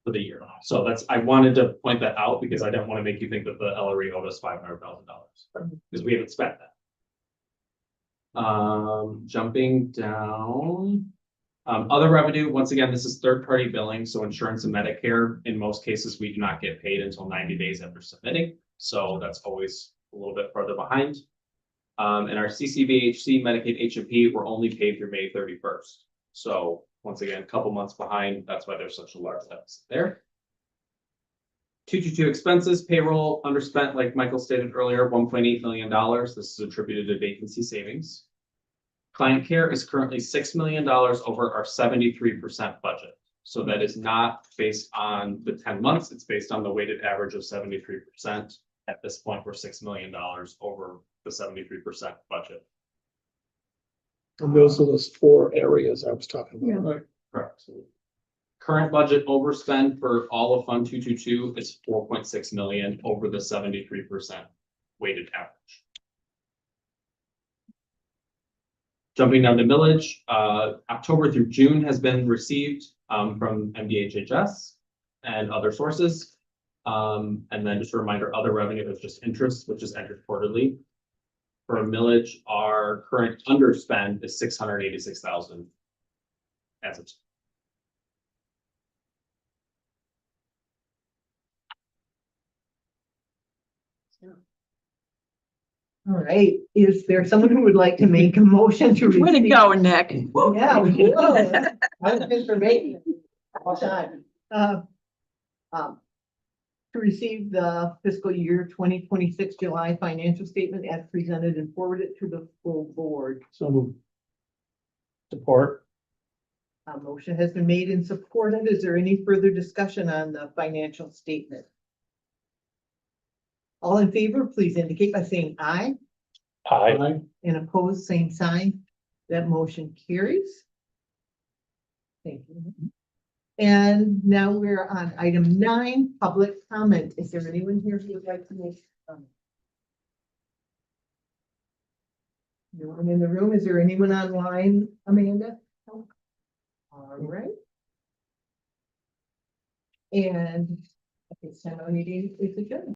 S12: for the year. So I wanted to point that out because I didn't want to make you think that the LRE owed us $500,000 because we haven't spent that. Jumping down. Other revenue, once again, this is third-party billing, so insurance and Medicare. In most cases, we do not get paid until 90 days after submitting. So that's always a little bit further behind. And our CCVHC, Medicaid, HMP, we're only paid through May 31st. So once again, a couple months behind. That's why there's such a large deficit there. 222 expenses, payroll underspent, like Michael stated earlier, $1.8 million. This is attributed to vacancy savings. Client care is currently $6 million over our 73% budget. So that is not based on the 10 months. It's based on the weighted average of 73%. At this point, we're $6 million over the 73% budget.
S5: And those are those 4 areas I was talking about.
S1: Yeah.
S5: Right.
S12: Correct. Current budget overspend for all of Fund 222 is 4.6 million over the 73% weighted average. Jumping down to millage, October through June has been received from MDHHS and other sources. And then just a reminder, other revenue is just interest, which is entered quarterly. For millage, our current underspend is 686,000 as of.
S1: All right, is there someone who would like to make a motion to?
S9: Way to
S1: receive-
S9: go, Nick.
S1: Yeah. we will. I've been for making it all the time. To receive the fiscal year 2026 July financial statement as presented and forward it to the full board.
S2: So moved.
S4: Support.
S1: A motion has been made and supported. Is there any further discussion on the financial statement? All in favor, please indicate by saying aye,
S4: Aye.
S2: Aye.
S1: and opposed, same sign. That motion carries. Thank you. And now we're on item 9, public comment. Is there anyone here who would like to make? No one in the room. Is there anyone online, Amanda? No? All right. And at this time, I need to adjourn.